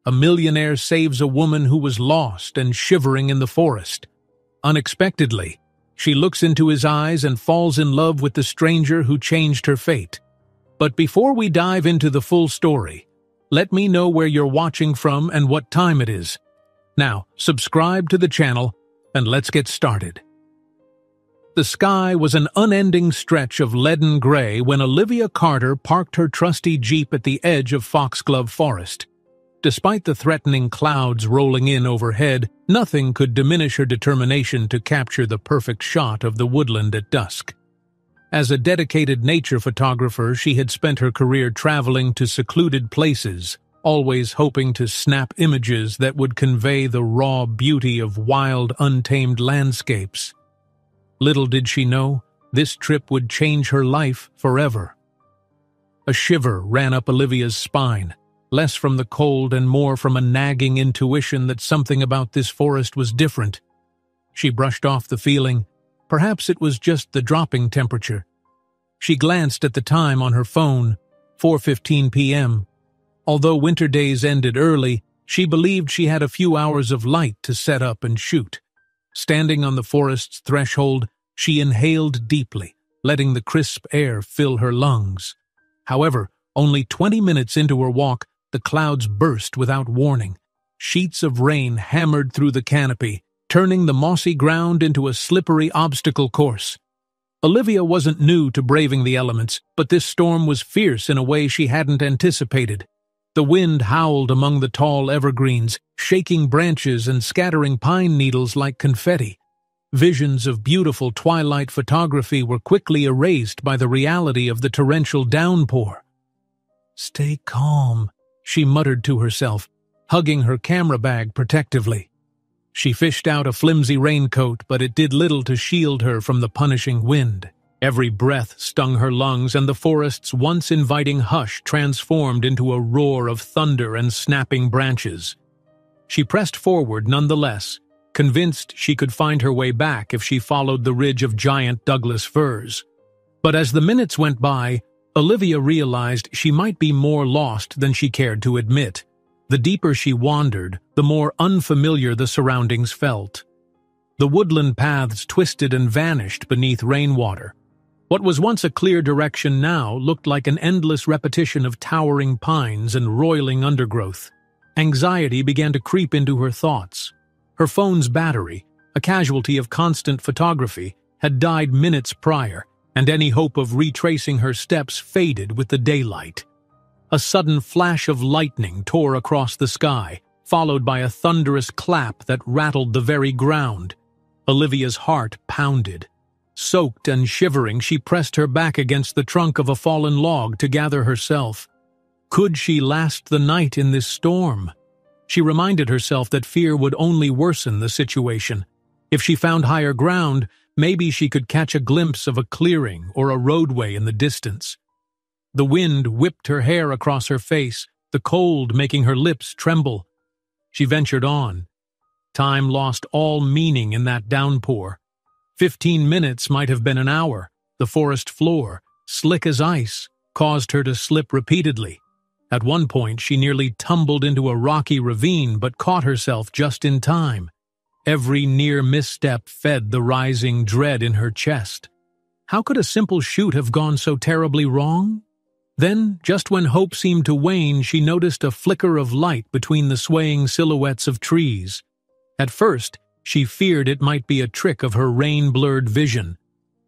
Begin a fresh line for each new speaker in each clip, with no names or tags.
A millionaire saves a woman who was lost and shivering in the forest. Unexpectedly, she looks into his eyes and falls in love with the stranger who changed her fate. But before we dive into the full story, let me know where you're watching from and what time it is. Now, subscribe to the channel and let's get started. The sky was an unending stretch of leaden gray when Olivia Carter parked her trusty Jeep at the edge of Foxglove Forest. Despite the threatening clouds rolling in overhead, nothing could diminish her determination to capture the perfect shot of the woodland at dusk. As a dedicated nature photographer, she had spent her career traveling to secluded places, always hoping to snap images that would convey the raw beauty of wild, untamed landscapes. Little did she know, this trip would change her life forever. A shiver ran up Olivia's spine, less from the cold and more from a nagging intuition that something about this forest was different. She brushed off the feeling. Perhaps it was just the dropping temperature. She glanced at the time on her phone, 4:15 p.m. Although winter days ended early, she believed she had a few hours of light to set up and shoot. Standing on the forest's threshold, she inhaled deeply, letting the crisp air fill her lungs. However, only 20 minutes into her walk, the clouds burst without warning. Sheets of rain hammered through the canopy, turning the mossy ground into a slippery obstacle course. Olivia wasn't new to braving the elements, but this storm was fierce in a way she hadn't anticipated. The wind howled among the tall evergreens, shaking branches and scattering pine needles like confetti. Visions of beautiful twilight photography were quickly erased by the reality of the torrential downpour. "Stay calm," she muttered to herself, hugging her camera bag protectively. She fished out a flimsy raincoat, but it did little to shield her from the punishing wind. Every breath stung her lungs, and the forest's once inviting hush transformed into a roar of thunder and snapping branches. She pressed forward nonetheless, convinced she could find her way back if she followed the ridge of giant Douglas firs. But as the minutes went by, Olivia realized she might be more lost than she cared to admit. The deeper she wandered, the more unfamiliar the surroundings felt. The woodland paths twisted and vanished beneath rainwater. What was once a clear direction now looked like an endless repetition of towering pines and roiling undergrowth. Anxiety began to creep into her thoughts. Her phone's battery, a casualty of constant photography, had died minutes prior, and any hope of retracing her steps faded with the daylight. A sudden flash of lightning tore across the sky, followed by a thunderous clap that rattled the very ground. Olivia's heart pounded. Soaked and shivering, she pressed her back against the trunk of a fallen log to gather herself. Could she last the night in this storm? She reminded herself that fear would only worsen the situation. If she found higher ground, maybe she could catch a glimpse of a clearing or a roadway in the distance. The wind whipped her hair across her face, the cold making her lips tremble. She ventured on. Time lost all meaning in that downpour. 15 minutes might have been an hour. The forest floor, slick as ice, caused her to slip repeatedly. At one point, she nearly tumbled into a rocky ravine but caught herself just in time. Every near misstep fed the rising dread in her chest. How could a simple shoot have gone so terribly wrong? Then, just when hope seemed to wane, she noticed a flicker of light between the swaying silhouettes of trees. At first, she feared it might be a trick of her rain-blurred vision.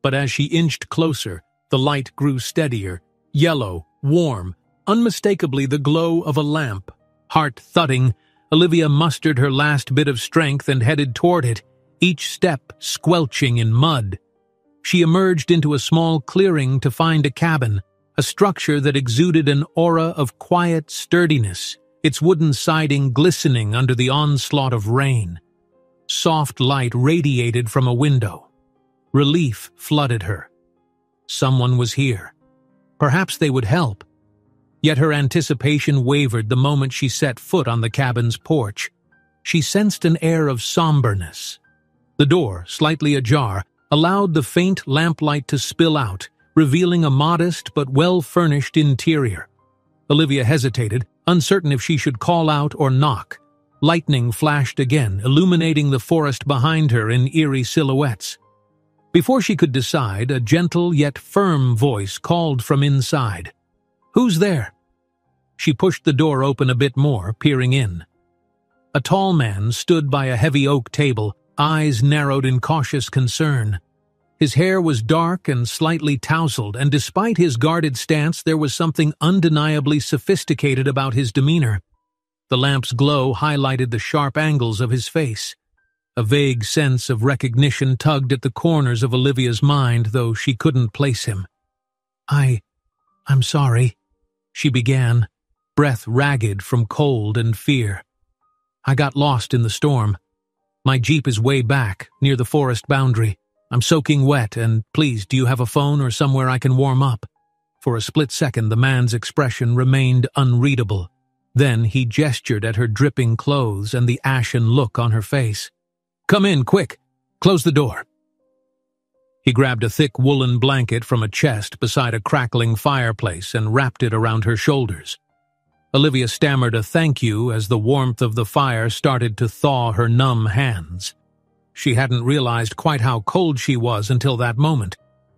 But as she inched closer, the light grew steadier, yellow, warm, unmistakably the glow of a lamp. Heart thudding, Olivia mustered her last bit of strength and headed toward it, each step squelching in mud. She emerged into a small clearing to find a cabin, a structure that exuded an aura of quiet sturdiness, its wooden siding glistening under the onslaught of rain. Soft light radiated from a window. Relief flooded her. Someone was here. Perhaps they would help. Yet her anticipation wavered the moment she set foot on the cabin's porch. She sensed an air of somberness. The door, slightly ajar, allowed the faint lamplight to spill out, revealing a modest but well-furnished interior. Olivia hesitated, Uncertain if she should call out or knock, lightning flashed again, illuminating the forest behind her in eerie silhouettes. Before she could decide, a gentle yet firm voice called from inside. "Who's there?" She pushed the door open a bit more, peering in. A tall man stood by a heavy oak table, eyes narrowed in cautious concern. His hair was dark and slightly tousled, and despite his guarded stance, there was something undeniably sophisticated about his demeanor. The lamp's glow highlighted the sharp angles of his face. A vague sense of recognition tugged at the corners of Olivia's mind, though she couldn't place him. I'm sorry," she began, breath ragged from cold and fear. "I got lost in the storm. My jeep is way back, near the forest boundary. I'm soaking wet, and please, do you have a phone or somewhere I can warm up?" For a split second, the man's expression remained unreadable. Then he gestured at her dripping clothes and the ashen look on her face. "Come in, quick! Close the door!" He grabbed a thick woolen blanket from a chest beside a crackling fireplace and wrapped it around her shoulders. Olivia stammered a thank you as the warmth of the fire started to thaw her numb hands. She hadn't realized quite how cold she was until that moment.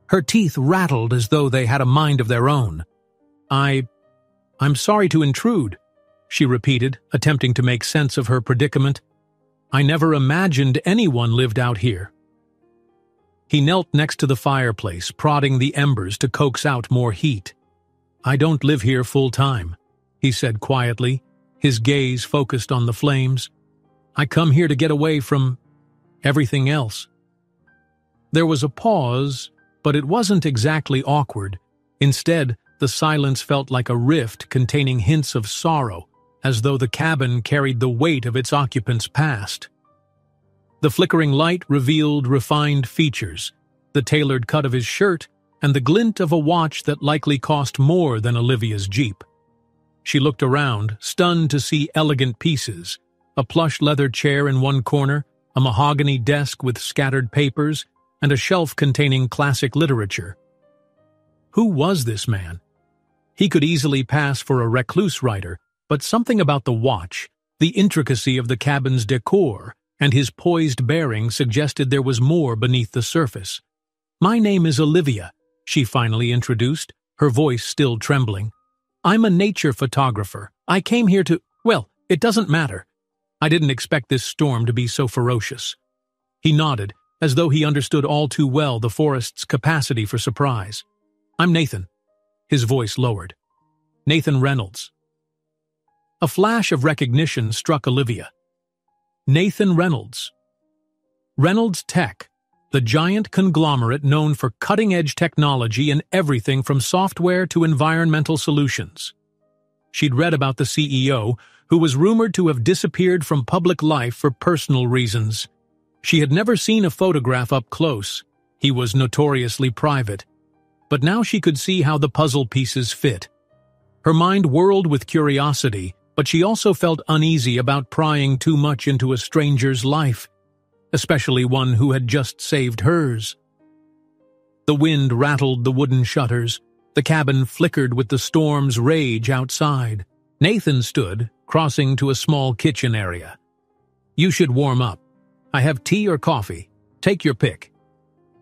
Her teeth rattled as though they had a mind of their own. I'm sorry to intrude," she repeated, attempting to make sense of her predicament. "I never imagined anyone lived out here." He knelt next to the fireplace, prodding the embers to coax out more heat. "I don't live here full-time," he said quietly, his gaze focused on the flames. "I come here to get away from everything else." There was a pause, but it wasn't exactly awkward. Instead, the silence felt like a rift containing hints of sorrow, as though the cabin carried the weight of its occupant's past. The flickering light revealed refined features, the tailored cut of his shirt, and the glint of a watch that likely cost more than Olivia's Jeep. She looked around, stunned to see elegant pieces, a plush leather chair in one corner, a mahogany desk with scattered papers, and a shelf containing classic literature. Who was this man? He could easily pass for a recluse writer, but something about the watch, the intricacy of the cabin's decor, and his poised bearing suggested there was more beneath the surface. "My name is Olivia," she finally introduced, her voice still trembling. "I'm a nature photographer. I came here to— well, it doesn't matter. I didn't expect this storm to be so ferocious." He nodded, as though he understood all too well the forest's capacity for surprise. "I'm Nathan." His voice lowered. "Nathan Reynolds." A flash of recognition struck Olivia. Nathan Reynolds. Reynolds Tech, the giant conglomerate known for cutting-edge technology in everything from software to environmental solutions. She'd read about the CEO, who was rumored to have disappeared from public life for personal reasons. She had never seen a photograph up close. He was notoriously private. But now she could see how the puzzle pieces fit. Her mind whirled with curiosity, but she also felt uneasy about prying too much into a stranger's life, especially one who had just saved hers. The wind rattled the wooden shutters. The cabin flickered with the storm's rage outside. Nathan stood, crossing to a small kitchen area. "You should warm up. I have tea or coffee. Take your pick."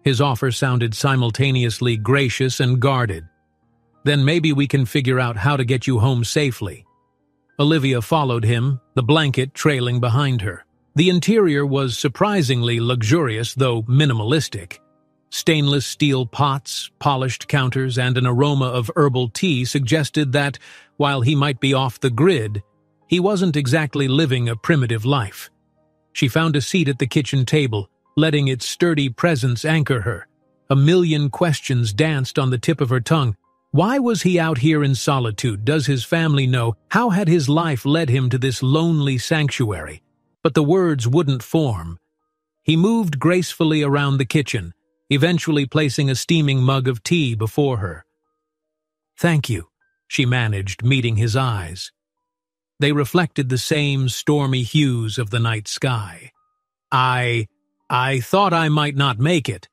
His offer sounded simultaneously gracious and guarded. "Then maybe we can figure out how to get you home safely." Olivia followed him, the blanket trailing behind her. The interior was surprisingly luxurious, though minimalistic. Stainless steel pots, polished counters, and an aroma of herbal tea suggested that, while he might be off the grid, he wasn't exactly living a primitive life. She found a seat at the kitchen table, letting its sturdy presence anchor her. A million questions danced on the tip of her tongue. Why was he out here in solitude? Does his family know? How had his life led him to this lonely sanctuary? But the words wouldn't form. He moved gracefully around the kitchen, eventually placing a steaming mug of tea before her. "Thank you," she managed, meeting his eyes. They reflected the same stormy hues of the night sky. I thought I might not make it."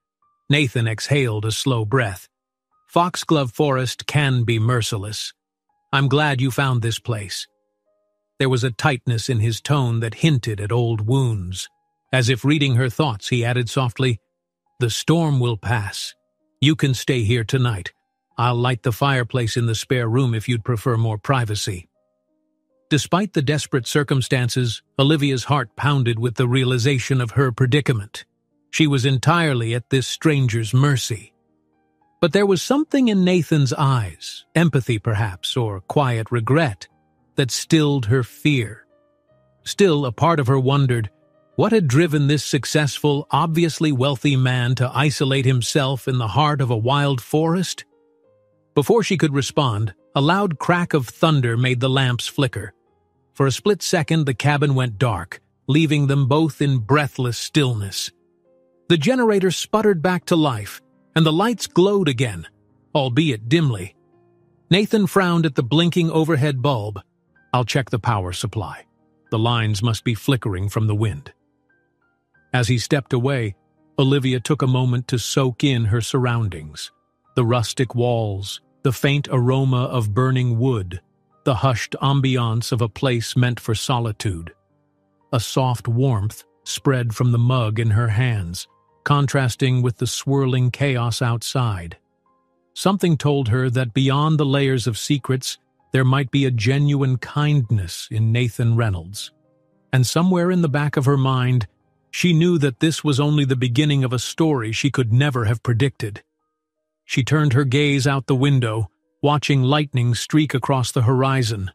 Nathan exhaled a slow breath. "Foxglove Forest can be merciless. I'm glad you found this place. There was a tightness in his tone that hinted at old wounds. As if reading her thoughts, he added softly, "The storm will pass. You can stay here tonight. I'll light the fireplace in the spare room if you'd prefer more privacy." Despite the desperate circumstances, Olivia's heart pounded with the realization of her predicament. She was entirely at this stranger's mercy. But there was something in Nathan's eyes, empathy perhaps, or quiet regret, that stilled her fear. Still, a part of her wondered, what had driven this successful, obviously wealthy man to isolate himself in the heart of a wild forest? Before she could respond, a loud crack of thunder made the lamps flicker. For a split second, the cabin went dark, leaving them both in breathless stillness. The generator sputtered back to life, and the lights glowed again, albeit dimly. Nathan frowned at the blinking overhead bulb. "I'll check the power supply. The lines must be flickering from the wind." As he stepped away, Olivia took a moment to soak in her surroundings. The rustic walls, the faint aroma of burning wood, the hushed ambiance of a place meant for solitude. A soft warmth spread from the mug in her hands, contrasting with the swirling chaos outside. Something told her that beyond the layers of secrets, there might be a genuine kindness in Nathan Reynolds. And somewhere in the back of her mind, she knew that this was only the beginning of a story she could never have predicted. She turned her gaze out the window, watching lightning streak across the horizon.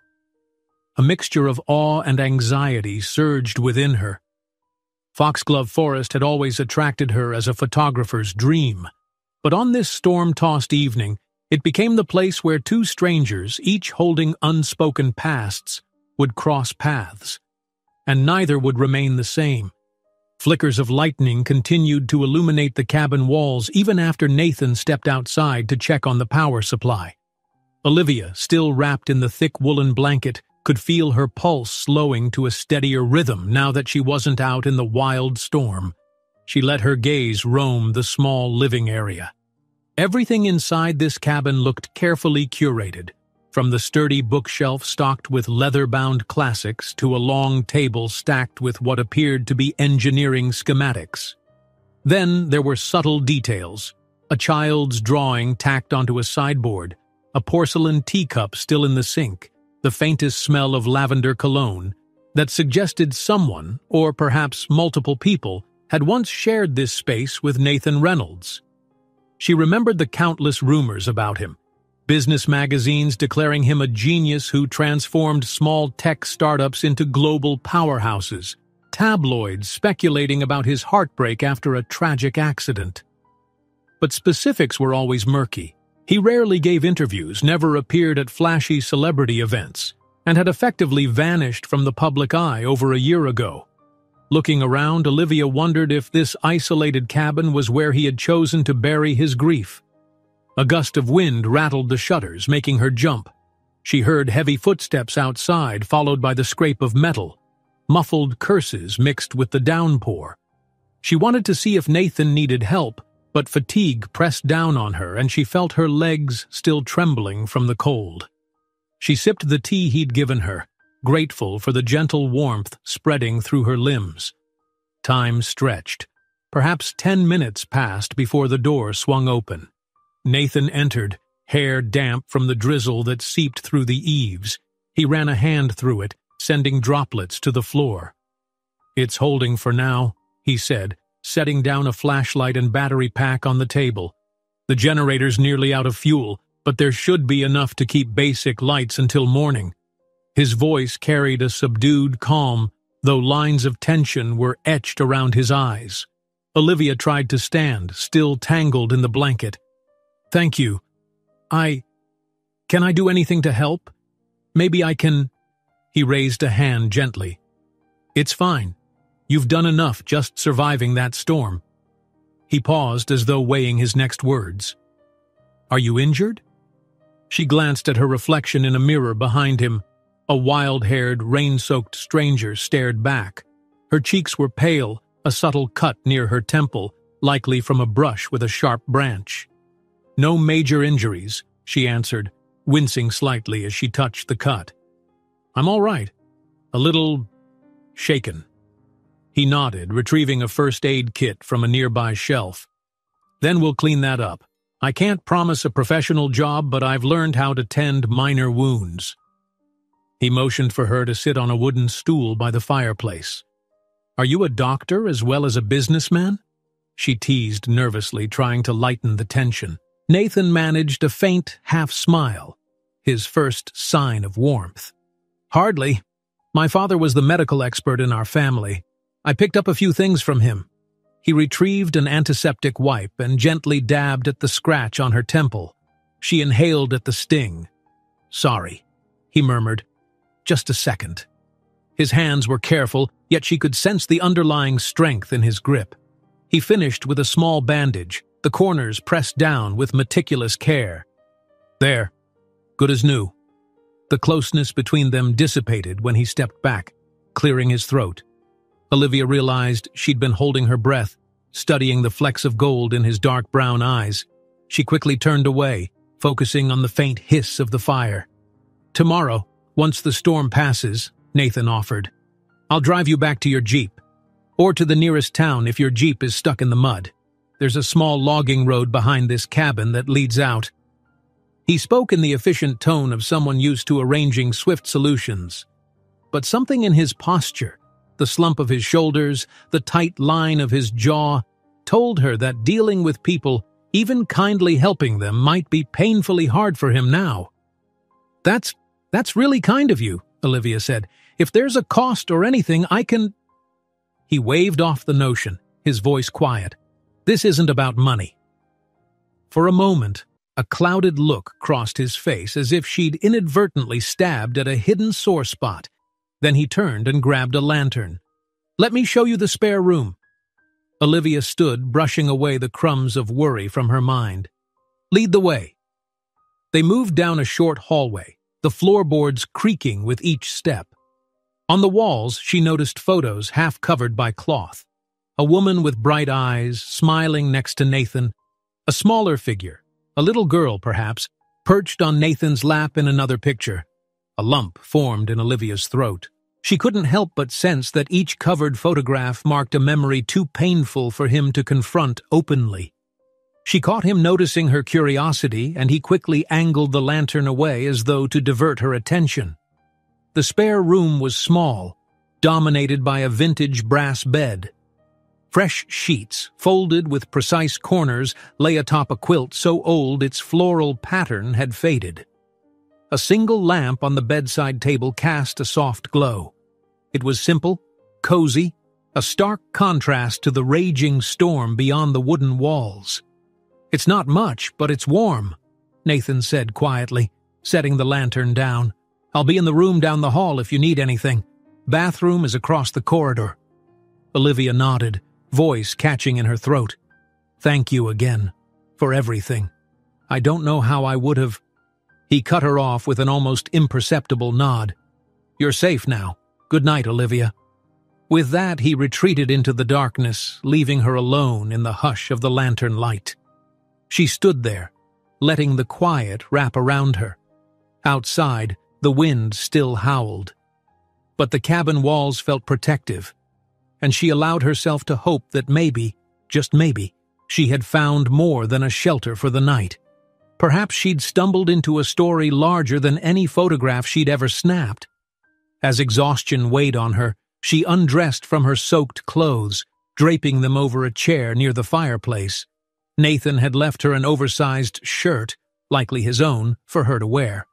A mixture of awe and anxiety surged within her. Foxglove Forest had always attracted her as a photographer's dream, but on this storm-tossed evening, it became the place where two strangers, each holding unspoken pasts, would cross paths, and neither would remain the same. Flickers of lightning continued to illuminate the cabin walls even after Nathan stepped outside to check on the power supply. Olivia, still wrapped in the thick woolen blanket, could feel her pulse slowing to a steadier rhythm now that she wasn't out in the wild storm. She let her gaze roam the small living area. Everything inside this cabin looked carefully curated, from the sturdy bookshelf stocked with leather-bound classics to a long table stacked with what appeared to be engineering schematics. Then there were subtle details, a child's drawing tacked onto a sideboard, a porcelain teacup still in the sink, the faintest smell of lavender cologne, that suggested someone, or perhaps multiple people, had once shared this space with Nathan Reynolds. She remembered the countless rumors about him, business magazines declaring him a genius who transformed small tech startups into global powerhouses, tabloids speculating about his heartbreak after a tragic accident. But specifics were always murky. He rarely gave interviews, never appeared at flashy celebrity events, and had effectively vanished from the public eye over a year ago. Looking around, Olivia wondered if this isolated cabin was where he had chosen to bury his grief. A gust of wind rattled the shutters, making her jump. She heard heavy footsteps outside, followed by the scrape of metal, muffled curses mixed with the downpour. She wanted to see if Nathan needed help, but fatigue pressed down on her and she felt her legs still trembling from the cold. She sipped the tea he'd given her, grateful for the gentle warmth spreading through her limbs. Time stretched. Perhaps 10 minutes passed before the door swung open. Nathan entered, hair damp from the drizzle that seeped through the eaves. He ran a hand through it, sending droplets to the floor. "It's holding for now," he said, setting down a flashlight and battery pack on the table. "The generator's nearly out of fuel, but there should be enough to keep basic lights until morning." His voice carried a subdued calm, though lines of tension were etched around his eyes. Olivia tried to stand, still tangled in the blanket. "Thank you. Can I do anything to help? Maybe I can—" He raised a hand gently. "It's fine. You've done enough just surviving that storm." He paused as though weighing his next words. "Are you injured?" She glanced at her reflection in a mirror behind him. A wild-haired, rain-soaked stranger stared back. Her cheeks were pale, a subtle cut near her temple, likely from a brush with a sharp branch. "No major injuries," she answered, wincing slightly as she touched the cut. "I'm all right. a little shaken. He nodded, retrieving a first aid kit from a nearby shelf. Then we'll clean that up. I can't promise a professional job, but I've learned how to tend minor wounds. He motioned for her to sit on a wooden stool by the fireplace. Are you a doctor as well as a businessman? She teased nervously, trying to lighten the tension. Nathan managed a faint half-smile, his first sign of warmth. Hardly. My father was the medical expert in our family. I picked up a few things from him. He retrieved an antiseptic wipe and gently dabbed at the scratch on her temple. She inhaled at the sting. Sorry, he murmured. Just a second. His hands were careful, yet she could sense the underlying strength in his grip. He finished with a small bandage, the corners pressed down with meticulous care. There, good as new. The closeness between them dissipated when he stepped back, clearing his throat. Olivia realized she'd been holding her breath, studying the flecks of gold in his dark brown eyes. She quickly turned away, focusing on the faint hiss of the fire. Tomorrow, once the storm passes, Nathan offered, I'll drive you back to your Jeep, or to the nearest town if your Jeep is stuck in the mud. There's a small logging road behind this cabin that leads out. He spoke in the efficient tone of someone used to arranging swift solutions. But something in his posture, the slump of his shoulders, the tight line of his jaw, told her that dealing with people, even kindly helping them, might be painfully hard for him now. That's really kind of you, Olivia said. If there's a cost or anything, I can... He waved off the notion, his voice quiet. This isn't about money. For a moment, a clouded look crossed his face as if she'd inadvertently stabbed at a hidden sore spot. Then he turned and grabbed a lantern. Let me show you the spare room. Olivia stood, brushing away the crumbs of worry from her mind. Lead the way. They moved down a short hallway, the floorboards creaking with each step. On the walls, she noticed photos half covered by cloth. A woman with bright eyes, smiling next to Nathan. A smaller figure, a little girl perhaps, perched on Nathan's lap in another picture. A lump formed in Olivia's throat. She couldn't help but sense that each covered photograph marked a memory too painful for him to confront openly. She caught him noticing her curiosity, and he quickly angled the lantern away as though to divert her attention. The spare room was small, dominated by a vintage brass bed. Fresh sheets, folded with precise corners, lay atop a quilt so old its floral pattern had faded. A single lamp on the bedside table cast a soft glow. It was simple, cozy, a stark contrast to the raging storm beyond the wooden walls. It's not much, but it's warm, Nathan said quietly, setting the lantern down. I'll be in the room down the hall if you need anything. Bathroom is across the corridor. Olivia nodded, voice catching in her throat. Thank you again, for everything. I don't know how I would have... He cut her off with an almost imperceptible nod. You're safe now. Good night, Olivia. With that, he retreated into the darkness, leaving her alone in the hush of the lantern light. She stood there, letting the quiet wrap around her. Outside, the wind still howled. But the cabin walls felt protective, and she allowed herself to hope that maybe, just maybe, she had found more than a shelter for the night. Perhaps she'd stumbled into a story larger than any photograph she'd ever snapped. As exhaustion weighed on her, she undressed from her soaked clothes, draping them over a chair near the fireplace. Nathan had left her an oversized shirt, likely his own, for her to wear.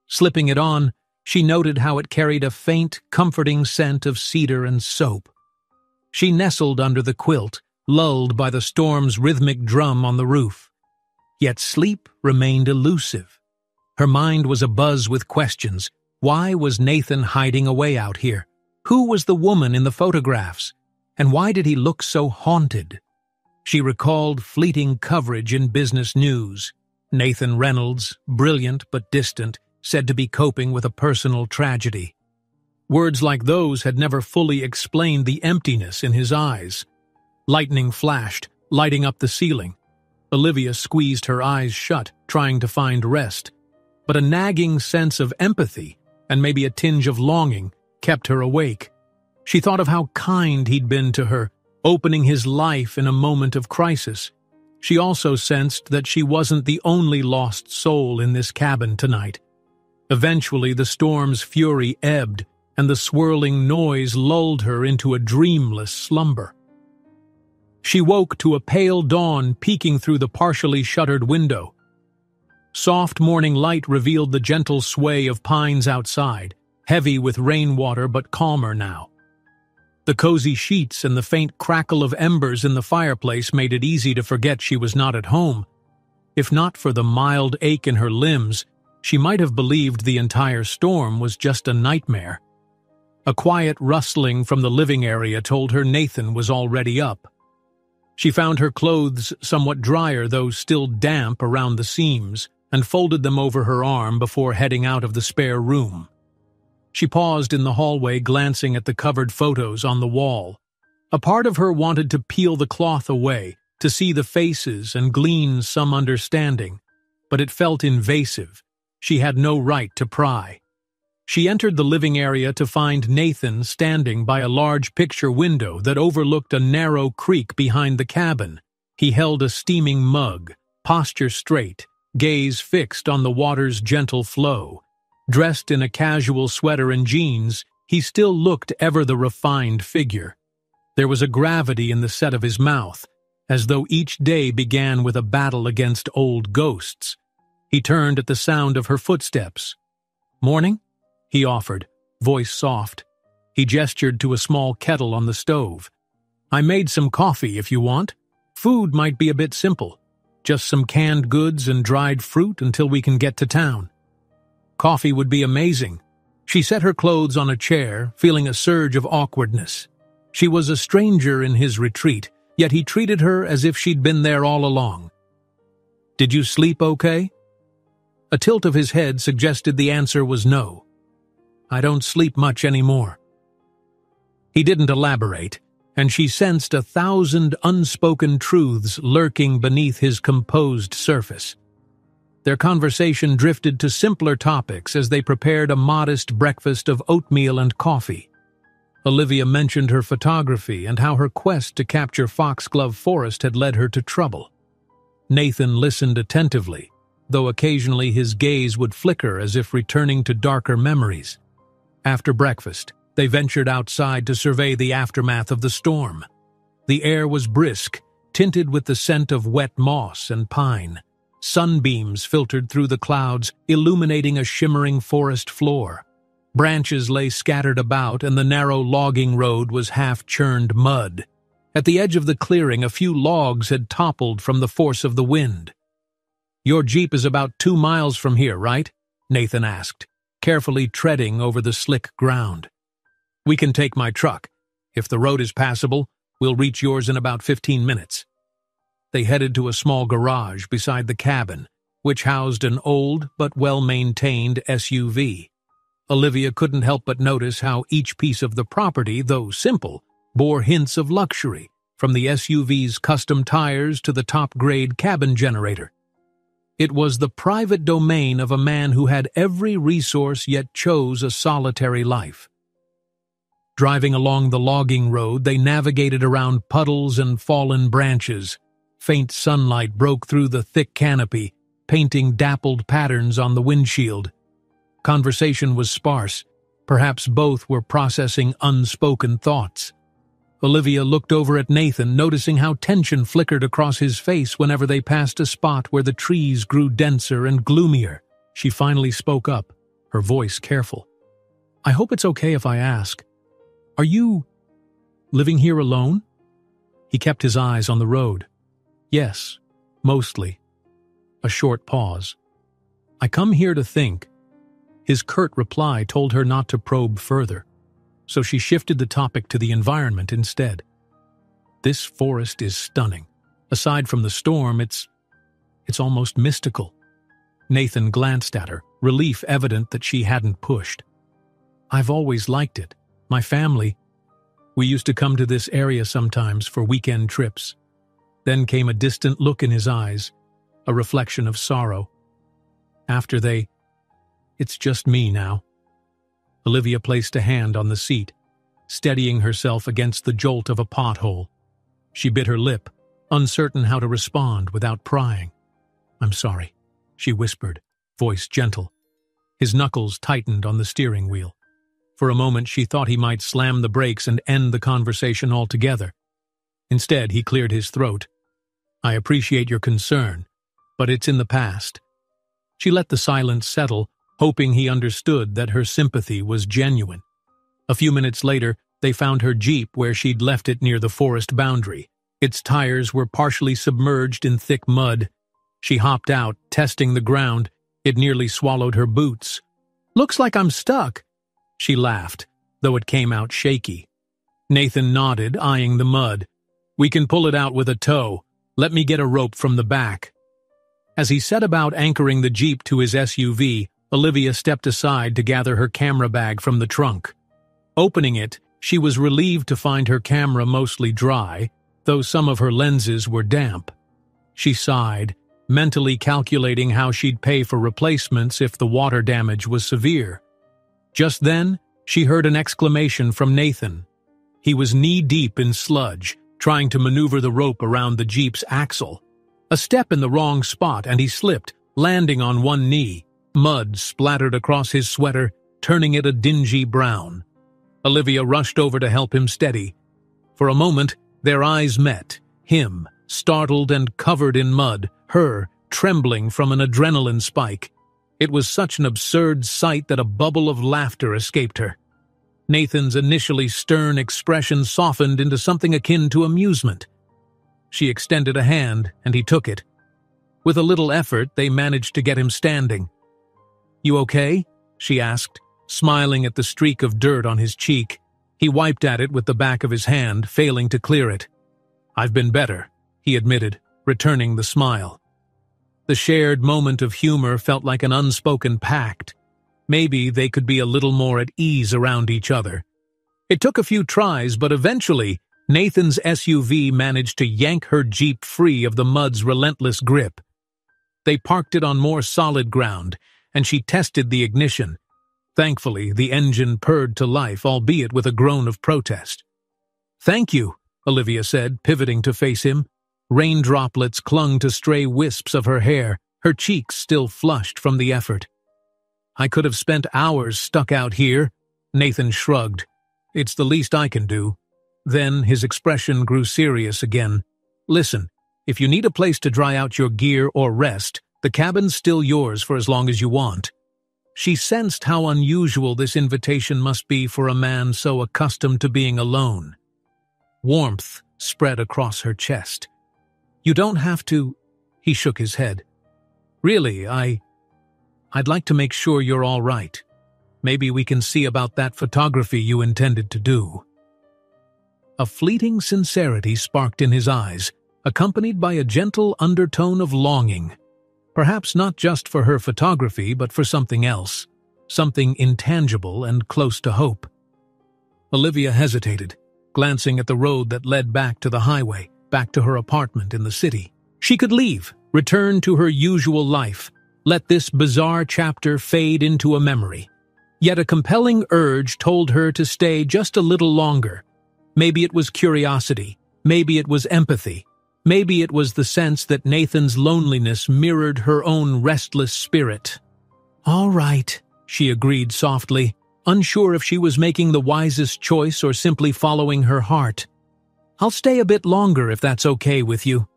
Slipping it on, she noted how it carried a faint, comforting scent of cedar and soap. She nestled under the quilt, lulled by the storm's rhythmic drum on the roof. Yet sleep remained elusive. Her mind was abuzz with questions. Why was Nathan hiding away out here? Who was the woman in the photographs? And why did he look so haunted? She recalled fleeting coverage in business news. Nathan Reynolds, brilliant but distant, said to be coping with a personal tragedy. Words like those had never fully explained the emptiness in his eyes. Lightning flashed, lighting up the ceiling. Olivia squeezed her eyes shut, trying to find rest. But a nagging sense of empathy, and maybe a tinge of longing, kept her awake. She thought of how kind he'd been to her, opening his life in a moment of crisis. She also sensed that she wasn't the only lost soul in this cabin tonight. Eventually, the storm's fury ebbed, and the swirling noise lulled her into a dreamless slumber. She woke to a pale dawn peeking through the partially shuttered window. Soft morning light revealed the gentle sway of pines outside, heavy with rainwater but calmer now. The cozy sheets and the faint crackle of embers in the fireplace made it easy to forget she was not at home. If not for the mild ache in her limbs, she might have believed the entire storm was just a nightmare. A quiet rustling from the living area told her Nathan was already up. She found her clothes somewhat drier, though still damp around the seams, and folded them over her arm before heading out of the spare room. She paused in the hallway, glancing at the covered photos on the wall. A part of her wanted to peel the cloth away, to see the faces and glean some understanding, but it felt invasive. She had no right to pry. She entered the living area to find Nathan standing by a large picture window that overlooked a narrow creek behind the cabin. He held a steaming mug, posture straight, gaze fixed on the water's gentle flow. Dressed in a casual sweater and jeans, he still looked ever the refined figure. There was a gravity in the set of his mouth, as though each day began with a battle against old ghosts. He turned at the sound of her footsteps. "Morning?" he offered, voice soft. He gestured to a small kettle on the stove. "I made some coffee if you want. Food might be a bit simple. Just some canned goods and dried fruit until we can get to town." Coffee would be amazing. She set her clothes on a chair, feeling a surge of awkwardness. She was a stranger in his retreat, yet he treated her as if she'd been there all along. "Did you sleep okay?" A tilt of his head suggested the answer was no. "I don't sleep much anymore." He didn't elaborate, and she sensed 1,000 unspoken truths lurking beneath his composed surface. Their conversation drifted to simpler topics as they prepared a modest breakfast of oatmeal and coffee. Olivia mentioned her photography and how her quest to capture Foxglove Forest had led her to trouble. Nathan listened attentively, though occasionally his gaze would flicker as if returning to darker memories. After breakfast, they ventured outside to survey the aftermath of the storm. The air was brisk, tinted with the scent of wet moss and pine. Sunbeams filtered through the clouds, illuminating a shimmering forest floor. Branches lay scattered about, and the narrow logging road was half-churned mud. At the edge of the clearing, a few logs had toppled from the force of the wind. "Your jeep is about 2 miles from here, right?" Nathan asked, carefully treading over the slick ground. "We can take my truck. If the road is passable, we'll reach yours in about 15 minutes. They headed to a small garage beside the cabin, which housed an old but well-maintained SUV. Olivia couldn't help but notice how each piece of the property, though simple, bore hints of luxury, from the SUV's custom tires to the top-grade cabin generator. It was the private domain of a man who had every resource yet chose a solitary life. Driving along the logging road, they navigated around puddles and fallen branches. Faint sunlight broke through the thick canopy, painting dappled patterns on the windshield. Conversation was sparse. Perhaps both were processing unspoken thoughts. Olivia looked over at Nathan, noticing how tension flickered across his face whenever they passed a spot where the trees grew denser and gloomier. She finally spoke up, her voice careful. "I hope it's okay if I ask. Are you living here alone?" He kept his eyes on the road. "Yes, mostly." A short pause. "I come here to think." His curt reply told her not to probe further, so she shifted the topic to the environment instead. "This forest is stunning. Aside from the storm, it's almost mystical." Nathan glanced at her, relief evident that she hadn't pushed. "I've always liked it. My family, we used to come to this area sometimes for weekend trips." Then came a distant look in his eyes, a reflection of sorrow. "After it's just me now." Olivia placed a hand on the seat, steadying herself against the jolt of a pothole. She bit her lip, uncertain how to respond without prying. "I'm sorry," she whispered, voice gentle. His knuckles tightened on the steering wheel. For a moment she thought he might slam the brakes and end the conversation altogether. Instead, he cleared his throat. "I appreciate your concern, but it's in the past." She let the silence settle, hoping he understood that her sympathy was genuine. A few minutes later, they found her Jeep where she'd left it near the forest boundary. Its tires were partially submerged in thick mud. She hopped out, testing the ground. It nearly swallowed her boots. "Looks like I'm stuck," she laughed, though it came out shaky. Nathan nodded, eyeing the mud. "We can pull it out with a tow. Let me get a rope from the back." As he set about anchoring the Jeep to his SUV, Olivia stepped aside to gather her camera bag from the trunk. Opening it, she was relieved to find her camera mostly dry, though some of her lenses were damp. She sighed, mentally calculating how she'd pay for replacements if the water damage was severe. Just then, she heard an exclamation from Nathan. He was knee-deep in sludge, trying to maneuver the rope around the Jeep's axle. A step in the wrong spot and he slipped, landing on one knee. Mud splattered across his sweater, turning it a dingy brown. Olivia rushed over to help him steady. For a moment, their eyes met, him, startled and covered in mud, her, trembling from an adrenaline spike. It was such an absurd sight that a bubble of laughter escaped her. Nathan's initially stern expression softened into something akin to amusement. She extended a hand, and he took it. With a little effort, they managed to get him standing. "You okay?" she asked, smiling at the streak of dirt on his cheek. He wiped at it with the back of his hand, failing to clear it. "I've been better," he admitted, returning the smile. The shared moment of humor felt like an unspoken pact. Maybe they could be a little more at ease around each other. It took a few tries, but eventually, Nathan's SUV managed to yank her Jeep free of the mud's relentless grip. They parked it on more solid ground, and she tested the ignition. Thankfully, the engine purred to life, albeit with a groan of protest. "Thank you," Olivia said, pivoting to face him. Rain droplets clung to stray wisps of her hair, her cheeks still flushed from the effort. "I could have spent hours stuck out here," Nathan shrugged. "It's the least I can do." Then his expression grew serious again. "Listen, if you need a place to dry out your gear or rest, the cabin's still yours for as long as you want." She sensed how unusual this invitation must be for a man so accustomed to being alone. Warmth spread across her chest. "You don't have to—" He shook his head. "Really, I'd like to make sure you're all right. Maybe we can see about that photography you intended to do." A fleeting sincerity sparked in his eyes, accompanied by a gentle undertone of longing. Perhaps not just for her photography, but for something else. Something intangible and close to hope. Olivia hesitated, glancing at the road that led back to the highway, back to her apartment in the city. She could leave, return to her usual life, let this bizarre chapter fade into a memory. Yet a compelling urge told her to stay just a little longer. Maybe it was curiosity, maybe it was empathy, maybe it was the sense that Nathan's loneliness mirrored her own restless spirit. "All right," she agreed softly, unsure if she was making the wisest choice or simply following her heart. "I'll stay a bit longer if that's okay with you."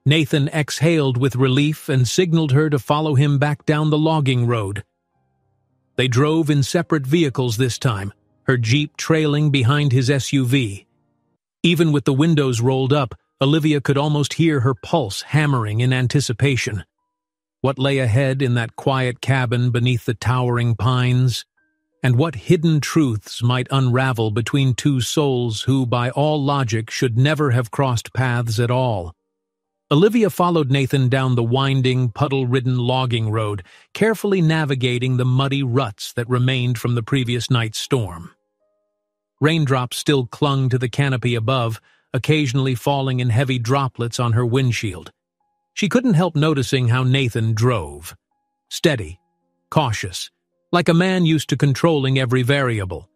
Nathan exhaled with relief and signaled her to follow him back down the logging road. They drove in separate vehicles this time, her Jeep trailing behind his SUV. Even with the windows rolled up, Olivia could almost hear her pulse hammering in anticipation. What lay ahead in that quiet cabin beneath the towering pines? And what hidden truths might unravel between two souls who, by all logic, should never have crossed paths at all? Olivia followed Nathan down the winding, puddle-ridden logging road, carefully navigating the muddy ruts that remained from the previous night's storm. Raindrops still clung to the canopy above, occasionally falling in heavy droplets on her windshield. She couldn't help noticing how Nathan drove. Steady, cautious, like a man used to controlling every variable.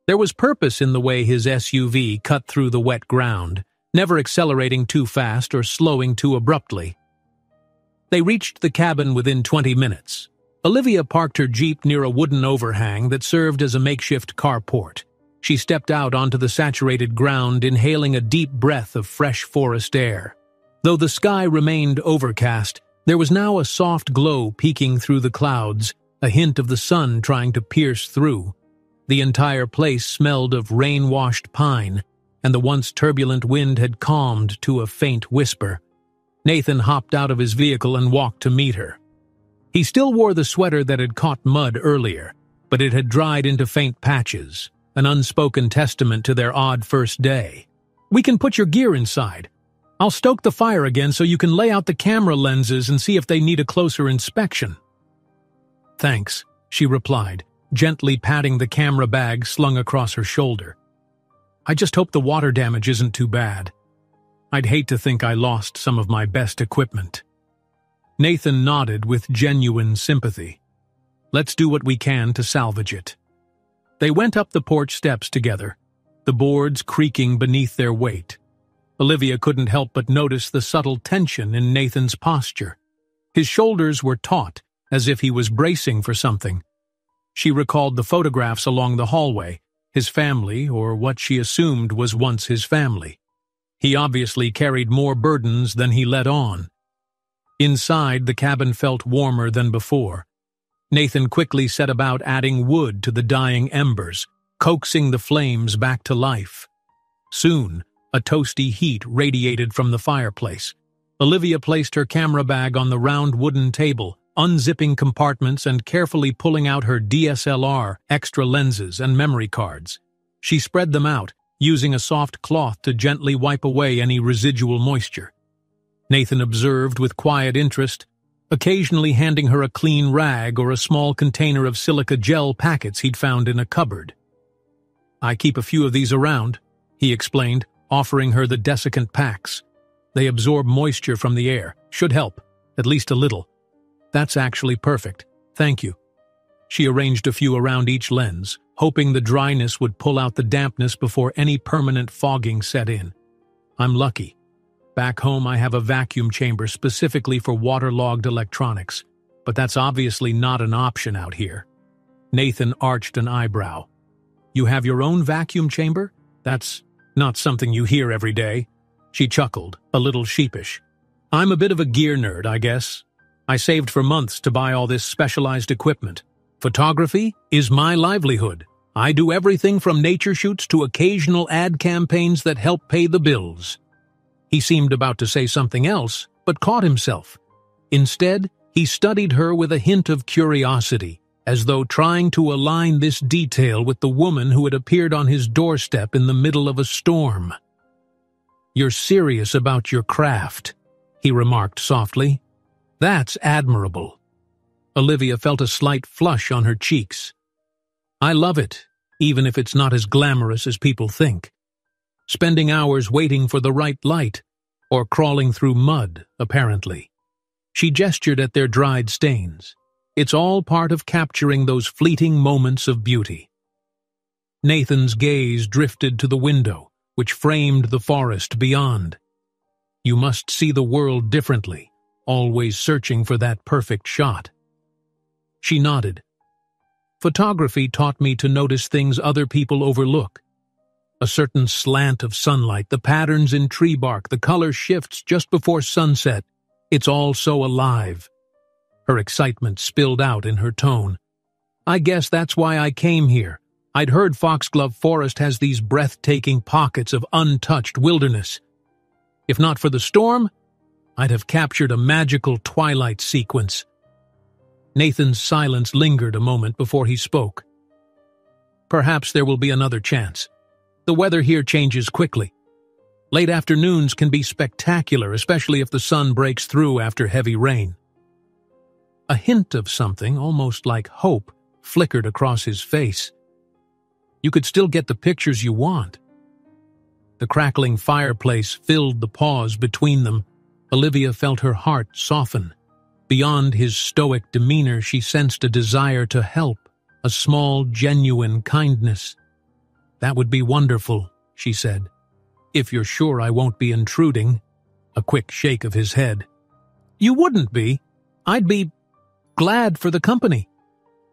There was purpose in the way his SUV cut through the wet ground, never accelerating too fast or slowing too abruptly. They reached the cabin within 20 minutes. Olivia parked her Jeep near a wooden overhang that served as a makeshift carport. She stepped out onto the saturated ground, inhaling a deep breath of fresh forest air. Though the sky remained overcast, there was now a soft glow peeking through the clouds, a hint of the sun trying to pierce through. The entire place smelled of rain-washed pine, and the once turbulent wind had calmed to a faint whisper. Nathan hopped out of his vehicle and walked to meet her. He still wore the sweater that had caught mud earlier, but it had dried into faint patches, an unspoken testament to their odd first day. "We can put your gear inside. I'll stoke the fire again so you can lay out the camera lenses and see if they need a closer inspection." "Thanks," she replied, gently patting the camera bag slung across her shoulder. "I just hope the water damage isn't too bad. I'd hate to think I lost some of my best equipment." Nathan nodded with genuine sympathy. "Let's do what we can to salvage it." They went up the porch steps together, the boards creaking beneath their weight. Olivia couldn't help but notice the subtle tension in Nathan's posture. His shoulders were taut, as if he was bracing for something. She recalled the photographs along the hallway, his family, or what she assumed was once his family. He obviously carried more burdens than he let on. Inside, the cabin felt warmer than before. Nathan quickly set about adding wood to the dying embers, coaxing the flames back to life. Soon, a toasty heat radiated from the fireplace. Olivia placed her camera bag on the round wooden table, unzipping compartments and carefully pulling out her DSLR, extra lenses, and memory cards. She spread them out, using a soft cloth to gently wipe away any residual moisture. Nathan observed with quiet interest, occasionally handing her a clean rag or a small container of silica gel packets he'd found in a cupboard. "I keep a few of these around," he explained, offering her the desiccant packs. "They absorb moisture from the air. Should help, at least a little." "That's actually perfect. Thank you." She arranged a few around each lens, hoping the dryness would pull out the dampness before any permanent fogging set in. "I'm lucky. Back home I have a vacuum chamber specifically for waterlogged electronics, but that's obviously not an option out here." Nathan arched an eyebrow. "You have your own vacuum chamber? That's not something you hear every day." She chuckled, a little sheepish. "I'm a bit of a gear nerd, I guess. I saved for months to buy all this specialized equipment. Photography is my livelihood. I do everything from nature shoots to occasional ad campaigns that help pay the bills." He seemed about to say something else, but caught himself. Instead, he studied her with a hint of curiosity, as though trying to align this detail with the woman who had appeared on his doorstep in the middle of a storm. "You're serious about your craft," he remarked softly. "That's admirable." Olivia felt a slight flush on her cheeks. "I love it, even if it's not as glamorous as people think. Spending hours waiting for the right light, or crawling through mud, apparently." She gestured at their dried stains. "It's all part of capturing those fleeting moments of beauty." Nathan's gaze drifted to the window, which framed the forest beyond. "You must see the world differently, always searching for that perfect shot." She nodded. "Photography taught me to notice things other people overlook. A certain slant of sunlight, the patterns in tree bark, the color shifts just before sunset. It's all so alive." Her excitement spilled out in her tone. "I guess that's why I came here. I'd heard Foxglove Forest has these breathtaking pockets of untouched wilderness. If not for the storm, I'd have captured a magical twilight sequence." Nathan's silence lingered a moment before he spoke. "Perhaps there will be another chance. The weather here changes quickly. Late afternoons can be spectacular, especially if the sun breaks through after heavy rain." A hint of something, almost like hope, flickered across his face. "You could still get the pictures you want." The crackling fireplace filled the pause between them. Olivia felt her heart soften. Beyond his stoic demeanor, she sensed a desire to help, a small, genuine kindness. "That would be wonderful," she said. "If you're sure I won't be intruding." A quick shake of his head. "You wouldn't be. I'd be glad for the company."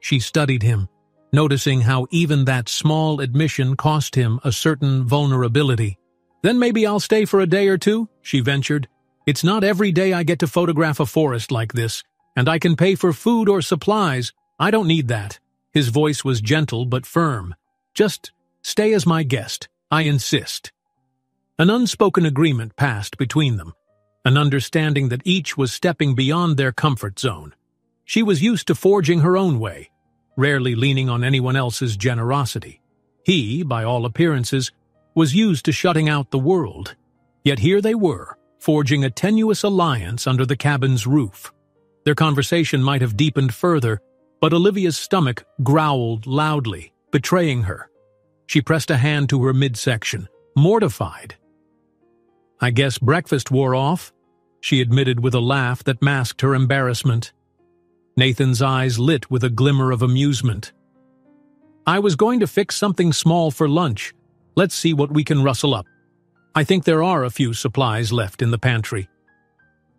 She studied him, noticing how even that small admission cost him a certain vulnerability. "Then maybe I'll stay for a day or two," she ventured. "It's not every day I get to photograph a forest like this, and I can pay for food or supplies. I don't need that." His voice was gentle but firm. "Just stay as my guest. I insist." An unspoken agreement passed between them, an understanding that each was stepping beyond their comfort zone. She was used to forging her own way, rarely leaning on anyone else's generosity. He, by all appearances, was used to shutting out the world. Yet here they were, forging a tenuous alliance under the cabin's roof. Their conversation might have deepened further, but Olivia's stomach growled loudly, betraying her. She pressed a hand to her midsection, mortified. "I guess breakfast wore off," she admitted with a laugh that masked her embarrassment. Nathan's eyes lit with a glimmer of amusement. "I was going to fix something small for lunch. Let's see what we can rustle up. I think there are a few supplies left in the pantry."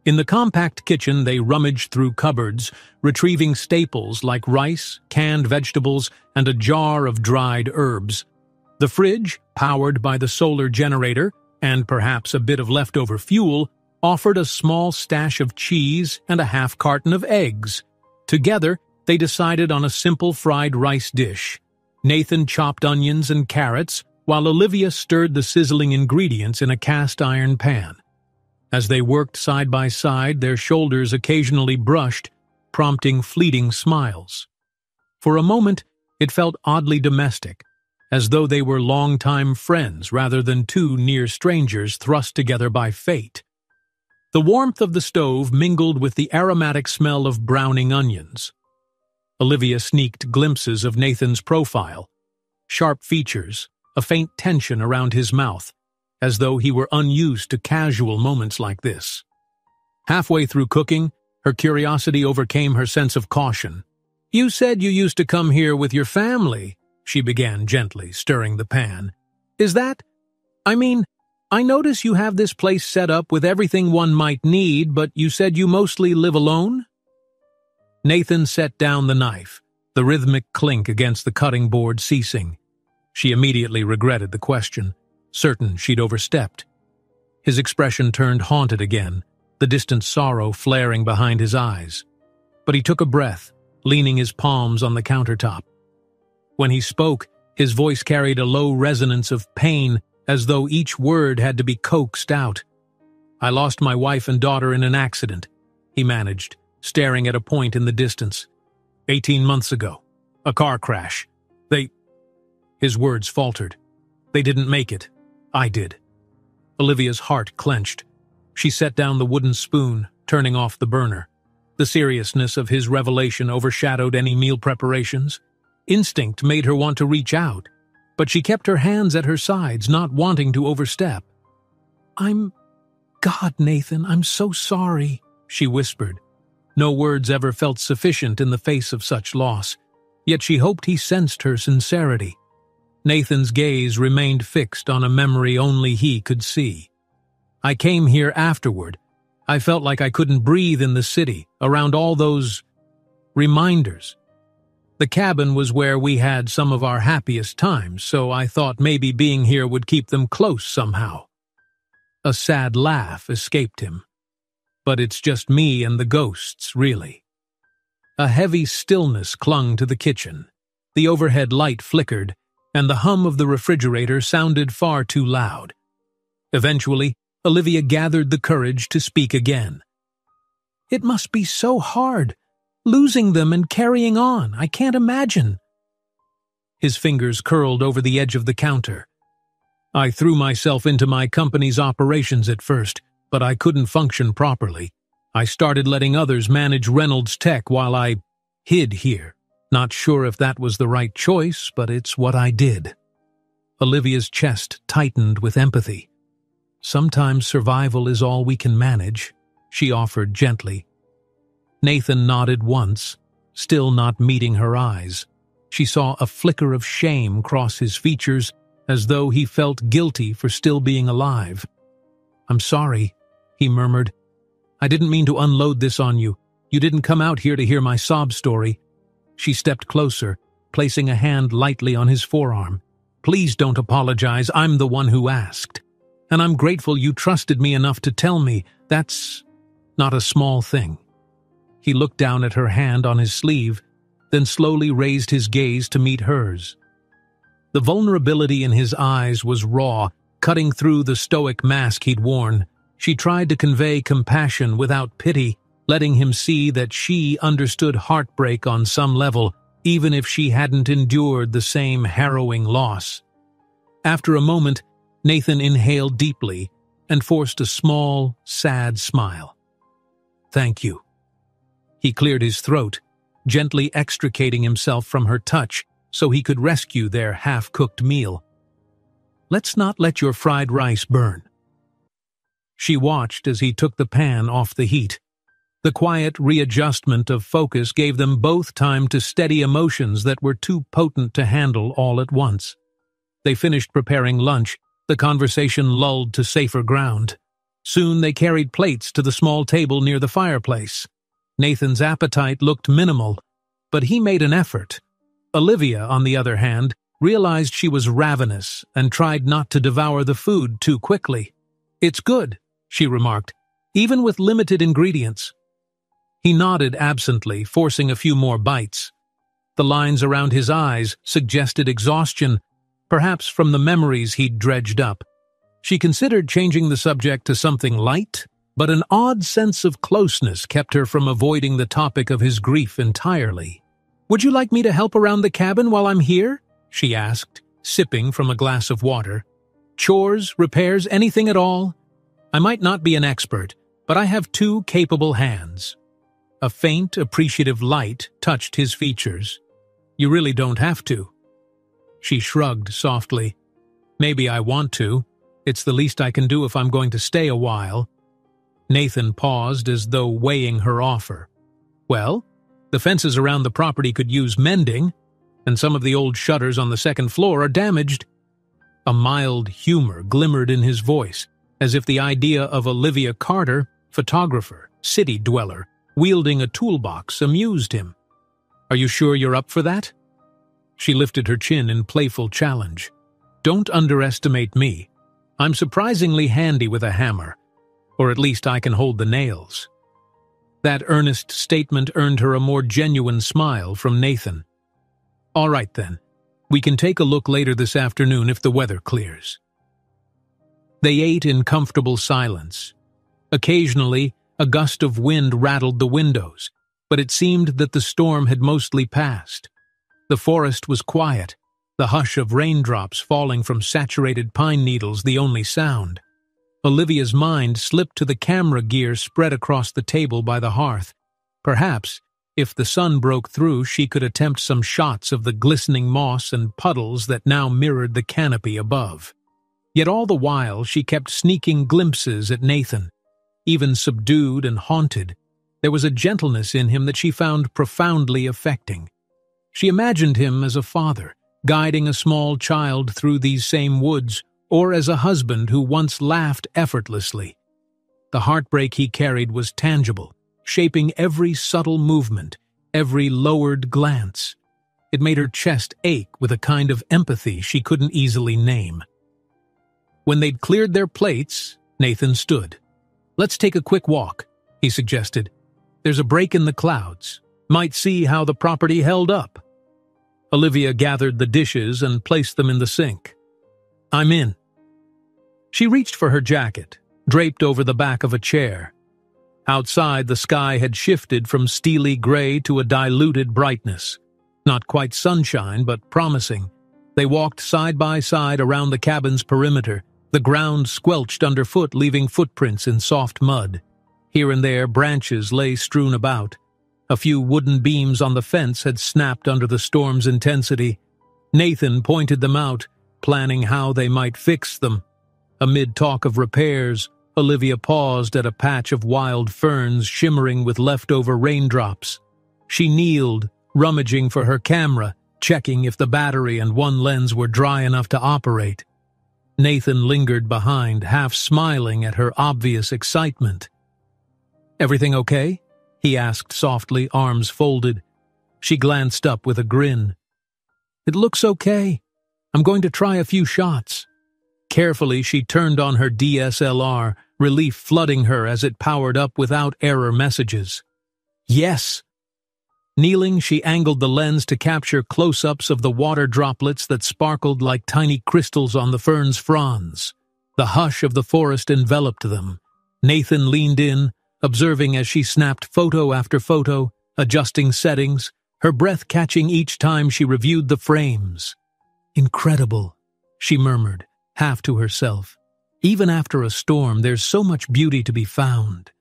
In the compact kitchen, they rummaged through cupboards, retrieving staples like rice, canned vegetables, and a jar of dried herbs. The fridge, powered by the solar generator, and perhaps a bit of leftover fuel, offered a small stash of cheese and a half carton of eggs. Together, they decided on a simple fried rice dish. Nathan chopped onions and carrots, while Olivia stirred the sizzling ingredients in a cast-iron pan. As they worked side by side, their shoulders occasionally brushed, prompting fleeting smiles. For a moment, it felt oddly domestic, as though they were longtime friends rather than two near strangers thrust together by fate. The warmth of the stove mingled with the aromatic smell of browning onions. Olivia sneaked glimpses of Nathan's profile, sharp features, a faint tension around his mouth, as though he were unused to casual moments like this. Halfway through cooking, her curiosity overcame her sense of caution. "You said you used to come here with your family," she began gently, stirring the pan. "Is that? I notice you have this place set up with everything one might need, but you said you mostly live alone?" Nathan set down the knife, the rhythmic clink against the cutting board ceasing. She immediately regretted the question, certain she'd overstepped. His expression turned haunted again, the distant sorrow flaring behind his eyes. But he took a breath, leaning his palms on the countertop. When he spoke, his voice carried a low resonance of pain, as though each word had to be coaxed out. "I lost my wife and daughter in an accident," he managed, staring at a point in the distance. 18 months ago. A car crash. His words faltered. "They didn't make it. I did." Olivia's heart clenched. She set down the wooden spoon, turning off the burner. The seriousness of his revelation overshadowed any meal preparations. Instinct made her want to reach out, but she kept her hands at her sides, not wanting to overstep. God, Nathan, I'm so sorry," she whispered. No words ever felt sufficient in the face of such loss, yet she hoped he sensed her sincerity. Nathan's gaze remained fixed on a memory only he could see. "I came here afterward. I felt like I couldn't breathe in the city, around all those reminders. The cabin was where we had some of our happiest times, so I thought maybe being here would keep them close somehow." A sad laugh escaped him. "But it's just me and the ghosts, really." A heavy stillness clung to the kitchen. The overhead light flickered, and the hum of the refrigerator sounded far too loud. Eventually, Olivia gathered the courage to speak again. "It must be so hard, losing them and carrying on. I can't imagine." His fingers curled over the edge of the counter. "I threw myself into my company's operations at first, but I couldn't function properly. I started letting others manage Reynolds Tech while I hid here. Not sure if that was the right choice, but it's what I did." Olivia's chest tightened with empathy. "Sometimes survival is all we can manage," she offered gently. Nathan nodded once, still not meeting her eyes. She saw a flicker of shame cross his features, as though he felt guilty for still being alive. "I'm sorry," he murmured. "I didn't mean to unload this on you. You didn't come out here to hear my sob story." She stepped closer, placing a hand lightly on his forearm. "Please don't apologize. I'm the one who asked. And I'm grateful you trusted me enough to tell me. That's not a small thing." He looked down at her hand on his sleeve, then slowly raised his gaze to meet hers. The vulnerability in his eyes was raw, cutting through the stoic mask he'd worn. She tried to convey compassion without pity, letting him see that she understood heartbreak on some level, even if she hadn't endured the same harrowing loss. After a moment, Nathan inhaled deeply and forced a small, sad smile. "Thank you." He cleared his throat, gently extricating himself from her touch so he could rescue their half-cooked meal. "Let's not let your fried rice burn." She watched as he took the pan off the heat. The quiet readjustment of focus gave them both time to steady emotions that were too potent to handle all at once. They finished preparing lunch, the conversation lulled to safer ground. Soon they carried plates to the small table near the fireplace. Nathan's appetite looked minimal, but he made an effort. Olivia, on the other hand, realized she was ravenous and tried not to devour the food too quickly. "It's good," she remarked, "even with limited ingredients." He nodded absently, forcing a few more bites. The lines around his eyes suggested exhaustion, perhaps from the memories he'd dredged up. She considered changing the subject to something light, but an odd sense of closeness kept her from avoiding the topic of his grief entirely. "Would you like me to help around the cabin while I'm here?" she asked, sipping from a glass of water. "Chores, repairs, anything at all? I might not be an expert, but I have 2 capable hands." A faint, appreciative light touched his features. "You really don't have to." She shrugged softly. "Maybe I want to. It's the least I can do if I'm going to stay a while." Nathan paused as though weighing her offer. "Well, the fences around the property could use mending, and some of the old shutters on the second floor are damaged." A mild humor glimmered in his voice, as if the idea of Olivia Carter, photographer, city dweller, wielding a toolbox amused him. "Are you sure you're up for that?" She lifted her chin in playful challenge. "Don't underestimate me. I'm surprisingly handy with a hammer, or at least I can hold the nails." That earnest statement earned her a more genuine smile from Nathan. "All right then, we can take a look later this afternoon if the weather clears." They ate in comfortable silence. Occasionally, a gust of wind rattled the windows, but it seemed that the storm had mostly passed. The forest was quiet, the hush of raindrops falling from saturated pine needles the only sound. Olivia's mind slipped to the camera gear spread across the table by the hearth. Perhaps, if the sun broke through, she could attempt some shots of the glistening moss and puddles that now mirrored the canopy above. Yet all the while she kept sneaking glimpses at Nathan. Even subdued and haunted, there was a gentleness in him that she found profoundly affecting. She imagined him as a father, guiding a small child through these same woods, or as a husband who once laughed effortlessly. The heartbreak he carried was tangible, shaping every subtle movement, every lowered glance. It made her chest ache with a kind of empathy she couldn't easily name. When they'd cleared their plates, Nathan stood. "Let's take a quick walk," he suggested. "There's a break in the clouds. Might see how the property held up." Olivia gathered the dishes and placed them in the sink. "I'm in." She reached for her jacket, draped over the back of a chair. Outside, the sky had shifted from steely gray to a diluted brightness. Not quite sunshine, but promising. They walked side by side around the cabin's perimeter, the ground squelched underfoot, leaving footprints in soft mud. Here and there, branches lay strewn about. A few wooden beams on the fence had snapped under the storm's intensity. Nathan pointed them out, planning how they might fix them. Amid talk of repairs, Olivia paused at a patch of wild ferns shimmering with leftover raindrops. She kneeled, rummaging for her camera, checking if the battery and one lens were dry enough to operate. Nathan lingered behind, half smiling at her obvious excitement. "Everything okay?" he asked softly, arms folded. She glanced up with a grin. "It looks okay. I'm going to try a few shots." Carefully, she turned on her DSLR, relief flooding her as it powered up without error messages. Yes! Kneeling, she angled the lens to capture close-ups of the water droplets that sparkled like tiny crystals on the fern's fronds. The hush of the forest enveloped them. Nathan leaned in, observing as she snapped photo after photo, adjusting settings, her breath catching each time she reviewed the frames. "Incredible," she murmured, half to herself. "Even after a storm, there's so much beauty to be found."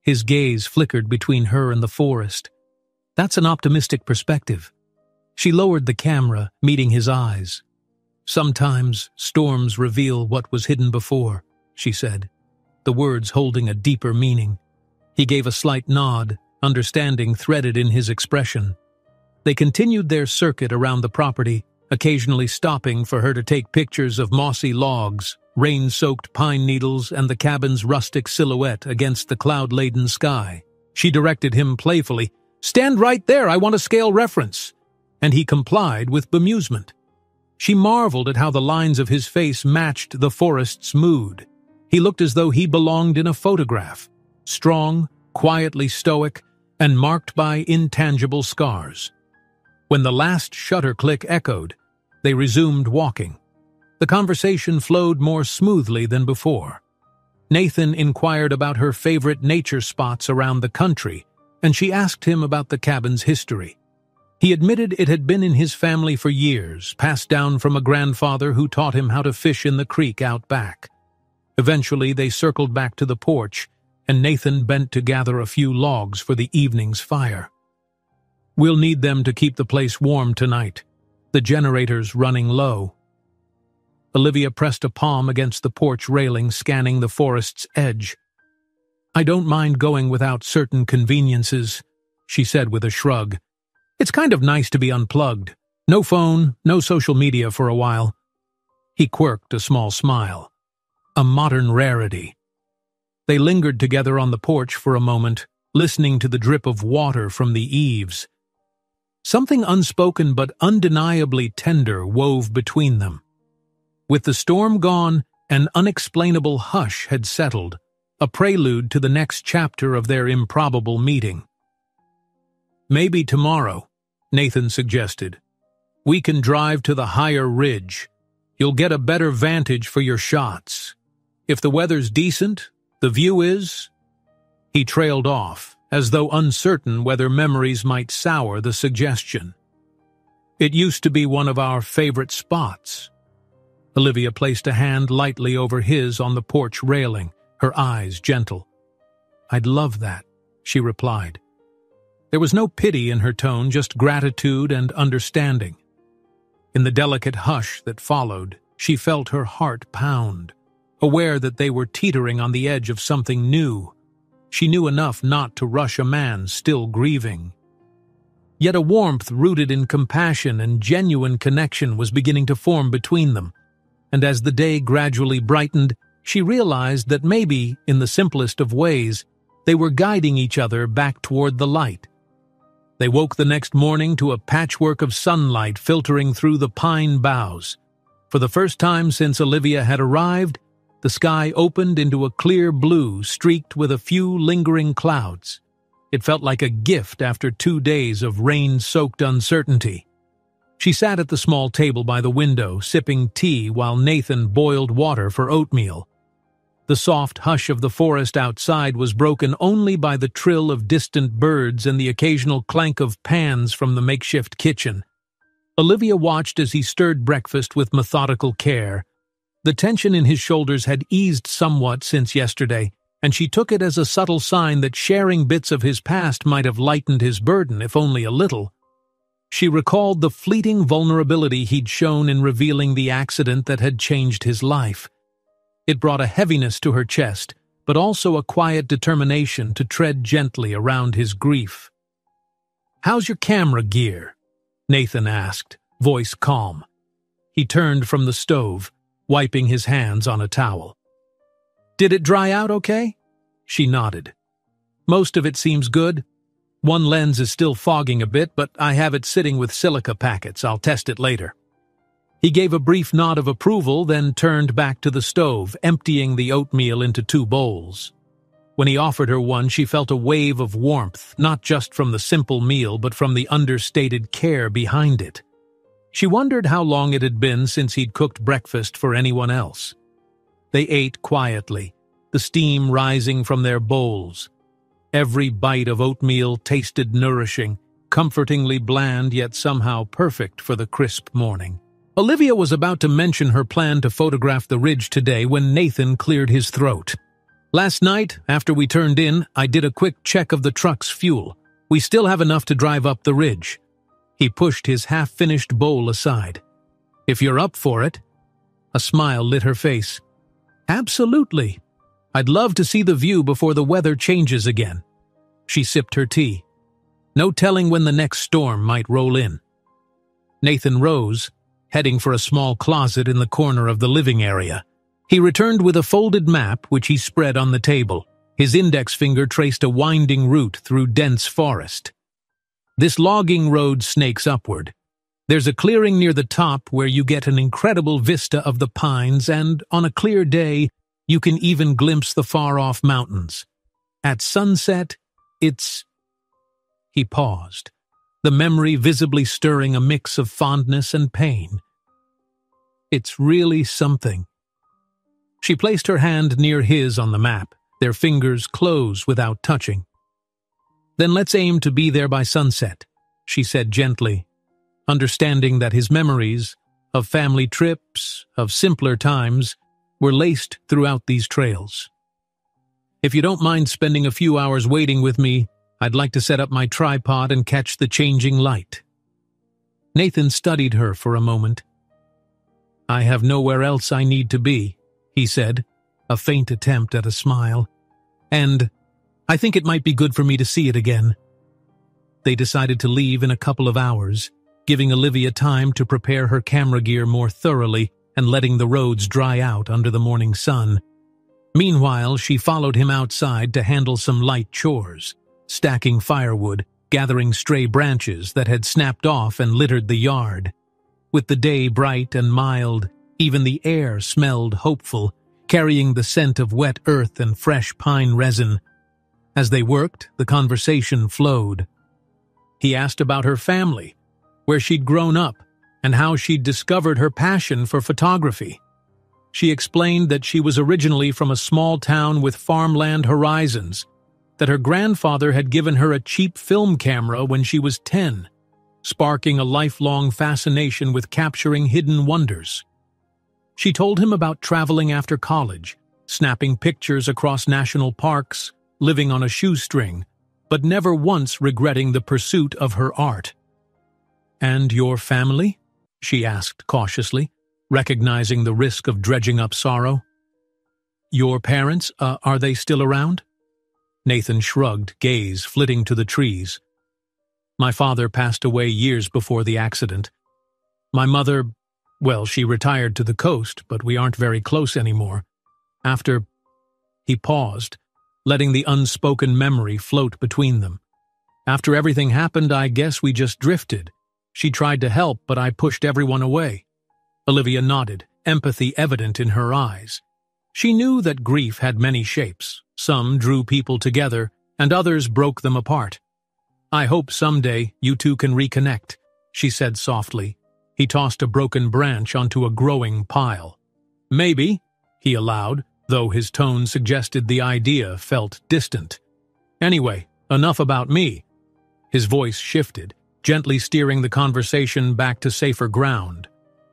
His gaze flickered between her and the forest. "That's an optimistic perspective." She lowered the camera, meeting his eyes. "Sometimes storms reveal what was hidden before," she said, the words holding a deeper meaning. He gave a slight nod, understanding threaded in his expression. They continued their circuit around the property, occasionally stopping for her to take pictures of mossy logs, rain-soaked pine needles, and the cabin's rustic silhouette against the cloud-laden sky. She directed him playfully, "Stand right there, I want a scale reference," and he complied with bemusement. She marveled at how the lines of his face matched the forest's mood. He looked as though he belonged in a photograph, strong, quietly stoic, and marked by intangible scars. When the last shutter click echoed, they resumed walking. The conversation flowed more smoothly than before. Nathan inquired about her favorite nature spots around the country, and she asked him about the cabin's history. He admitted it had been in his family for years, passed down from a grandfather who taught him how to fish in the creek out back. Eventually, they circled back to the porch, and Nathan bent to gather a few logs for the evening's fire. "We'll need them to keep the place warm tonight. The generator's running low." Olivia pressed a palm against the porch railing, scanning the forest's edge. "I don't mind going without certain conveniences," she said with a shrug. "It's kind of nice to be unplugged. No phone, no social media for a while." He quirked a small smile. A modern rarity. They lingered together on the porch for a moment, listening to the drip of water from the eaves. Something unspoken but undeniably tender wove between them. With the storm gone, an unexplainable hush had settled, a prelude to the next chapter of their improbable meeting. "Maybe tomorrow," Nathan suggested. "We can drive to the higher ridge. You'll get a better vantage for your shots. If the weather's decent, the view is—" He trailed off, as though uncertain whether memories might sour the suggestion. "It used to be one of our favorite spots." Olivia placed a hand lightly over his on the porch railing, her eyes gentle. "I'd love that," she replied. There was no pity in her tone, just gratitude and understanding. In the delicate hush that followed, she felt her heart pound, aware that they were teetering on the edge of something new. She knew enough not to rush a man still grieving. Yet a warmth rooted in compassion and genuine connection was beginning to form between them, and as the day gradually brightened, she realized that maybe, in the simplest of ways, they were guiding each other back toward the light. They woke the next morning to a patchwork of sunlight filtering through the pine boughs. For the first time since Olivia had arrived, the sky opened into a clear blue streaked with a few lingering clouds. It felt like a gift after 2 days of rain-soaked uncertainty. She sat at the small table by the window, sipping tea while Nathan boiled water for oatmeal. The soft hush of the forest outside was broken only by the trill of distant birds and the occasional clank of pans from the makeshift kitchen. Olivia watched as he stirred breakfast with methodical care. The tension in his shoulders had eased somewhat since yesterday, and she took it as a subtle sign that sharing bits of his past might have lightened his burden, if only a little. She recalled the fleeting vulnerability he'd shown in revealing the accident that had changed his life. It brought a heaviness to her chest, but also a quiet determination to tread gently around his grief. "How's your camera gear?" Nathan asked, voice calm. He turned from the stove, wiping his hands on a towel. "Did it dry out okay?" She nodded. "Most of it seems good. One lens is still fogging a bit, but I have it sitting with silica packets. I'll test it later." He gave a brief nod of approval, then turned back to the stove, emptying the oatmeal into 2 bowls. When he offered her one, she felt a wave of warmth, not just from the simple meal, but from the understated care behind it. She wondered how long it had been since he'd cooked breakfast for anyone else. They ate quietly, the steam rising from their bowls. Every bite of oatmeal tasted nourishing, comfortingly bland yet somehow perfect for the crisp morning. Olivia was about to mention her plan to photograph the ridge today when Nathan cleared his throat. "Last night, after we turned in, I did a quick check of the truck's fuel. We still have enough to drive up the ridge." He pushed his half-finished bowl aside. "If you're up for it." A smile lit her face. "Absolutely. I'd love to see the view before the weather changes again." She sipped her tea. No telling when the next storm might roll in. Nathan rose, heading for a small closet in the corner of the living area. He returned with a folded map which he spread on the table. His index finger traced a winding route through dense forest. "This logging road snakes upward. There's a clearing near the top where you get an incredible vista of the pines, and on a clear day, you can even glimpse the far-off mountains. At sunset, it's—" He paused, the memory visibly stirring a mix of fondness and pain. "It's really something." She placed her hand near his on the map, their fingers closed without touching. "Then let's aim to be there by sunset," she said gently, understanding that his memories of family trips, of simpler times, were laced throughout these trails. "If you don't mind spending a few hours waiting with me, I'd like to set up my tripod and catch the changing light." Nathan studied her for a moment. "I have nowhere else I need to be," he said, a faint attempt at a smile. "And I think it might be good for me to see it again." They decided to leave in a couple of hours, giving Olivia time to prepare her camera gear more thoroughly and letting the roads dry out under the morning sun. Meanwhile, she followed him outside to handle some light chores, stacking firewood, gathering stray branches that had snapped off and littered the yard. With the day bright and mild, even the air smelled hopeful, carrying the scent of wet earth and fresh pine resin. As they worked, the conversation flowed. He asked about her family, where she'd grown up, and how she'd discovered her passion for photography. She explained that she was originally from a small town with farmland horizons, that her grandfather had given her a cheap film camera when she was 10, sparking a lifelong fascination with capturing hidden wonders. She told him about traveling after college, snapping pictures across national parks, living on a shoestring, but never once regretting the pursuit of her art. "And your family?" she asked cautiously, recognizing the risk of dredging up sorrow. "Your parents, are they still around?" Nathan shrugged, gaze flitting to the trees. "My father passed away years before the accident. My mother, well, she retired to the coast, but we aren't very close anymore. After—" He paused, letting the unspoken memory float between them. "After everything happened, I guess we just drifted. She tried to help, but I pushed everyone away." Olivia nodded, empathy evident in her eyes. She knew that grief had many shapes. Some drew people together, and others broke them apart. "I hope someday you two can reconnect," she said softly. He tossed a broken branch onto a growing pile. "Maybe," he allowed, though his tone suggested the idea felt distant. "Anyway, enough about me." His voice shifted, gently steering the conversation back to safer ground.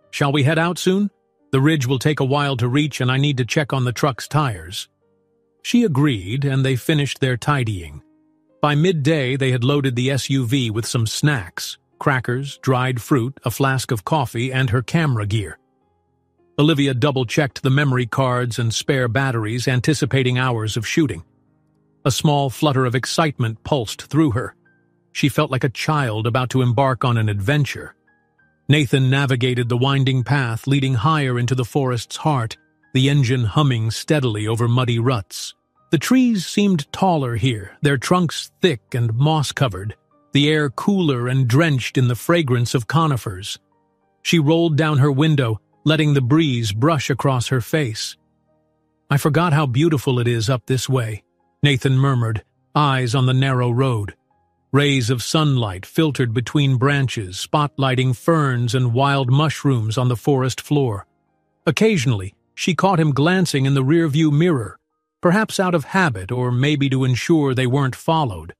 "Shall we head out soon? The ridge will take a while to reach, and I need to check on the truck's tires." She agreed, and they finished their tidying. By midday, they had loaded the SUV with some snacks, crackers, dried fruit, a flask of coffee, and her camera gear. Olivia double-checked the memory cards and spare batteries, anticipating hours of shooting. A small flutter of excitement pulsed through her. She felt like a child about to embark on an adventure. Nathan navigated the winding path leading higher into the forest's heart, the engine humming steadily over muddy ruts. The trees seemed taller here, their trunks thick and moss-covered, the air cooler and drenched in the fragrance of conifers. She rolled down her window, letting the breeze brush across her face. "I forgot how beautiful it is up this way," Nathan murmured, eyes on the narrow road. Rays of sunlight filtered between branches, spotlighting ferns and wild mushrooms on the forest floor. Occasionally, she caught him glancing in the rearview mirror, perhaps out of habit or maybe to ensure they weren't followed.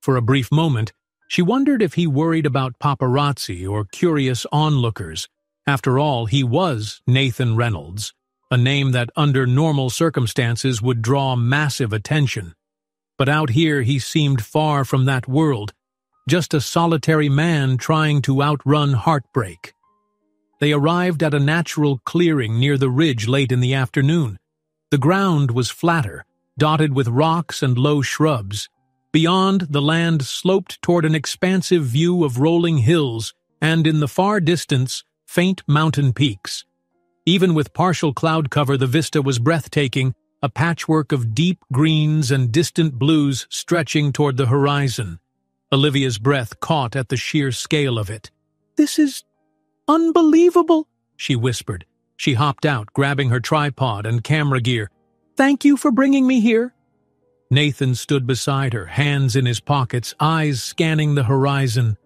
For a brief moment, she wondered if he worried about paparazzi or curious onlookers. After all, he was Nathan Reynolds, a name that under normal circumstances would draw massive attention. But out here he seemed far from that world, just a solitary man trying to outrun heartbreak. They arrived at a natural clearing near the ridge late in the afternoon. The ground was flatter, dotted with rocks and low shrubs. Beyond, the land sloped toward an expansive view of rolling hills, and in the far distance, faint mountain peaks. Even with partial cloud cover, the vista was breathtaking, a patchwork of deep greens and distant blues stretching toward the horizon. Olivia's breath caught at the sheer scale of it. "This is unbelievable," she whispered. She hopped out, grabbing her tripod and camera gear. "Thank you for bringing me here." Nathan stood beside her, hands in his pockets, eyes scanning the horizon.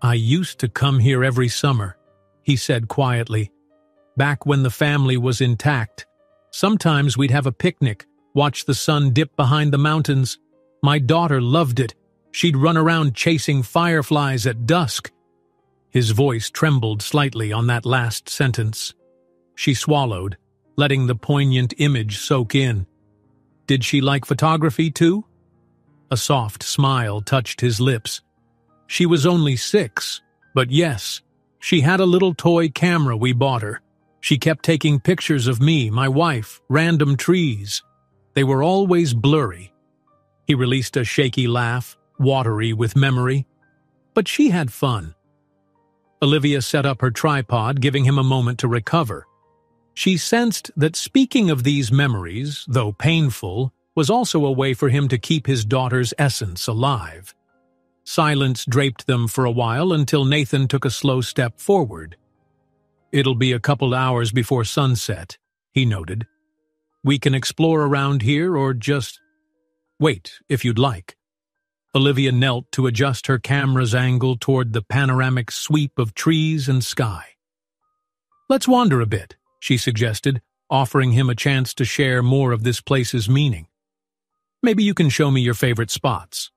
"I used to come here every summer," he said quietly. "Back when the family was intact. Sometimes we'd have a picnic, watch the sun dip behind the mountains. My daughter loved it. She'd run around chasing fireflies at dusk." His voice trembled slightly on that last sentence. She swallowed, letting the poignant image soak in. Did she like photography too? A soft smile touched his lips. She was only 6, but yes, she had a little toy camera we bought her. She kept taking pictures of me, my wife, random trees. They were always blurry. He released a shaky laugh, watery with memory. But she had fun. Olivia set up her tripod, giving him a moment to recover. She sensed that speaking of these memories, though painful, was also a way for him to keep his daughter's essence alive. Silence draped them for a while until Nathan took a slow step forward. "It'll be a couple hours before sunset," he noted. "We can explore around here or just wait if you'd like." Olivia knelt to adjust her camera's angle toward the panoramic sweep of trees and sky. "Let's wander a bit," she suggested, offering him a chance to share more of this place's meaning. "Maybe you can show me your favorite spots."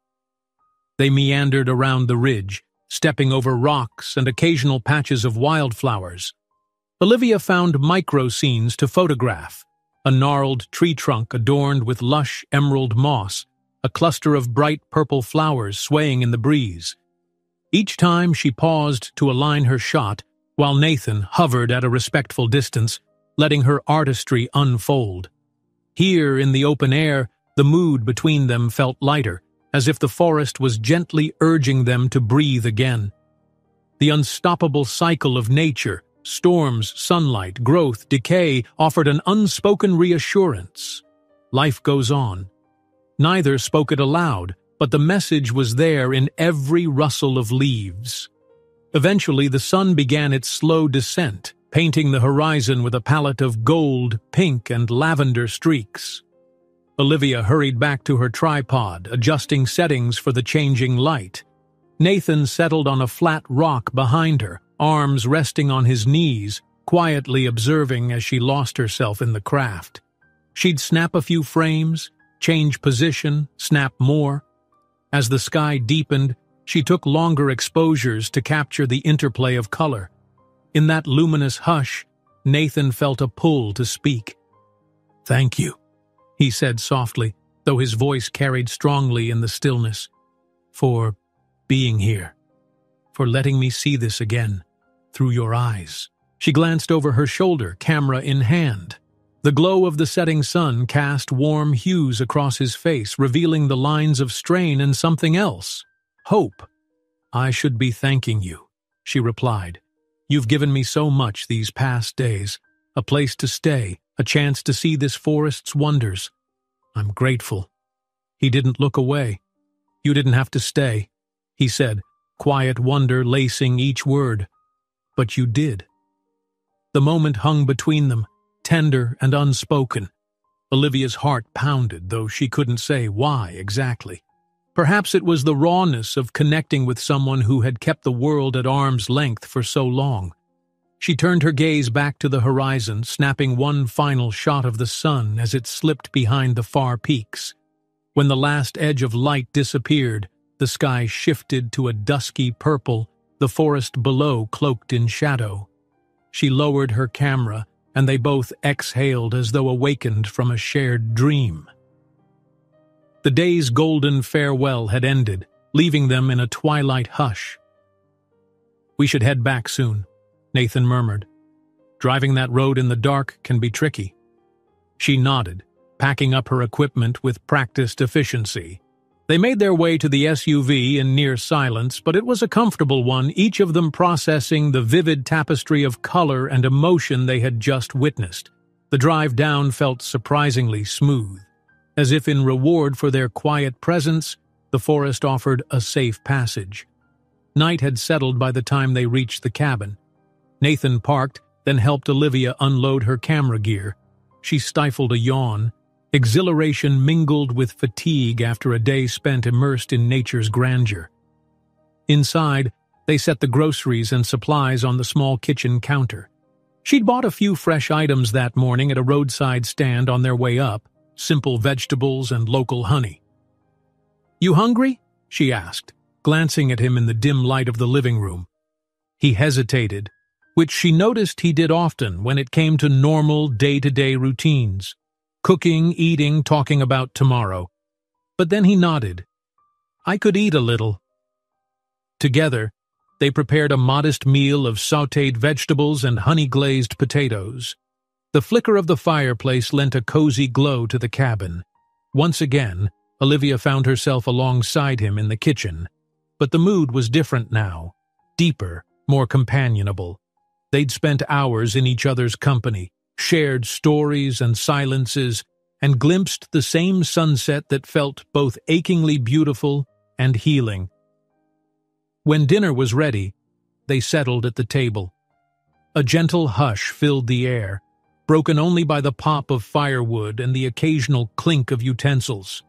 They meandered around the ridge, stepping over rocks and occasional patches of wildflowers. Olivia found micro-scenes to photograph, a gnarled tree trunk adorned with lush emerald moss, a cluster of bright purple flowers swaying in the breeze. Each time she paused to align her shot, while Nathan hovered at a respectful distance, letting her artistry unfold. Here in the open air, the mood between them felt lighter, as if the forest was gently urging them to breathe again. The unstoppable cycle of nature, storms, sunlight, growth, decay, offered an unspoken reassurance. Life goes on. Neither spoke it aloud, but the message was there in every rustle of leaves. Eventually, the sun began its slow descent, painting the horizon with a palette of gold, pink, and lavender streaks. Olivia hurried back to her tripod, adjusting settings for the changing light. Nathan settled on a flat rock behind her, arms resting on his knees, quietly observing as she lost herself in the craft. She'd snap a few frames, change position, snap more. As the sky deepened, she took longer exposures to capture the interplay of color. In that luminous hush, Nathan felt a pull to speak. "Thank you," he said softly, though his voice carried strongly in the stillness, "for being here, for letting me see this again, through your eyes." She glanced over her shoulder, camera in hand. The glow of the setting sun cast warm hues across his face, revealing the lines of strain and something else. Hope. "I should be thanking you," she replied. "You've given me so much these past days. A place to stay, a chance to see this forest's wonders. I'm grateful." He didn't look away. "You didn't have to stay," he said, quiet wonder lacing each word. "But you did." The moment hung between them, tender and unspoken. Olivia's heart pounded, though she couldn't say why exactly. Perhaps it was the rawness of connecting with someone who had kept the world at arm's length for so long. She turned her gaze back to the horizon, snapping one final shot of the sun as it slipped behind the far peaks. When the last edge of light disappeared, the sky shifted to a dusky purple, the forest below cloaked in shadow. She lowered her camera, and they both exhaled as though awakened from a shared dream. The day's golden farewell had ended, leaving them in a twilight hush. "We should head back soon," Nathan murmured. "Driving that road in the dark can be tricky." She nodded, packing up her equipment with practiced efficiency. They made their way to the SUV in near silence, but it was a comfortable one, each of them processing the vivid tapestry of color and emotion they had just witnessed. The drive down felt surprisingly smooth. As if in reward for their quiet presence, the forest offered a safe passage. Night had settled by the time they reached the cabin. Nathan parked, then helped Olivia unload her camera gear. She stifled a yawn. Exhilaration mingled with fatigue after a day spent immersed in nature's grandeur. Inside, they set the groceries and supplies on the small kitchen counter. She'd bought a few fresh items that morning at a roadside stand on their way up, simple vegetables and local honey. "You hungry?" she asked, glancing at him in the dim light of the living room. He hesitated, which she noticed he did often when it came to normal day-to-day routines. Cooking, eating, talking about tomorrow. But then he nodded. "I could eat a little." Together, they prepared a modest meal of sautéed vegetables and honey-glazed potatoes. The flicker of the fireplace lent a cozy glow to the cabin. Once again, Olivia found herself alongside him in the kitchen. But the mood was different now. Deeper, more companionable. They'd spent hours in each other's company, shared stories and silences, and glimpsed the same sunset that felt both achingly beautiful and healing. When dinner was ready, they settled at the table. A gentle hush filled the air, broken only by the pop of firewood and the occasional clink of utensils.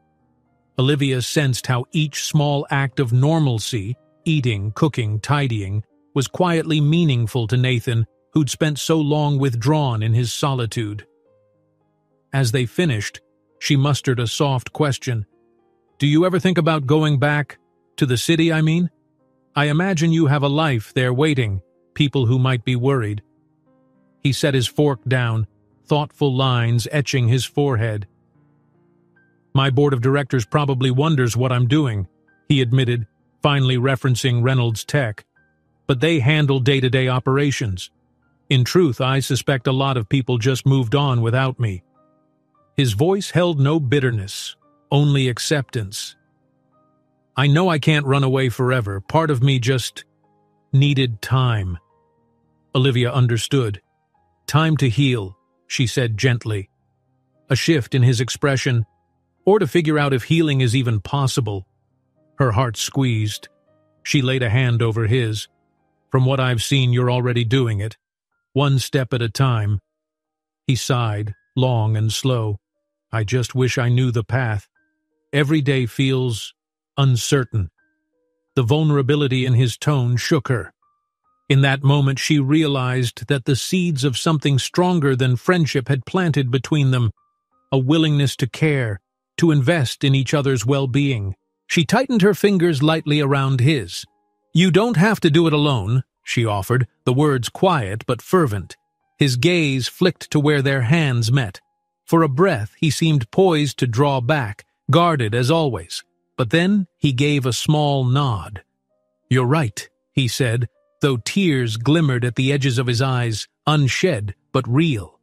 Olivia sensed how each small act of normalcy, eating, cooking, tidying, was quietly meaningful to Nathan, who'd spent so long withdrawn in his solitude. As they finished, she mustered a soft question. "Do you ever think about going back? To the city, I mean? I imagine you have a life there waiting, people who might be worried." He set his fork down, thoughtful lines etching his forehead. "My board of directors probably wonders what I'm doing," he admitted, finally referencing Reynolds Tech. "But they handle day-to-day operations. In truth, I suspect a lot of people just moved on without me." His voice held no bitterness, only acceptance. "I know I can't run away forever. Part of me just needed time." Olivia understood. "Time to heal," she said gently. A shift in his expression, or to figure out if healing is even possible. Her heart squeezed. She laid a hand over his. "From what I've seen, you're already doing it. One step at a time." He sighed, long and slow. "I just wish I knew the path. Every day feels uncertain." The vulnerability in his tone shook her. In that moment she realized that the seeds of something stronger than friendship had planted between them, a willingness to care, to invest in each other's well-being. She tightened her fingers lightly around his. "You don't have to do it alone," she offered, the words quiet but fervent. His gaze flicked to where their hands met. For a breath, he seemed poised to draw back, guarded as always. But then he gave a small nod. "You're right," he said, though tears glimmered at the edges of his eyes, unshed but real.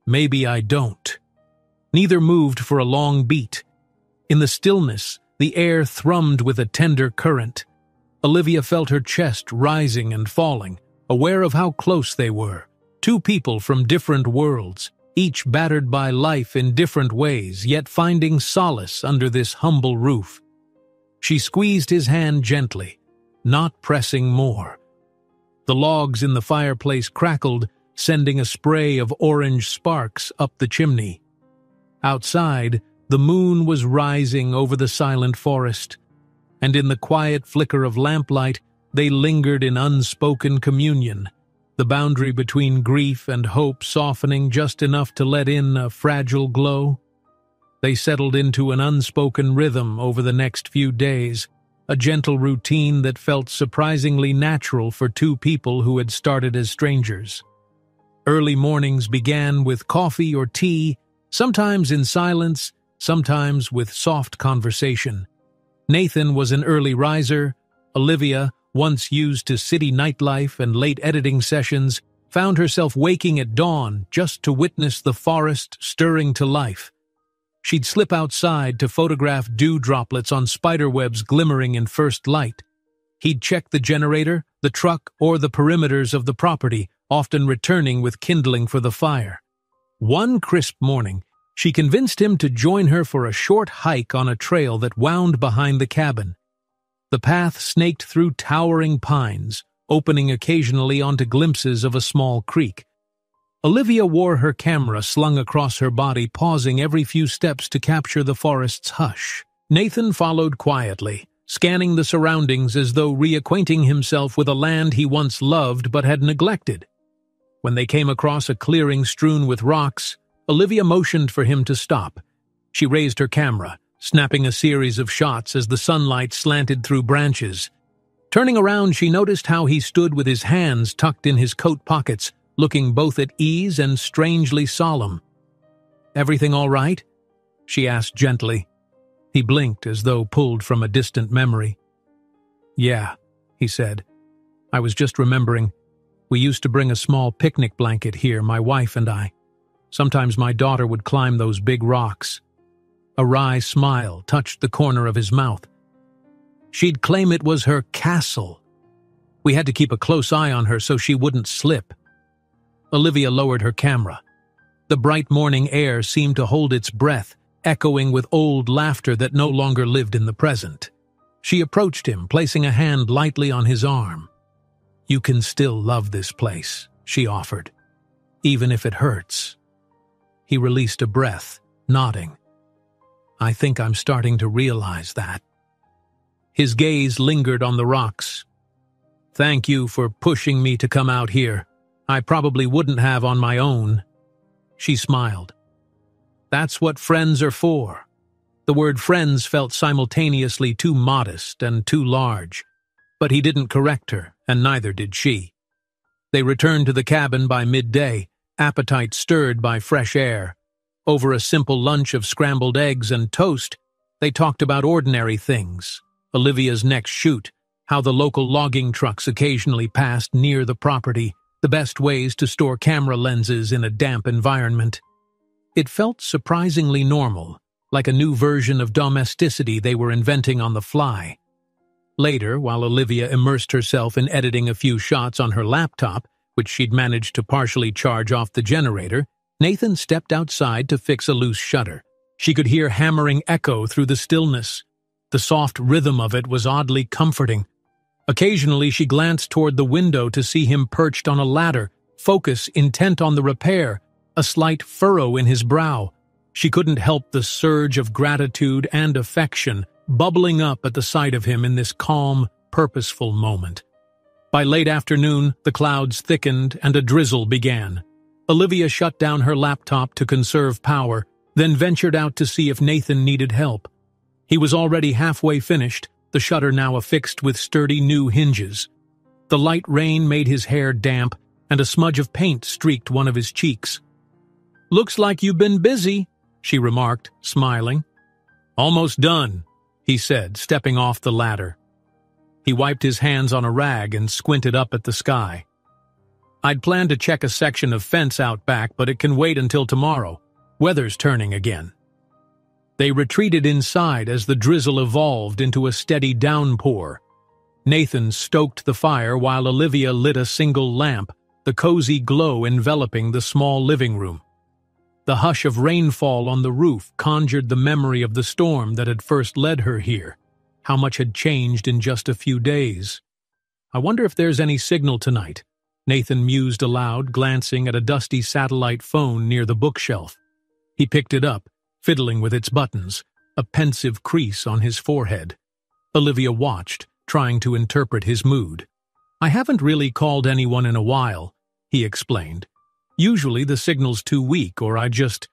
Maybe I don't. Neither moved for a long beat. In the stillness, the air thrummed with a tender current. Olivia felt her chest rising and falling, aware of how close they were. Two people from different worlds, each battered by life in different ways, yet finding solace under this humble roof. She squeezed his hand gently, not pressing more. The logs in the fireplace crackled, sending a spray of orange sparks up the chimney. Outside, the moon was rising over the silent forest, and in the quiet flicker of lamplight, they lingered in unspoken communion, the boundary between grief and hope softening just enough to let in a fragile glow. They settled into an unspoken rhythm over the next few days, a gentle routine that felt surprisingly natural for two people who had started as strangers. Early mornings began with coffee or tea, sometimes in silence, sometimes with soft conversation. Nathan was an early riser. Olivia, once used to city nightlife and late editing sessions, found herself waking at dawn just to witness the forest stirring to life. She'd slip outside to photograph dew droplets on spiderwebs glimmering in first light. He'd check the generator, the truck, or the perimeters of the property, often returning with kindling for the fire. One crisp morning, she convinced him to join her for a short hike on a trail that wound behind the cabin. The path snaked through towering pines, opening occasionally onto glimpses of a small creek. Olivia wore her camera slung across her body, pausing every few steps to capture the forest's hush. Nathan followed quietly, scanning the surroundings as though reacquainting himself with a land he once loved but had neglected. When they came across a clearing strewn with rocks, Olivia motioned for him to stop. She raised her camera, snapping a series of shots as the sunlight slanted through branches. Turning around, she noticed how he stood with his hands tucked in his coat pockets, looking both at ease and strangely solemn. "Everything all right?" she asked gently. He blinked as though pulled from a distant memory. "Yeah," he said. "I was just remembering. We used to bring a small picnic blanket here, my wife and I. Sometimes my daughter would climb those big rocks." A wry smile touched the corner of his mouth. "She'd claim it was her castle. We had to keep a close eye on her so she wouldn't slip." Olivia lowered her camera. The bright morning air seemed to hold its breath, echoing with old laughter that no longer lived in the present. She approached him, placing a hand lightly on his arm. "You can still love this place," she offered, "even if it hurts." He released a breath, nodding. "I think I'm starting to realize that." His gaze lingered on the rocks. "Thank you for pushing me to come out here. I probably wouldn't have on my own." She smiled. "That's what friends are for." The word friends felt simultaneously too modest and too large, but he didn't correct her, and neither did she. They returned to the cabin by midday, appetite stirred by fresh air. Over a simple lunch of scrambled eggs and toast, they talked about ordinary things: Olivia's next shoot, how the local logging trucks occasionally passed near the property, the best ways to store camera lenses in a damp environment. It felt surprisingly normal, like a new version of domesticity they were inventing on the fly. Later, while Olivia immersed herself in editing a few shots on her laptop, which she'd managed to partially charge off the generator, Nathan stepped outside to fix a loose shutter. She could hear hammering echo through the stillness. The soft rhythm of it was oddly comforting. Occasionally, she glanced toward the window to see him perched on a ladder, focus intent on the repair, a slight furrow in his brow. She couldn't help the surge of gratitude and affection bubbling up at the sight of him in this calm, purposeful moment. By late afternoon, the clouds thickened and a drizzle began. Olivia shut down her laptop to conserve power, then ventured out to see if Nathan needed help. He was already halfway finished, the shutter now affixed with sturdy new hinges. The light rain made his hair damp, and a smudge of paint streaked one of his cheeks. "Looks like you've been busy," she remarked, smiling. "Almost done," he said, stepping off the ladder. He wiped his hands on a rag and squinted up at the sky. I'd planned to check a section of fence out back, but it can wait until tomorrow. Weather's turning again. They retreated inside as the drizzle evolved into a steady downpour. Nathan stoked the fire while Olivia lit a single lamp, the cozy glow enveloping the small living room. The hush of rainfall on the roof conjured the memory of the storm that had first led her here. How much had changed in just a few days. I wonder if there's any signal tonight, Nathan mused aloud, glancing at a dusty satellite phone near the bookshelf. He picked it up, fiddling with its buttons, a pensive crease on his forehead. Olivia watched, trying to interpret his mood. I haven't really called anyone in a while, he explained. Usually the signal's too weak or I just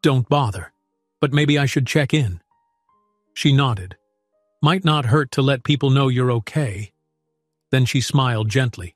don't bother. But maybe I should check in. She nodded. Might not hurt to let people know you're okay. Then she smiled gently.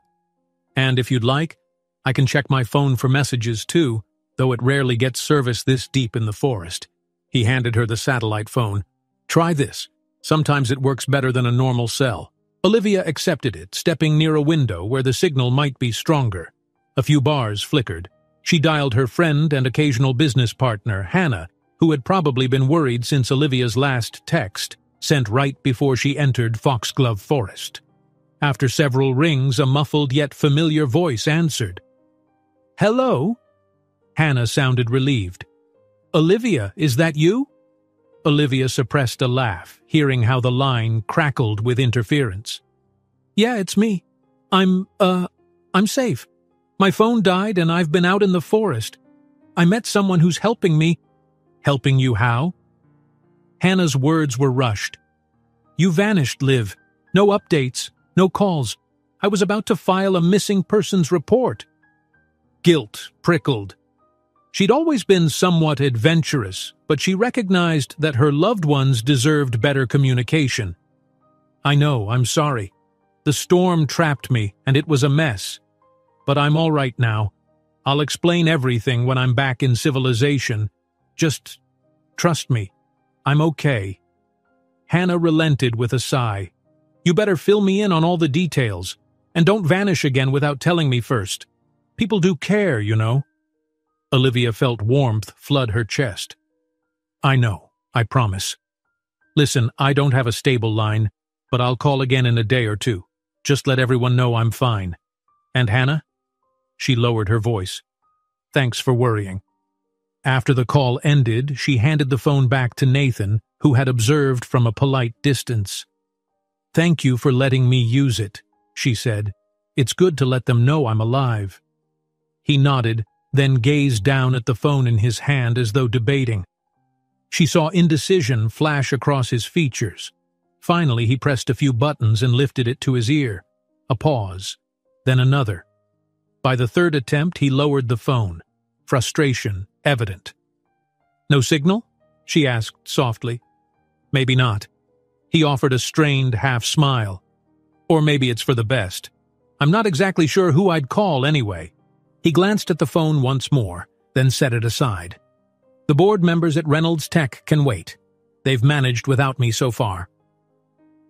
And if you'd like, I can check my phone for messages too, though it rarely gets service this deep in the forest. He handed her the satellite phone. Try this. Sometimes it works better than a normal cell. Olivia accepted it, stepping near a window where the signal might be stronger. A few bars flickered. She dialed her friend and occasional business partner, Hannah, who had probably been worried since Olivia's last text, sent right before she entered Foxglove Forest. After several rings, a muffled yet familiar voice answered. Hello? Hannah sounded relieved. Olivia, is that you? Olivia suppressed a laugh, hearing how the line crackled with interference. Yeah, it's me. I'm safe. My phone died and I've been out in the forest. I met someone who's helping me. Helping you how? Hannah's words were rushed. You vanished, Liv. No updates, no calls. I was about to file a missing persons report. Guilt prickled. She'd always been somewhat adventurous, but she recognized that her loved ones deserved better communication. I know, I'm sorry. The storm trapped me, and it was a mess. But I'm all right now. I'll explain everything when I'm back in civilization. Just trust me. I'm okay. Hannah relented with a sigh. You better fill me in on all the details, and don't vanish again without telling me first. People do care, you know. Olivia felt warmth flood her chest. I know, I promise. Listen, I don't have a stable line, but I'll call again in a day or two. Just let everyone know I'm fine. And Hannah? She lowered her voice. Thanks for worrying. After the call ended, she handed the phone back to Nathan, who had observed from a polite distance. Thank you for letting me use it, she said. It's good to let them know I'm alive. He nodded, then gazed down at the phone in his hand as though debating. She saw indecision flash across his features. Finally, he pressed a few buttons and lifted it to his ear. A pause, then another. By the third attempt, he lowered the phone, frustration evident. No signal? She asked softly. Maybe not. He offered a strained half-smile. Or maybe it's for the best. I'm not exactly sure who I'd call anyway. He glanced at the phone once more, then set it aside. The board members at Reynolds Tech can wait. They've managed without me so far.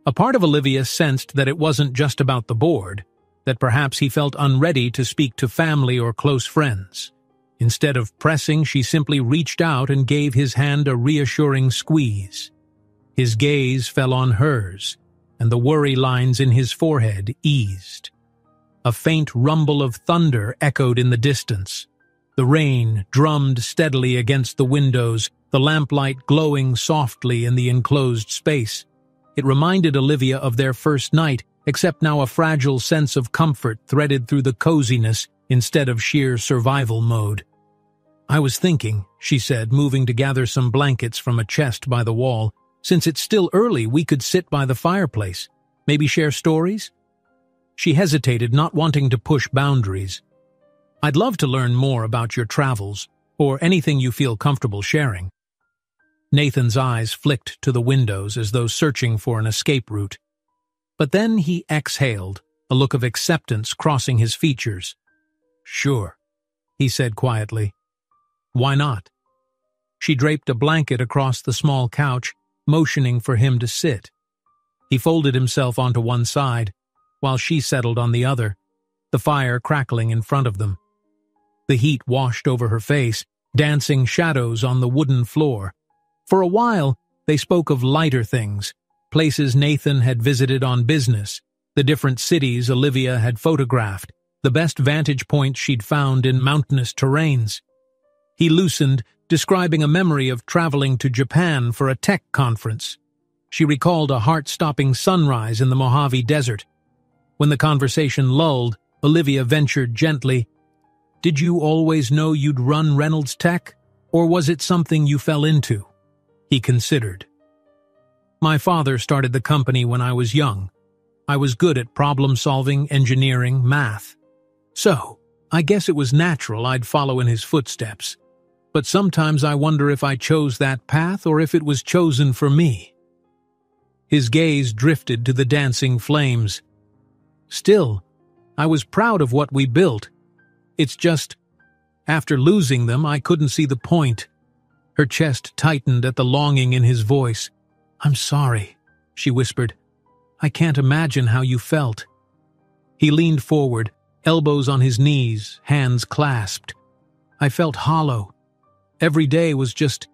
A part of Olivia sensed that it wasn't just about the board, that perhaps he felt unready to speak to family or close friends. Instead of pressing, she simply reached out and gave his hand a reassuring squeeze. His gaze fell on hers, and the worry lines in his forehead eased. A faint rumble of thunder echoed in the distance. The rain drummed steadily against the windows, the lamplight glowing softly in the enclosed space. It reminded Olivia of their first night, except now a fragile sense of comfort threaded through the coziness instead of sheer survival mode. I was thinking, she said, moving to gather some blankets from a chest by the wall. Since it's still early, we could sit by the fireplace. Maybe share stories? She hesitated, not wanting to push boundaries. I'd love to learn more about your travels, or anything you feel comfortable sharing. Nathan's eyes flicked to the windows as though searching for an escape route. But then he exhaled, a look of acceptance crossing his features. Sure, he said quietly. Why not? She draped a blanket across the small couch, motioning for him to sit. He folded himself onto one side, while she settled on the other. the fire crackling in front of them. The heat washed over her face, dancing shadows on the wooden floor. For a while, they spoke of lighter things, places Nathan had visited on business, the different cities Olivia had photographed, the best vantage points she'd found in mountainous terrains. He loosened, describing a memory of traveling to Japan for a tech conference. She recalled a heart-stopping sunrise in the Mojave Desert. When the conversation lulled, Olivia ventured gently, "Did you always know you'd run Reynolds Tech, or was it something you fell into?" He considered. "My father started the company when I was young. I was good at problem-solving, engineering, math. So, I guess it was natural I'd follow in his footsteps. But sometimes I wonder if I chose that path or if it was chosen for me." His gaze drifted to the dancing flames. "Still, I was proud of what we built. It's just, after losing them, I couldn't see the point." Her chest tightened at the longing in his voice. "I'm sorry," she whispered. "I can't imagine how you felt." He leaned forward, elbows on his knees, hands clasped. "I felt hollow. Every day was just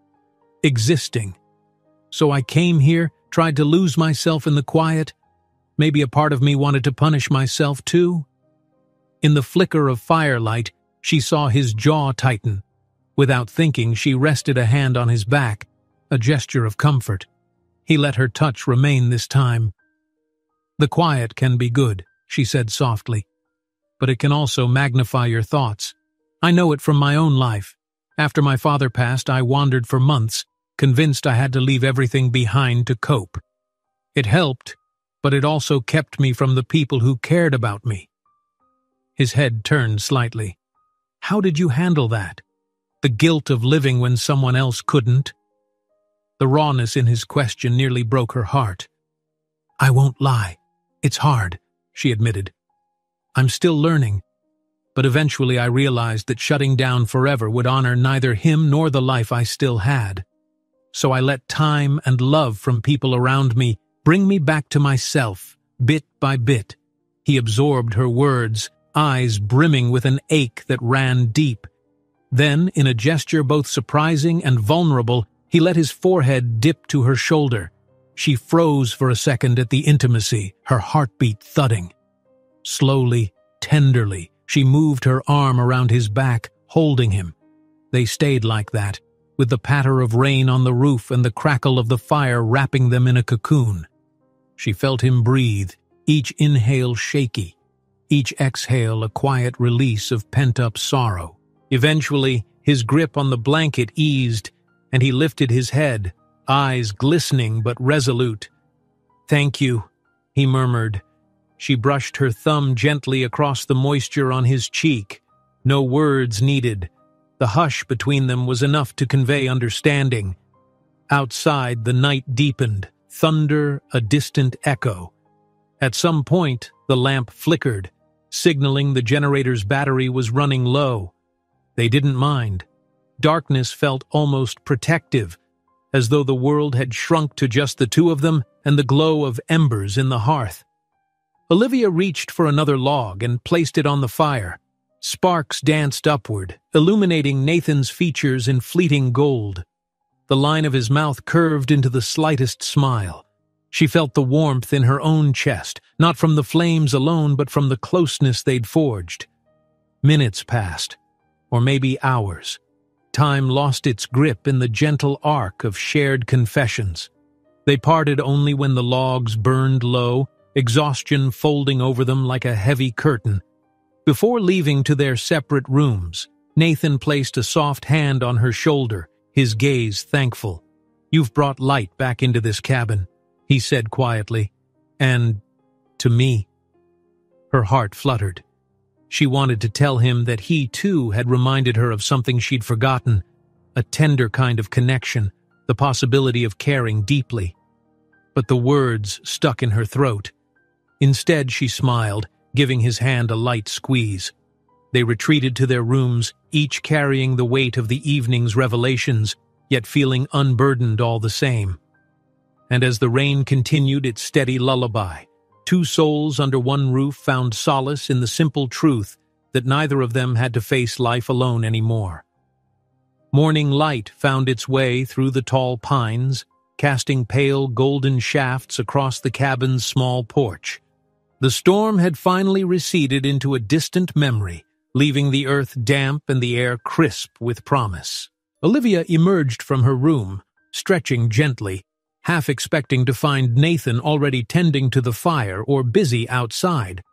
existing. So I came here, tried to lose myself in the quiet. Maybe a part of me wanted to punish myself too." In the flicker of firelight, she saw his jaw tighten. Without thinking, she rested a hand on his back, a gesture of comfort. He let her touch remain this time. "The quiet can be good," she said softly, "but it can also magnify your thoughts. I know it from my own life. After my father passed, I wandered for months, convinced I had to leave everything behind to cope. It helped, but it also kept me from the people who cared about me." His head turned slightly. "How did you handle that? The guilt of living when someone else couldn't?" The rawness in his question nearly broke her heart. "I won't lie. It's hard," she admitted. "I'm still learning. But eventually I realized that shutting down forever would honor neither him nor the life I still had. So I let time and love from people around me bring me back to myself, bit by bit." He absorbed her words, eyes brimming with an ache that ran deep. Then, in a gesture both surprising and vulnerable, he let his forehead dip to her shoulder. She froze for a second at the intimacy, her heartbeat thudding. Slowly, tenderly, she moved her arm around his back, holding him. They stayed like that, with the patter of rain on the roof and the crackle of the fire wrapping them in a cocoon. She felt him breathe, each inhale shaky, each exhale a quiet release of pent-up sorrow. Eventually, his grip on the blanket eased, and he lifted his head, eyes glistening but resolute. "Thank you," he murmured. She brushed her thumb gently across the moisture on his cheek. No words needed. The hush between them was enough to convey understanding. Outside, the night deepened, thunder a distant echo. At some point, the lamp flickered, signaling the generator's battery was running low. They didn't mind. Darkness felt almost protective, as though the world had shrunk to just the two of them and the glow of embers in the hearth. Olivia reached for another log and placed it on the fire. Sparks danced upward, illuminating Nathan's features in fleeting gold. The line of his mouth curved into the slightest smile. She felt the warmth in her own chest, not from the flames alone, but from the closeness they'd forged. Minutes passed, or maybe hours. Time lost its grip in the gentle arc of shared confessions. They parted only when the logs burned low, exhaustion folding over them like a heavy curtain. Before leaving to their separate rooms, Nathan placed a soft hand on her shoulder, his gaze thankful. "You've brought light back into this cabin," he said quietly. "And to me." Her heart fluttered. She wanted to tell him that he too had reminded her of something she'd forgotten, a tender kind of connection, the possibility of caring deeply. But the words stuck in her throat. Instead, she smiled, giving his hand a light squeeze. They retreated to their rooms, each carrying the weight of the evening's revelations, yet feeling unburdened all the same. And as the rain continued its steady lullaby, Two souls under one roof found solace in the simple truth that neither of them had to face life alone anymore. Morning light found its way through the tall pines, casting pale golden shafts across the cabin's small porch. The storm had finally receded into a distant memory, leaving the earth damp and the air crisp with promise. Olivia emerged from her room, stretching gently, half expecting to find Nathan already tending to the fire or busy outside.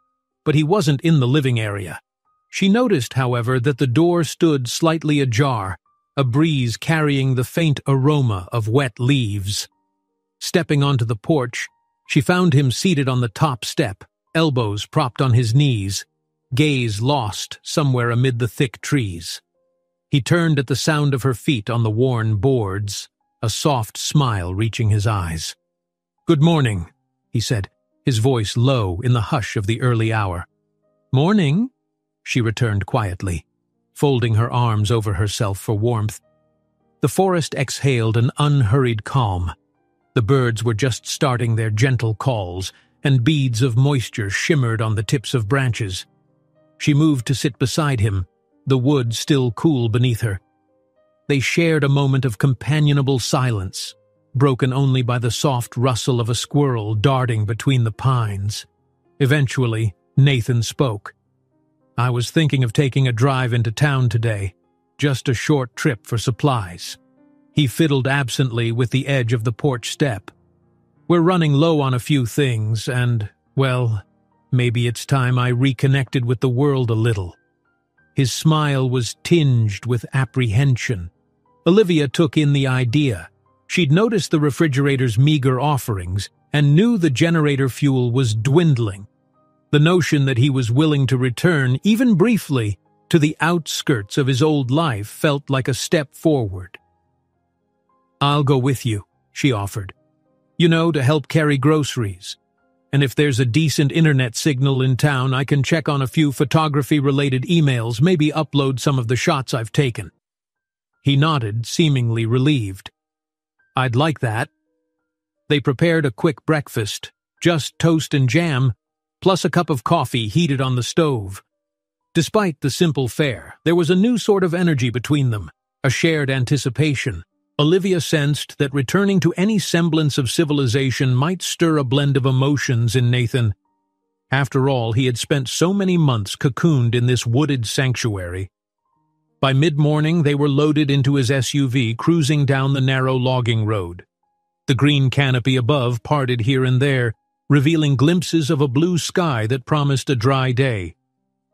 But he wasn't in the living area. She noticed, however, that the door stood slightly ajar, a breeze carrying the faint aroma of wet leaves. Stepping onto the porch, she found him seated on the top step, elbows propped on his knees, gaze lost somewhere amid the thick trees. He turned at the sound of her feet on the worn boards, a soft smile reaching his eyes. "Good morning," he said, his voice low in the hush of the early hour. "Morning," she returned quietly, folding her arms over herself for warmth. The forest exhaled an unhurried calm. The birds were just starting their gentle calls, and beads of moisture shimmered on the tips of branches. She moved to sit beside him, the wood still cool beneath her. They shared a moment of companionable silence, broken only by the soft rustle of a squirrel darting between the pines. Eventually, Nathan spoke. "I was thinking of taking a drive into town today, just a short trip for supplies." He fiddled absently with the edge of the porch step. "We're running low on a few things, and, well, maybe it's time I reconnected with the world a little." His smile was tinged with apprehension. Olivia took in the idea. She'd noticed the refrigerator's meager offerings and knew the generator fuel was dwindling. The notion that he was willing to return, even briefly, to the outskirts of his old life felt like a step forward. "I'll go with you," she offered. "You know, to help carry groceries. And if there's a decent internet signal in town, I can check on a few photography-related emails, maybe upload some of the shots I've taken." He nodded, seemingly relieved. "I'd like that." They prepared a quick breakfast, just toast and jam, plus a cup of coffee heated on the stove. Despite the simple fare, there was a new sort of energy between them, a shared anticipation. Olivia sensed that returning to any semblance of civilization might stir a blend of emotions in Nathan. After all, he had spent so many months cocooned in this wooded sanctuary. By mid-morning, they were loaded into his SUV, cruising down the narrow logging road. The green canopy above parted here and there, revealing glimpses of a blue sky that promised a dry day.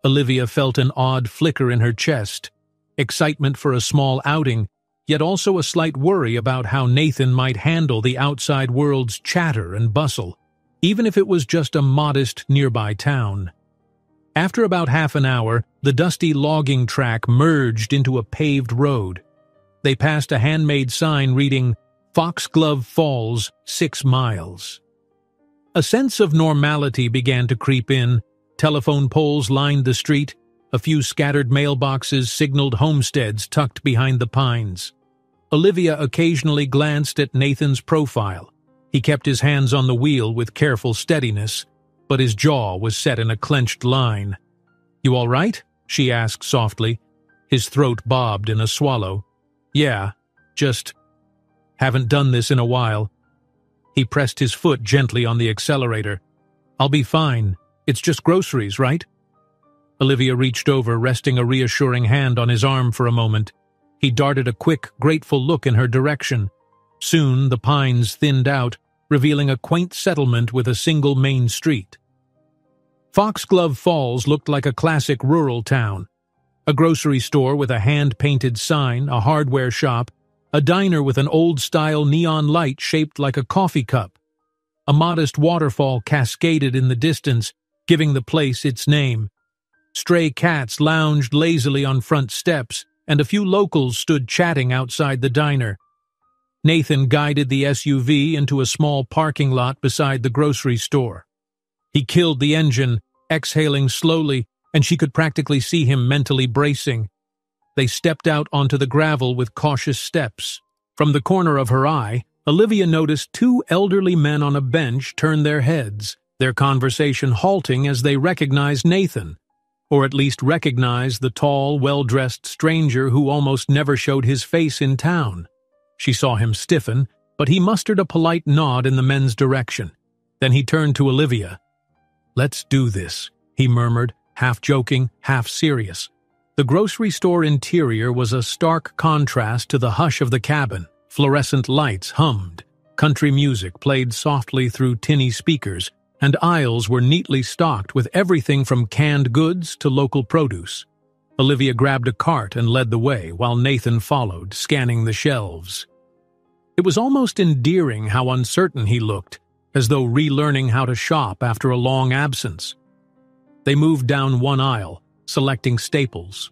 Olivia felt an odd flicker in her chest, excitement for a small outing, yet also a slight worry about how Nathan might handle the outside world's chatter and bustle, even if it was just a modest nearby town. After about half an hour, the dusty logging track merged into a paved road. They passed a handmade sign reading, "Foxglove Falls, 6 miles." A sense of normality began to creep in. Telephone poles lined the street. A few scattered mailboxes signaled homesteads tucked behind the pines. Olivia occasionally glanced at Nathan's profile. He kept his hands on the wheel with careful steadiness, but his jaw was set in a clenched line. "You all right?" she asked softly. His throat bobbed in a swallow. "Yeah, just haven't done this in a while." He pressed his foot gently on the accelerator. "I'll be fine. It's just groceries, right?" Olivia reached over, resting a reassuring hand on his arm for a moment. He darted a quick, grateful look in her direction. Soon the pines thinned out, revealing a quaint settlement with a single main street. Foxglove Falls looked like a classic rural town. A grocery store with a hand-painted sign, a hardware shop, a diner with an old-style neon light shaped like a coffee cup. A modest waterfall cascaded in the distance, giving the place its name. Stray cats lounged lazily on front steps, and a few locals stood chatting outside the diner. Nathan guided the SUV into a small parking lot beside the grocery store. He killed the engine, exhaling slowly, and she could practically see him mentally bracing. They stepped out onto the gravel with cautious steps. From the corner of her eye, Olivia noticed 2 elderly men on a bench turn their heads, their conversation halting as they recognized Nathan, or at least recognized the tall, well-dressed stranger who almost never showed his face in town. She saw him stiffen, but he mustered a polite nod in the men's direction. Then he turned to Olivia. "Let's do this," he murmured, half joking, half serious. The grocery store interior was a stark contrast to the hush of the cabin. Fluorescent lights hummed, country music played softly through tinny speakers, and aisles were neatly stocked with everything from canned goods to local produce. Olivia grabbed a cart and led the way, while Nathan followed, scanning the shelves. It was almost endearing how uncertain he looked, as though relearning how to shop after a long absence. They moved down one aisle, selecting staples.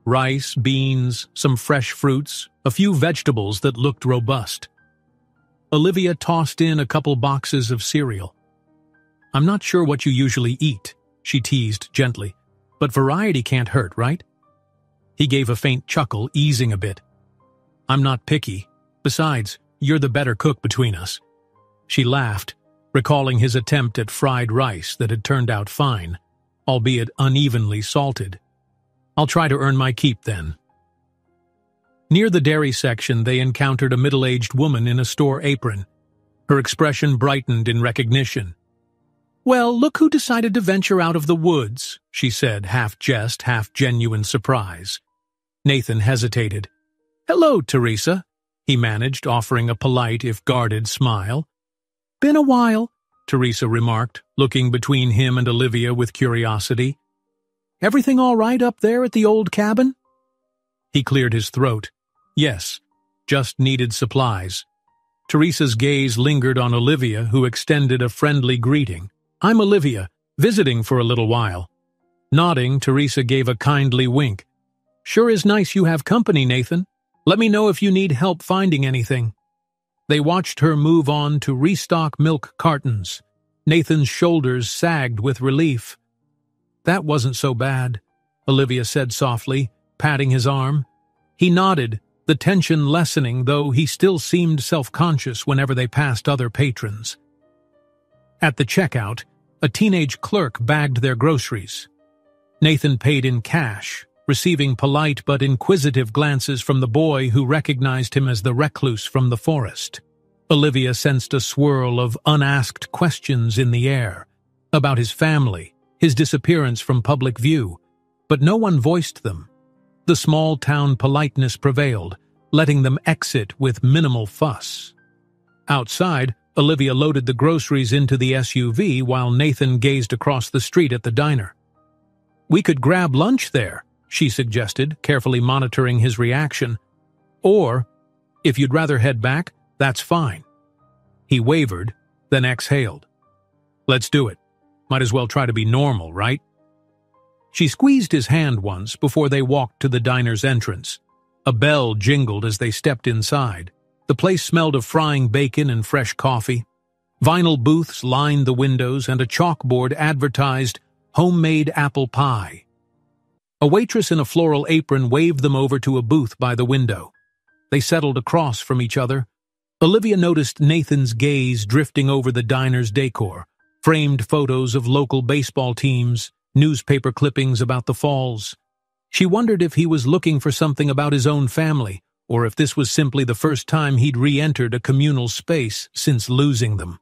Rice, beans, some fresh fruits, a few vegetables that looked robust. Olivia tossed in a couple boxes of cereal. "I'm not sure what you usually eat," she teased gently, "but variety can't hurt, right?" He gave a faint chuckle, easing a bit. "I'm not picky. Besides, you're the better cook between us." She laughed, recalling his attempt at fried rice that had turned out fine, albeit unevenly salted. "I'll try to earn my keep then." Near the dairy section, they encountered a middle-aged woman in a store apron. Her expression brightened in recognition. "Well, look who decided to venture out of the woods," she said, half jest, half genuine surprise. Nathan hesitated. "Hello, Teresa," he managed, offering a polite, if guarded, smile. "Been a while," Teresa remarked, looking between him and Olivia with curiosity. "Everything all right up there at the old cabin?" He cleared his throat. "Yes, just needed supplies." Teresa's gaze lingered on Olivia, who extended a friendly greeting. "I'm Olivia, visiting for a little while." Nodding, Teresa gave a kindly wink. "Sure is nice you have company, Nathan. Let me know if you need help finding anything." They watched her move on to restock milk cartons. Nathan's shoulders sagged with relief. "That wasn't so bad," Olivia said softly, patting his arm. He nodded, the tension lessening, though he still seemed self-conscious whenever they passed other patrons. At the checkout, a teenage clerk bagged their groceries. Nathan paid in cash, receiving polite but inquisitive glances from the boy who recognized him as the recluse from the forest. Olivia sensed a swirl of unasked questions in the air, about his family, his disappearance from public view, but no one voiced them. The small-town politeness prevailed, letting them exit with minimal fuss. Outside, Olivia loaded the groceries into the SUV while Nathan gazed across the street at the diner. "We could grab lunch there," she suggested, carefully monitoring his reaction. "Or, if you'd rather head back, that's fine." He wavered, then exhaled. "Let's do it. Might as well try to be normal, right?" She squeezed his hand once before they walked to the diner's entrance. A bell jingled as they stepped inside. The place smelled of frying bacon and fresh coffee. Vinyl booths lined the windows, and a chalkboard advertised homemade apple pie. A waitress in a floral apron waved them over to a booth by the window. They settled across from each other. Olivia noticed Nathan's gaze drifting over the diner's decor, framed photos of local baseball teams, newspaper clippings about the falls. She wondered if he was looking for something about his own family, or if this was simply the first time he'd re-entered a communal space since losing them.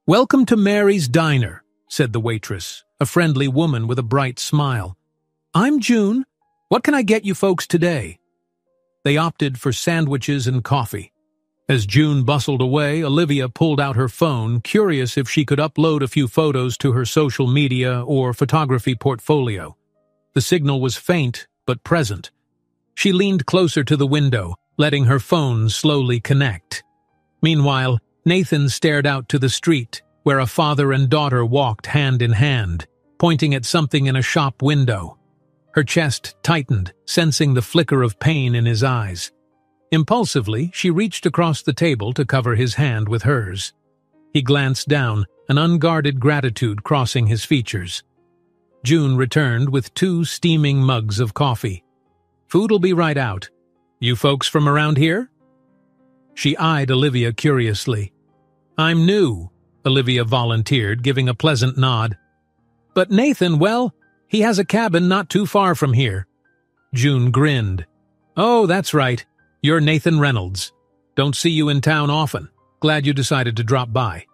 "Welcome to Mary's Diner," said the waitress, a friendly woman with a bright smile. "I'm June. What can I get you folks today?" They opted for sandwiches and coffee. As June bustled away, Olivia pulled out her phone, curious if she could upload a few photos to her social media or photography portfolio. The signal was faint, but present. She leaned closer to the window, letting her phone slowly connect. Meanwhile, Nathan stared out to the street, where a father and daughter walked hand in hand, pointing at something in a shop window. Her chest tightened, sensing the flicker of pain in his eyes. Impulsively, she reached across the table to cover his hand with hers. He glanced down, an unguarded gratitude crossing his features. June returned with 2 steaming mugs of coffee. "Food'll be right out. You folks from around here?" She eyed Olivia curiously. "I'm new," Olivia volunteered, giving a pleasant nod. But Nathan, well, he has a cabin not too far from here. June grinned. Oh, that's right. You're Nathan Reynolds. Don't see you in town often. Glad you decided to drop by.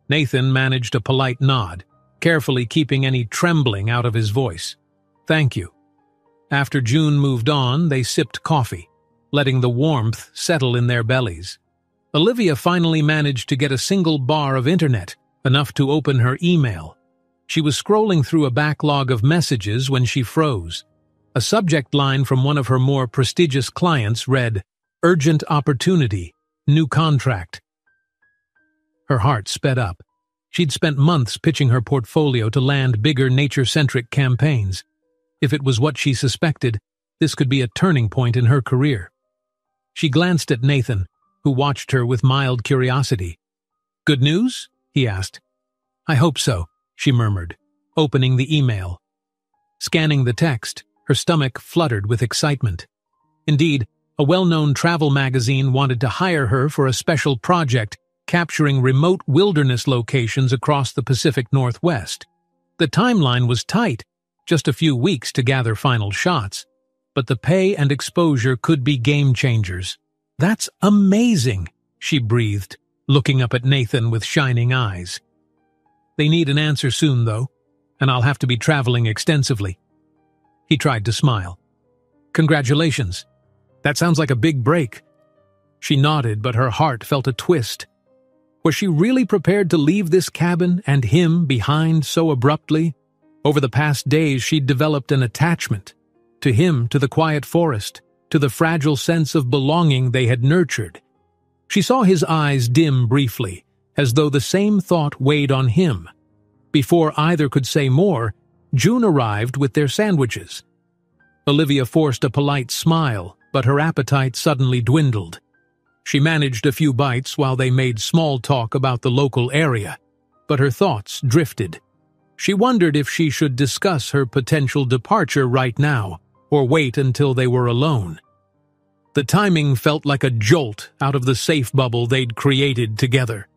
Nathan managed a polite nod, carefully keeping any trembling out of his voice. Thank you. After June moved on, they sipped coffee, letting the warmth settle in their bellies. Olivia finally managed to get a single bar of internet, enough to open her email. She was scrolling through a backlog of messages when she froze. A subject line from one of her more prestigious clients read, "Urgent opportunity, new contract." Her heart sped up. She'd spent months pitching her portfolio to land bigger nature-centric campaigns. If it was what she suspected, this could be a turning point in her career. She glanced at Nathan, who watched her with mild curiosity. "Good news?" he asked. "I hope so," she murmured, opening the email. Scanning the text, her stomach fluttered with excitement. Indeed, a well-known travel magazine wanted to hire her for a special project capturing remote wilderness locations across the Pacific Northwest. The timeline was tight, just a few weeks to gather final shots, but the pay and exposure could be game changers. "That's amazing," she breathed, looking up at Nathan with shining eyes. "They need an answer soon, though, and I'll have to be traveling extensively." He tried to smile. "Congratulations. That sounds like a big break." She nodded, but her heart felt a twist. Was she really prepared to leave this cabin and him behind so abruptly? Over the past days, she'd developed an attachment. To him, to the quiet forest, to the fragile sense of belonging they had nurtured. She saw his eyes dim briefly, as though the same thought weighed on him. Before either could say more, June arrived with their sandwiches. Olivia forced a polite smile, but her appetite suddenly dwindled. She managed a few bites while they made small talk about the local area, but her thoughts drifted. She wondered if she should discuss her potential departure right now, or wait until they were alone. The timing felt like a jolt out of the safe bubble they'd created together.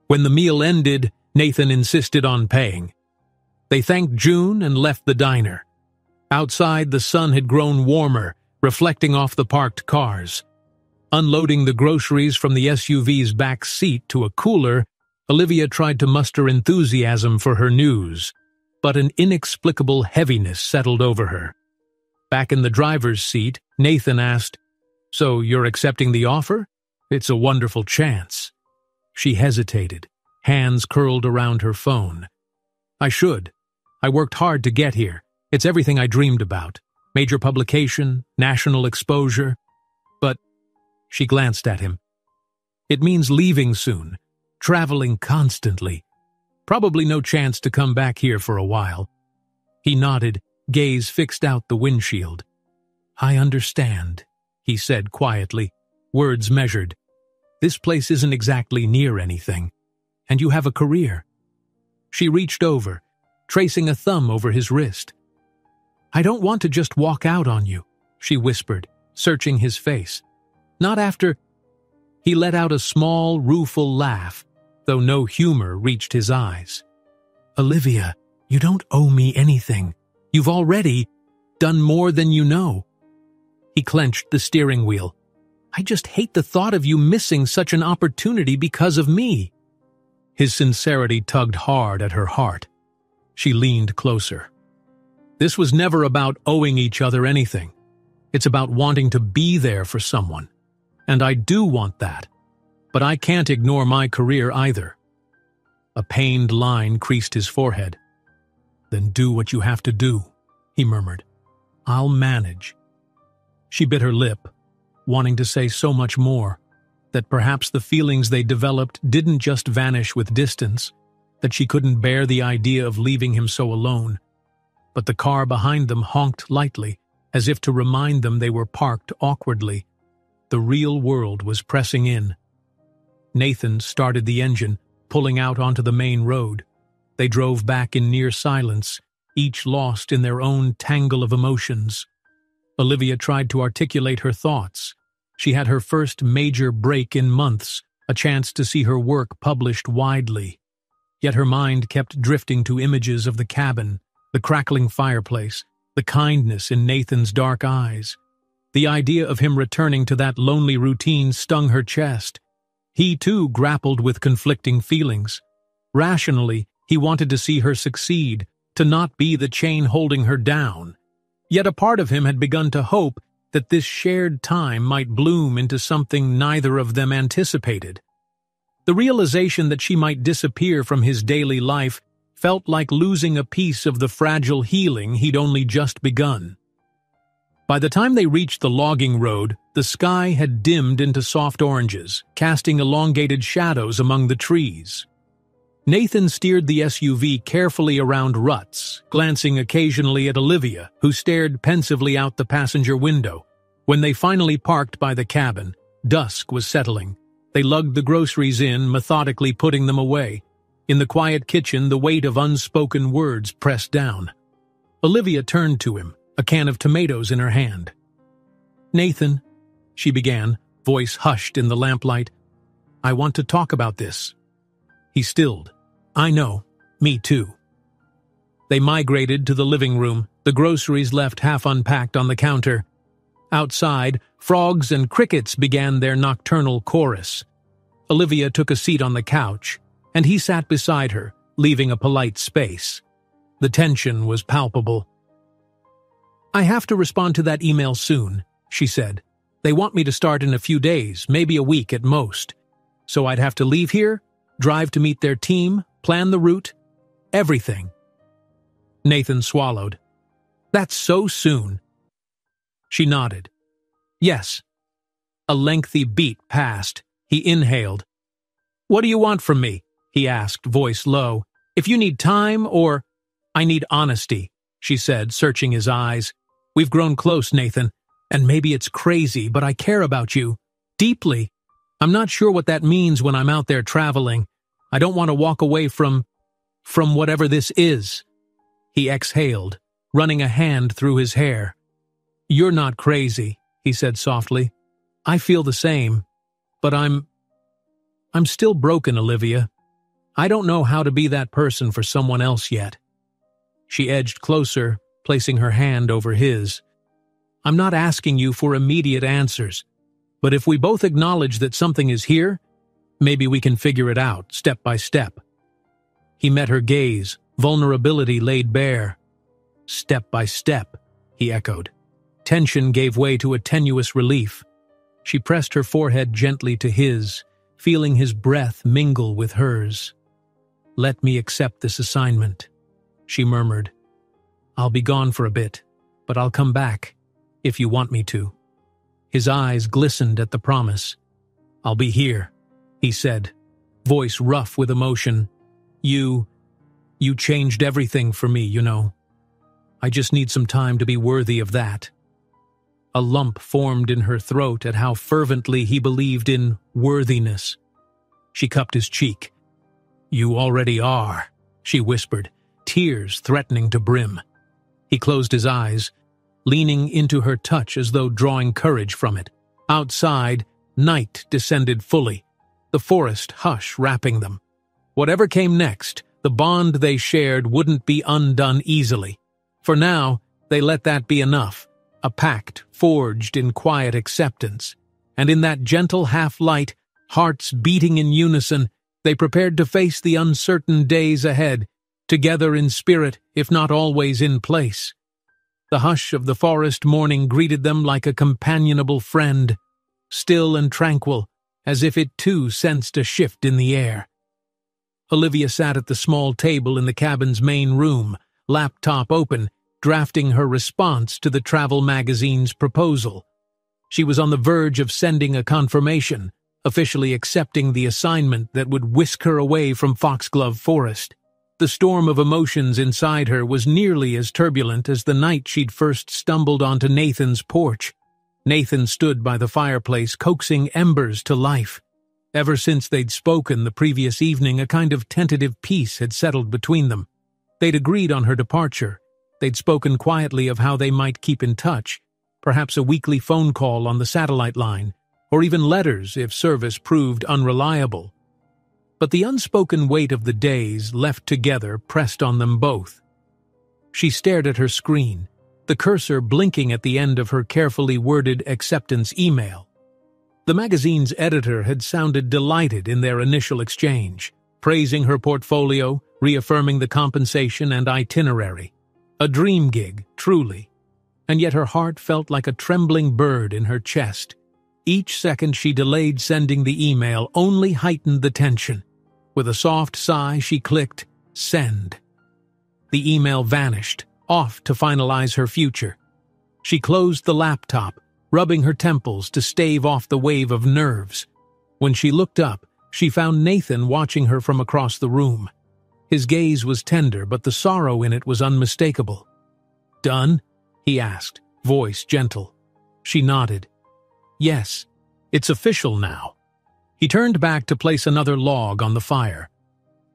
When the meal ended, Nathan insisted on paying. They thanked June and left the diner. Outside, the sun had grown warmer, reflecting off the parked cars. Unloading the groceries from the SUV's back seat to a cooler, Olivia tried to muster enthusiasm for her news, but an inexplicable heaviness settled over her. Back in the driver's seat, Nathan asked, "So you're accepting the offer? It's a wonderful chance." She hesitated, hands curled around her phone. "I should. I worked hard to get here. It's everything I dreamed about. Major publication, national exposure. But," she glanced at him, "it means leaving soon, traveling constantly. Probably no chance to come back here for a while." He nodded, gaze fixed out the windshield. "I understand," he said quietly, words measured. "This place isn't exactly near anything, and you have a career." She reached over, tracing a thumb over his wrist. "I don't want to just walk out on you," she whispered, searching his face. "Not after—" He let out a small, rueful laugh, though no humor reached his eyes. "Olivia, you don't owe me anything. You've already done more than you know." He clenched the steering wheel. "I just hate the thought of you missing such an opportunity because of me." His sincerity tugged hard at her heart. She leaned closer. "This was never about owing each other anything. It's about wanting to be there for someone. And I do want that. But I can't ignore my career either." A pained line creased his forehead. "Then do what you have to do," he murmured. "I'll manage." She bit her lip, wanting to say so much more, that perhaps the feelings they developed didn't just vanish with distance, that she couldn't bear the idea of leaving him so alone. But the car behind them honked lightly, as if to remind them they were parked awkwardly. The real world was pressing in. Nathan started the engine, pulling out onto the main road. They drove back in near silence, each lost in their own tangle of emotions. Olivia tried to articulate her thoughts. She had her first major break in months, a chance to see her work published widely. Yet her mind kept drifting to images of the cabin, the crackling fireplace, the kindness in Nathan's dark eyes. The idea of him returning to that lonely routine stung her chest. He, too, grappled with conflicting feelings. Rationally, he wanted to see her succeed, to not be the chain holding her down. Yet a part of him had begun to hope that this shared time might bloom into something neither of them anticipated. The realization that she might disappear from his daily life felt like losing a piece of the fragile healing he'd only just begun. By the time they reached the logging road, the sky had dimmed into soft oranges, casting elongated shadows among the trees. Nathan steered the SUV carefully around ruts, glancing occasionally at Olivia, who stared pensively out the passenger window. When they finally parked by the cabin, dusk was settling. They lugged the groceries in, methodically putting them away. In the quiet kitchen, the weight of unspoken words pressed down. Olivia turned to him, a can of tomatoes in her hand. "Nathan," she began, voice hushed in the lamplight, "I want to talk about this." He stilled. "I know. Me too." They migrated to the living room, the groceries left half unpacked on the counter. Outside, frogs and crickets began their nocturnal chorus. Olivia took a seat on the couch, and he sat beside her, leaving a polite space. The tension was palpable. "I have to respond to that email soon," she said. "They want me to start in a few days, maybe a week at most. So I'd have to leave here, drive to meet their team, plan the route, everything." Nathan swallowed. "That's so soon." She nodded. "Yes." A lengthy beat passed. He inhaled. "What do you want from me?" he asked, voice low. "If you need time or—" "I need honesty," she said, searching his eyes. "We've grown close, Nathan, and maybe it's crazy, but I care about you. Deeply. I'm not sure what that means when I'm out there traveling. I don't want to walk away from whatever this is." He exhaled, running a hand through his hair. "You're not crazy," he said softly. "I feel the same. But I'm still broken, Olivia. I don't know how to be that person for someone else yet." She edged closer, placing her hand over his. "I'm not asking you for immediate answers, but if we both acknowledge that something is here, maybe we can figure it out, step by step." He met her gaze, vulnerability laid bare. "Step by step," he echoed. Tension gave way to a tenuous relief. She pressed her forehead gently to his, feeling his breath mingle with hers. "Let me accept this assignment," she murmured. "I'll be gone for a bit, but I'll come back, if you want me to." His eyes glistened at the promise. "I'll be here," he said, voice rough with emotion. You changed everything for me, you know. I just need some time to be worthy of that." A lump formed in her throat at how fervently he believed in worthiness. She cupped his cheek. "You already are," she whispered, tears threatening to brim. He closed his eyes, leaning into her touch as though drawing courage from it. Outside, night descended fully, the forest hush wrapping them. Whatever came next, the bond they shared wouldn't be undone easily. For now, they let that be enough. A pact forged in quiet acceptance, and in that gentle half-light, hearts beating in unison, they prepared to face the uncertain days ahead, together in spirit, if not always in place. The hush of the forest morning greeted them like a companionable friend, still and tranquil, as if it too sensed a shift in the air. Olivia sat at the small table in the cabin's main room, laptop open, drafting her response to the travel magazine's proposal. She was on the verge of sending a confirmation, officially accepting the assignment that would whisk her away from Foxglove Forest. The storm of emotions inside her was nearly as turbulent as the night she'd first stumbled onto Nathan's porch. Nathan stood by the fireplace, coaxing embers to life. Ever since they'd spoken the previous evening, a kind of tentative peace had settled between them. They'd agreed on her departure. They'd spoken quietly of how they might keep in touch, perhaps a weekly phone call on the satellite line, or even letters if service proved unreliable. but the unspoken weight of the days left together pressed on them both. She stared at her screen, the cursor blinking at the end of her carefully worded acceptance email. The magazine's editor had sounded delighted in their initial exchange, praising her portfolio, reaffirming the compensation and itinerary. A dream gig, truly. And yet her heart felt like a trembling bird in her chest. Each second she delayed sending the email only heightened the tension. With a soft sigh, she clicked send. The email vanished, off to finalize her future. She closed the laptop, rubbing her temples to stave off the wave of nerves. When she looked up, she found Nathan watching her from across the room. His gaze was tender, but the sorrow in it was unmistakable. "Done?" he asked, voice gentle. She nodded. "Yes, it's official now." He turned back to place another log on the fire.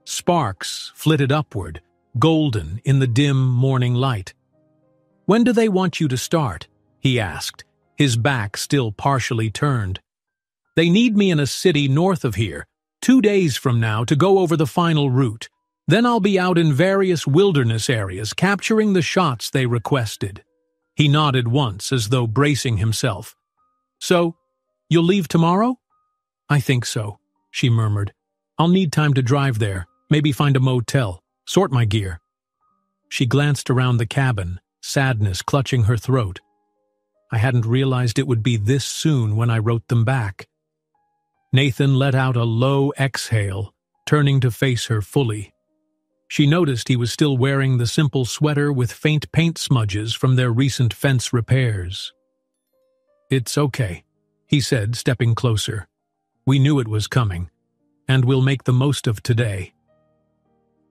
Sparks flitted upward, golden in the dim morning light. "When do they want you to start?" he asked, his back still partially turned. "They need me in a city north of here, 2 days from now, to go over the final route. Then I'll be out in various wilderness areas, capturing the shots they requested." He nodded once, as though bracing himself. "So, you'll leave tomorrow?" "I think so," she murmured. "I'll need time to drive there, maybe find a motel, sort my gear." She glanced around the cabin, sadness clutching her throat. "I hadn't realized it would be this soon when I wrote them back." Nathan let out a low exhale, turning to face her fully. She noticed he was still wearing the simple sweater with faint paint smudges from their recent fence repairs. "It's okay," he said, stepping closer. "We knew it was coming, and we'll make the most of today."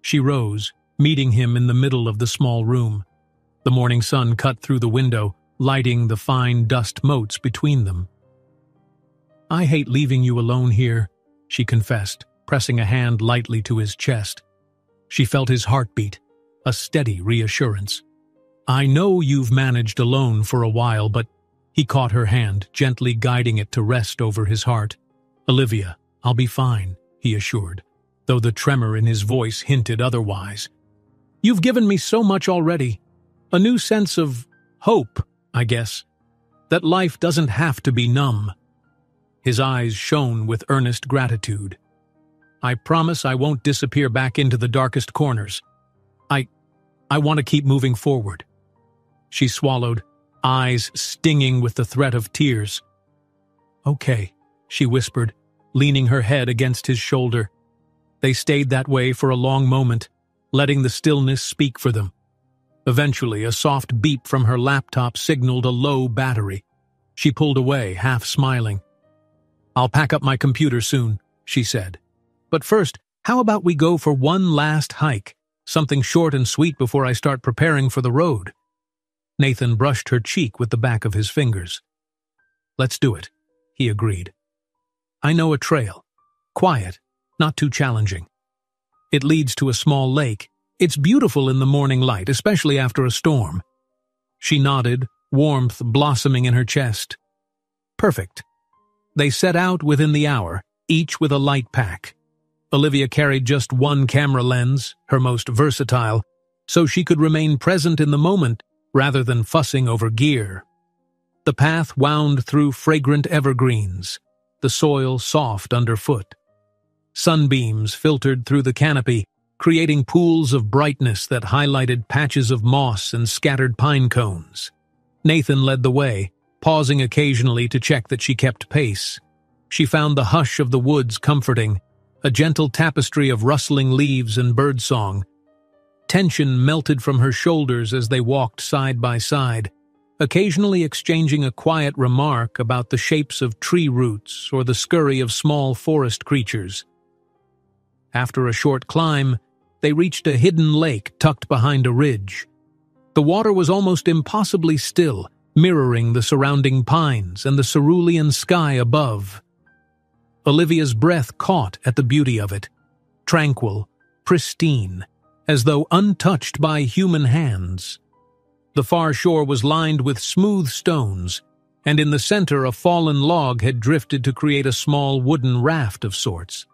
She rose, meeting him in the middle of the small room. The morning sun cut through the window, lighting the fine dust motes between them. "I hate leaving you alone here," she confessed, pressing a hand lightly to his chest. She felt his heartbeat, a steady reassurance. "I know you've managed alone for a while, but—" He caught her hand, gently guiding it to rest over his heart. "Olivia, I'll be fine," he assured, though the tremor in his voice hinted otherwise. "You've given me so much already. A new sense of hope, I guess. That life doesn't have to be numb." His eyes shone with earnest gratitude. "I promise I won't disappear back into the darkest corners. I want to keep moving forward." She swallowed, eyes stinging with the threat of tears. "Okay," she whispered, leaning her head against his shoulder. They stayed that way for a long moment, letting the stillness speak for them. Eventually, a soft beep from her laptop signaled a low battery. She pulled away, half smiling. "I'll pack up my computer soon," she said. "But first, how about we go for one last hike? Something short and sweet before I start preparing for the road." Nathan brushed her cheek with the back of his fingers. "Let's do it," he agreed. "I know a trail. Quiet, not too challenging. It leads to a small lake. It's beautiful in the morning light, especially after a storm." She nodded, warmth blossoming in her chest. "Perfect." They set out within the hour, each with a light pack. Olivia carried just one camera lens, her most versatile, so she could remain present in the moment rather than fussing over gear. The path wound through fragrant evergreens, the soil soft underfoot. Sunbeams filtered through the canopy, creating pools of brightness that highlighted patches of moss and scattered pine cones. Nathan led the way, pausing occasionally to check that she kept pace. She found the hush of the woods comforting, a gentle tapestry of rustling leaves and birdsong. Tension melted from her shoulders as they walked side by side, occasionally exchanging a quiet remark about the shapes of tree roots or the scurry of small forest creatures. After a short climb, they reached a hidden lake tucked behind a ridge. The water was almost impossibly still, mirroring the surrounding pines and the cerulean sky above. Olivia's breath caught at the beauty of it, tranquil, pristine, as though untouched by human hands. The far shore was lined with smooth stones, and in the center a fallen log had drifted to create a small wooden raft of sorts.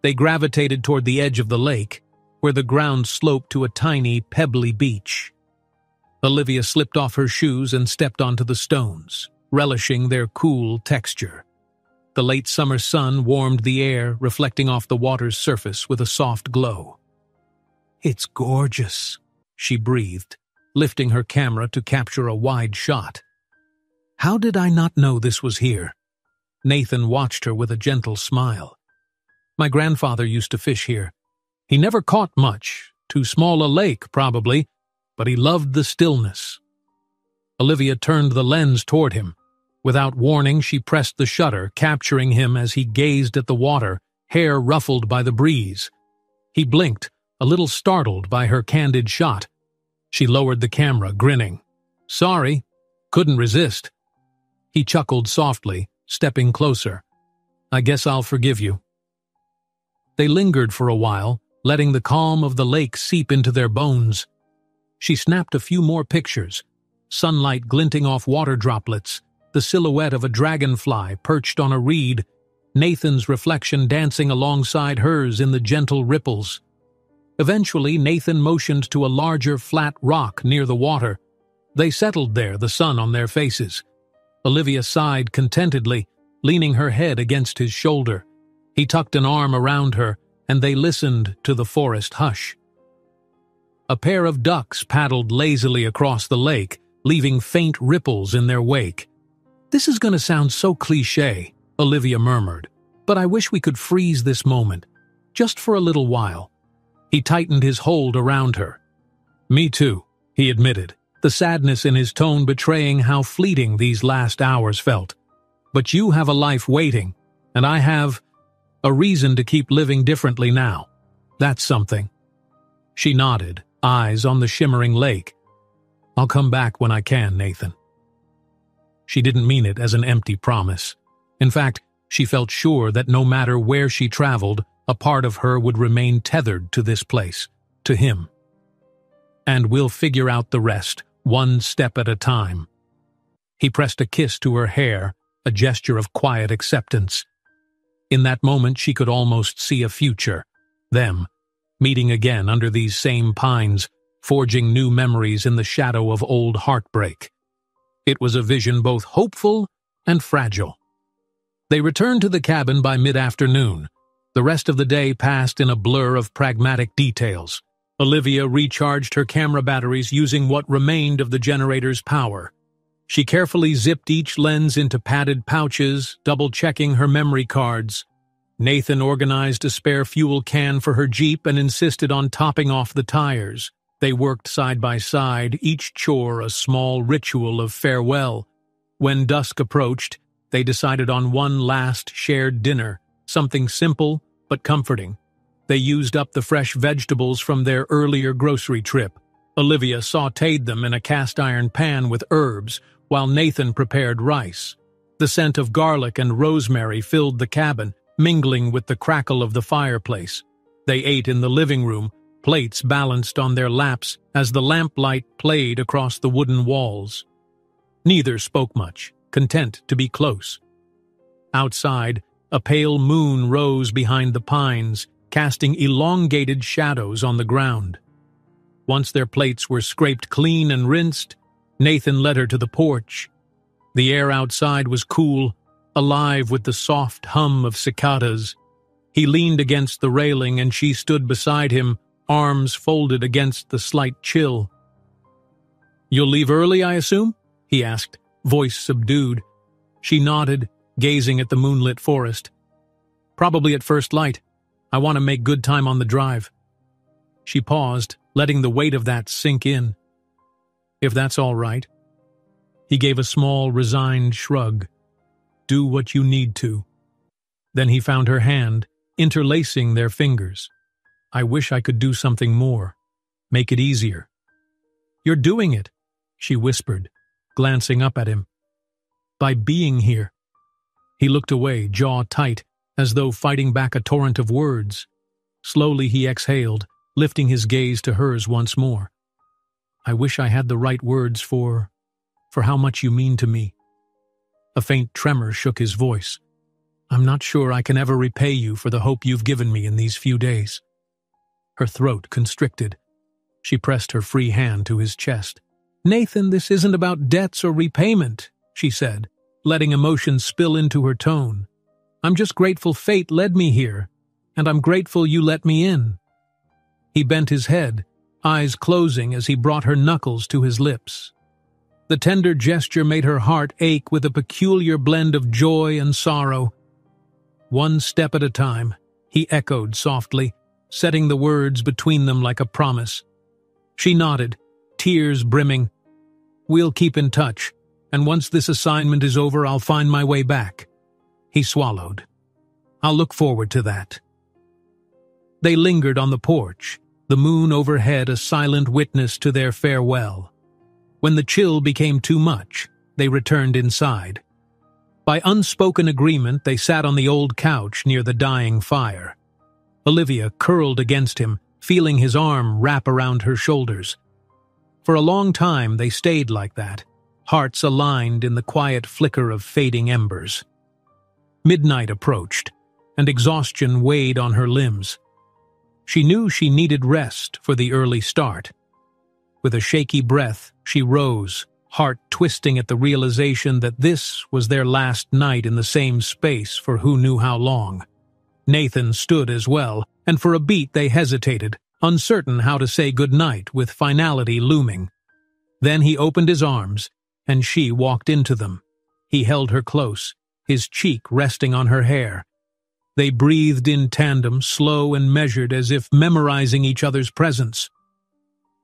They gravitated toward the edge of the lake, where the ground sloped to a tiny, pebbly beach. Olivia slipped off her shoes and stepped onto the stones, relishing their cool texture. The late summer sun warmed the air, reflecting off the water's surface with a soft glow. "It's gorgeous," she breathed, lifting her camera to capture a wide shot. "How did I not know this was here?" Nathan watched her with a gentle smile. "My grandfather used to fish here. He never caught much, too small a lake, probably, but he loved the stillness." Olivia turned the lens toward him. Without warning, she pressed the shutter, capturing him as he gazed at the water, hair ruffled by the breeze. He blinked, a little startled by her candid shot. She lowered the camera, grinning. "Sorry, couldn't resist." He chuckled softly, stepping closer. "I guess I'll forgive you." They lingered for a while, letting the calm of the lake seep into their bones. She snapped a few more pictures, sunlight glinting off water droplets, the silhouette of a dragonfly perched on a reed, Nathan's reflection dancing alongside hers in the gentle ripples. Eventually, Nathan motioned to a larger, flat rock near the water. They settled there, the sun on their faces. Olivia sighed contentedly, leaning her head against his shoulder. He tucked an arm around her, and they listened to the forest hush. A pair of ducks paddled lazily across the lake, leaving faint ripples in their wake. "This is going to sound so cliché," Olivia murmured, "but I wish we could freeze this moment, just for a little while." He tightened his hold around her. "Me too," he admitted, the sadness in his tone betraying how fleeting these last hours felt. "But you have a life waiting, and I have a reason to keep living differently now. That's something." She nodded, eyes on the shimmering lake. "I'll come back when I can, Nathan." She didn't mean it as an empty promise. In fact, she felt sure that no matter where she traveled, a part of her would remain tethered to this place, to him. "And we'll figure out the rest, one step at a time." He pressed a kiss to her hair, a gesture of quiet acceptance. In that moment she could almost see a future, them, meeting again under these same pines, forging new memories in the shadow of old heartbreak. It was a vision both hopeful and fragile. They returned to the cabin by mid-afternoon. The rest of the day passed in a blur of pragmatic details. Olivia recharged her camera batteries using what remained of the generator's power. She carefully zipped each lens into padded pouches, double-checking her memory cards. Nathan organized a spare fuel can for her Jeep and insisted on topping off the tires. They worked side by side, each chore a small ritual of farewell. When dusk approached, they decided on one last shared dinner, something simple but comforting. They used up the fresh vegetables from their earlier grocery trip. Olivia sautéed them in a cast-iron pan with herbs, while Nathan prepared rice. The scent of garlic and rosemary filled the cabin, mingling with the crackle of the fireplace. They ate in the living room, plates balanced on their laps as the lamplight played across the wooden walls. Neither spoke much, content to be close. Outside, a pale moon rose behind the pines, casting elongated shadows on the ground. Once their plates were scraped clean and rinsed, Nathan led her to the porch. The air outside was cool, alive with the soft hum of cicadas. He leaned against the railing and she stood beside him, arms folded against the slight chill. "You'll leave early, I assume?" he asked, voice subdued. She nodded, gazing at the moonlit forest. "Probably at first light. I want to make good time on the drive." She paused, letting the weight of that sink in. "If that's all right." He gave a small, resigned shrug. "Do what you need to." Then he found her hand, interlacing their fingers. "I wish I could do something more. Make it easier." "You're doing it," she whispered, glancing up at him. "By being here." He looked away, jaw tight, as though fighting back a torrent of words. Slowly he exhaled, lifting his gaze to hers once more. "I wish I had the right words for how much you mean to me." A faint tremor shook his voice. I'm not sure I can ever repay you for the hope you've given me in these few days." Her throat constricted. She pressed her free hand to his chest. "Nathan, this isn't about debts or repayment," she said, letting emotion spill into her tone. "I'm just grateful fate led me here, and I'm grateful you let me in." He bent his head, eyes closing as he brought her knuckles to his lips. The tender gesture made her heart ache with a peculiar blend of joy and sorrow. "One step at a time," he echoed softly, setting the words between them like a promise. She nodded, tears brimming. "We'll keep in touch, and once this assignment is over, I'll find my way back." He swallowed. "I'll look forward to that." They lingered on the porch, the moon overhead a silent witness to their farewell. When the chill became too much, they returned inside. By unspoken agreement, they sat on the old couch near the dying fire. Olivia curled against him, feeling his arm wrap around her shoulders. For a long time they stayed like that, hearts aligned in the quiet flicker of fading embers. Midnight approached, and exhaustion weighed on her limbs. She knew she needed rest for the early start. With a shaky breath, she rose, heart twisting at the realization that this was their last night in the same space for who knew how long. Nathan stood as well, and for a beat they hesitated, uncertain how to say goodnight with finality looming. Then he opened his arms, and she walked into them. He held her close, his cheek resting on her hair. They breathed in tandem, slow and measured as if memorizing each other's presence.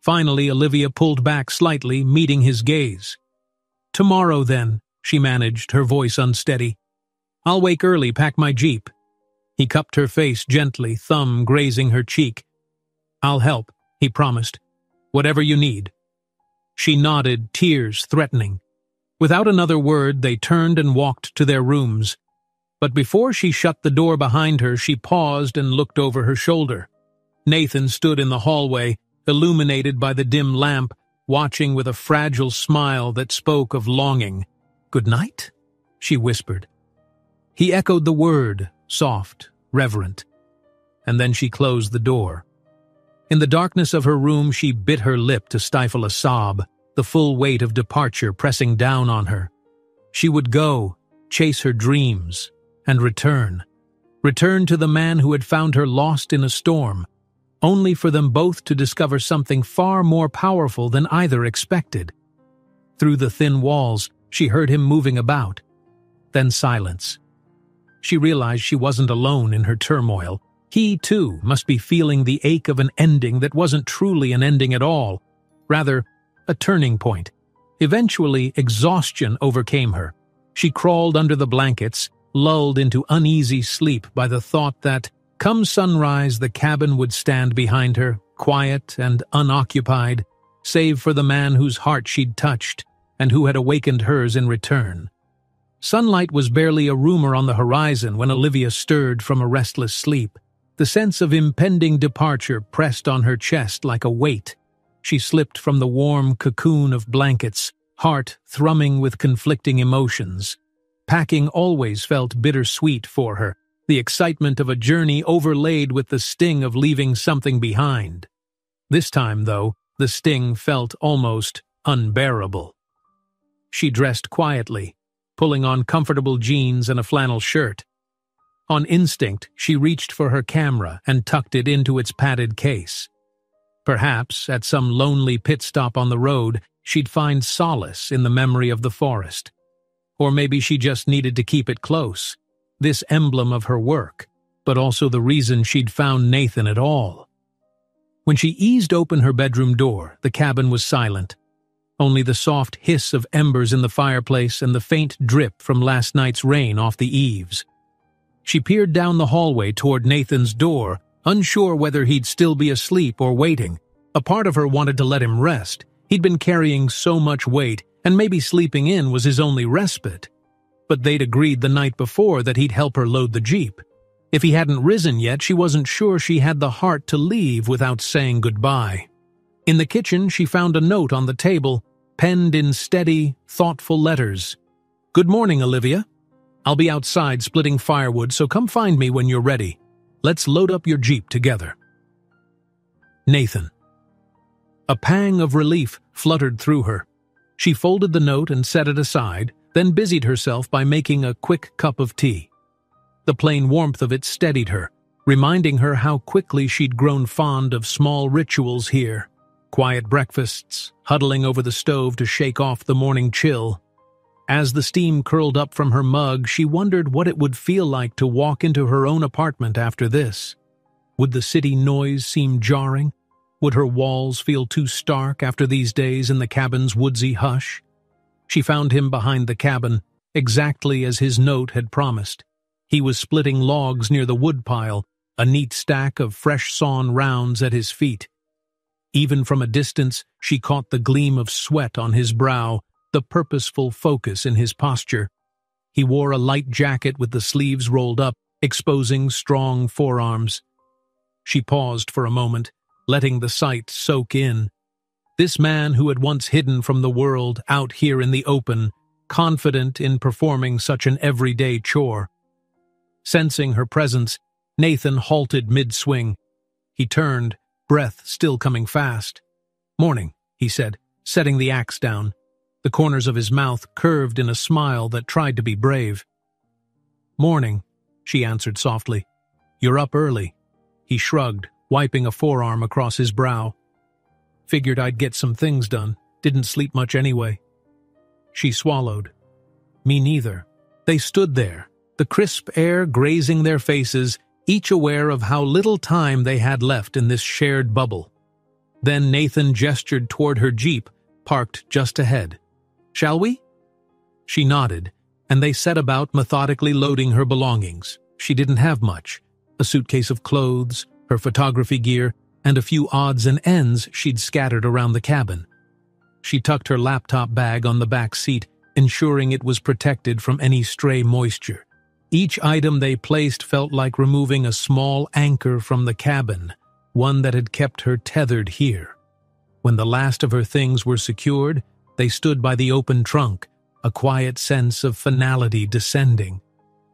Finally, Olivia pulled back slightly, meeting his gaze. "Tomorrow, then," she managed, her voice unsteady. "I'll wake early, pack my Jeep." He cupped her face gently, thumb grazing her cheek. "I'll help," he promised. "Whatever you need." She nodded, tears threatening. Without another word, they turned and walked to their rooms. But before she shut the door behind her, she paused and looked over her shoulder. Nathan stood in the hallway, illuminated by the dim lamp, watching with a fragile smile that spoke of longing. "Good night?" she whispered. He echoed the word, soft, reverent. And then she closed the door. In the darkness of her room, she bit her lip to stifle a sob, the full weight of departure pressing down on her. She would go, chase her dreams, and return. Return to the man who had found her lost in a storm, only for them both to discover something far more powerful than either expected. Through the thin walls, she heard him moving about. Then silence. She realized she wasn't alone in her turmoil. He, too, must be feeling the ache of an ending that wasn't truly an ending at all. Rather, a turning point. Eventually, exhaustion overcame her. She crawled under the blankets, lulled into uneasy sleep by the thought that, come sunrise, the cabin would stand behind her, quiet and unoccupied, save for the man whose heart she'd touched and who had awakened hers in return. Sunlight was barely a rumor on the horizon when Olivia stirred from a restless sleep. The sense of impending departure pressed on her chest like a weight. She slipped from the warm cocoon of blankets, heart thrumming with conflicting emotions. Packing always felt bittersweet for her, the excitement of a journey overlaid with the sting of leaving something behind. This time, though, the sting felt almost unbearable. She dressed quietly, pulling on comfortable jeans and a flannel shirt. On instinct, she reached for her camera and tucked it into its padded case. Perhaps, at some lonely pit stop on the road, she'd find solace in the memory of the forest. Or maybe she just needed to keep it close, this emblem of her work, but also the reason she'd found Nathan at all. When she eased open her bedroom door, the cabin was silent. Only the soft hiss of embers in the fireplace and the faint drip from last night's rain off the eaves. She peered down the hallway toward Nathan's door, unsure whether he'd still be asleep or waiting. A part of her wanted to let him rest. He'd been carrying so much weight, and maybe sleeping in was his only respite. But they'd agreed the night before that he'd help her load the Jeep. If he hadn't risen yet, she wasn't sure she had the heart to leave without saying goodbye. In the kitchen, she found a note on the table, penned in steady, thoughtful letters. "Good morning, Olivia. I'll be outside splitting firewood, so come find me when you're ready. Let's load up your Jeep together. Nathan. A pang of relief fluttered through her. She folded the note and set it aside, then busied herself by making a quick cup of tea. The plain warmth of it steadied her, reminding her how quickly she'd grown fond of small rituals here. Quiet breakfasts, huddling over the stove to shake off the morning chill. As the steam curled up from her mug, she wondered what it would feel like to walk into her own apartment after this. Would the city noise seem jarring? Would her walls feel too stark after these days in the cabin's woodsy hush? She found him behind the cabin, exactly as his note had promised. He was splitting logs near the woodpile, a neat stack of fresh-sawn rounds at his feet. Even from a distance, she caught the gleam of sweat on his brow, the purposeful focus in his posture. He wore a light jacket with the sleeves rolled up, exposing strong forearms. She paused for a moment, letting the sight soak in. This man who had once hidden from the world out here in the open, confident in performing such an everyday chore. Sensing her presence, Nathan halted mid-swing. He turned, breath still coming fast. "Morning," he said, setting the axe down. The corners of his mouth curved in a smile that tried to be brave. "Morning," she answered softly. "You're up early." He shrugged, wiping a forearm across his brow. "Figured I'd get some things done. Didn't sleep much anyway." She swallowed. "Me neither." They stood there, the crisp air grazing their faces, each aware of how little time they had left in this shared bubble. Then Nathan gestured toward her Jeep, parked just ahead. "Shall we?" She nodded, and they set about methodically loading her belongings. She didn't have much: a suitcase of clothes, her photography gear, and a few odds and ends she'd scattered around the cabin. She tucked her laptop bag on the back seat, ensuring it was protected from any stray moisture. Each item they placed felt like removing a small anchor from the cabin, one that had kept her tethered here. When the last of her things were secured, they stood by the open trunk, a quiet sense of finality descending.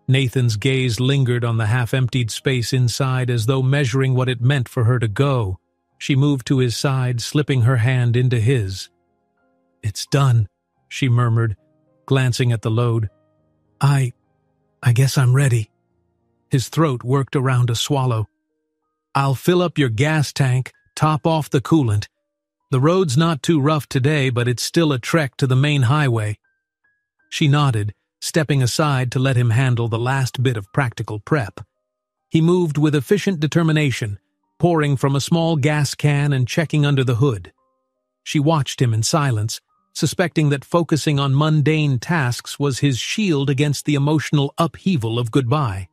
Nathan's gaze lingered on the half-emptied space inside as though measuring what it meant for her to go. She moved to his side, slipping her hand into his. "It's done," she murmured, glancing at the load. I guess I'm ready." His throat worked around a swallow. "I'll fill up your gas tank, top off the coolant. The road's not too rough today, but it's still a trek to the main highway." She nodded, stepping aside to let him handle the last bit of practical prep. He moved with efficient determination, pouring from a small gas can and checking under the hood. She watched him in silence, suspecting that focusing on mundane tasks was his shield against the emotional upheaval of goodbye.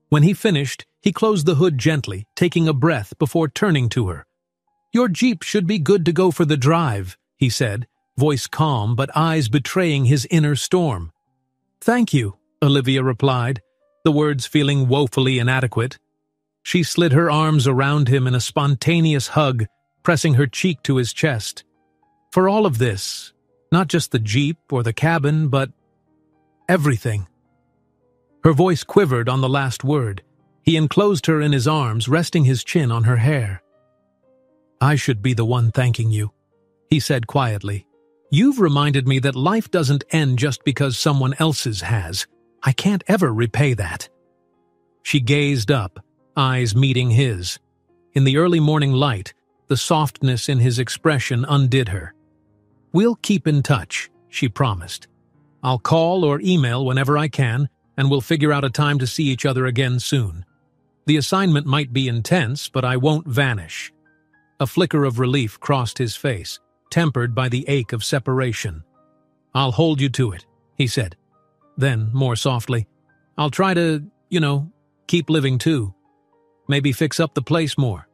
When he finished, he closed the hood gently, taking a breath before turning to her. "Your Jeep should be good to go for the drive," he said, voice calm but eyes betraying his inner storm. "Thank you," Olivia replied, the words feeling woefully inadequate. She slid her arms around him in a spontaneous hug, pressing her cheek to his chest. "For all of this, not just the Jeep or the cabin, but everything." Her voice quivered on the last word. He enclosed her in his arms, resting his chin on her hair. "I should be the one thanking you," he said quietly. "You've reminded me that life doesn't end just because someone else's has. I can't ever repay that." She gazed up, eyes meeting his. In the early morning light, the softness in his expression undid her. "We'll keep in touch," she promised. "I'll call or email whenever I can, and we'll figure out a time to see each other again soon. The assignment might be intense, but I won't vanish." A flicker of relief crossed his face, tempered by the ache of separation. "I'll hold you to it," he said. Then, more softly, "I'll try to, keep living too. Maybe fix up the place more.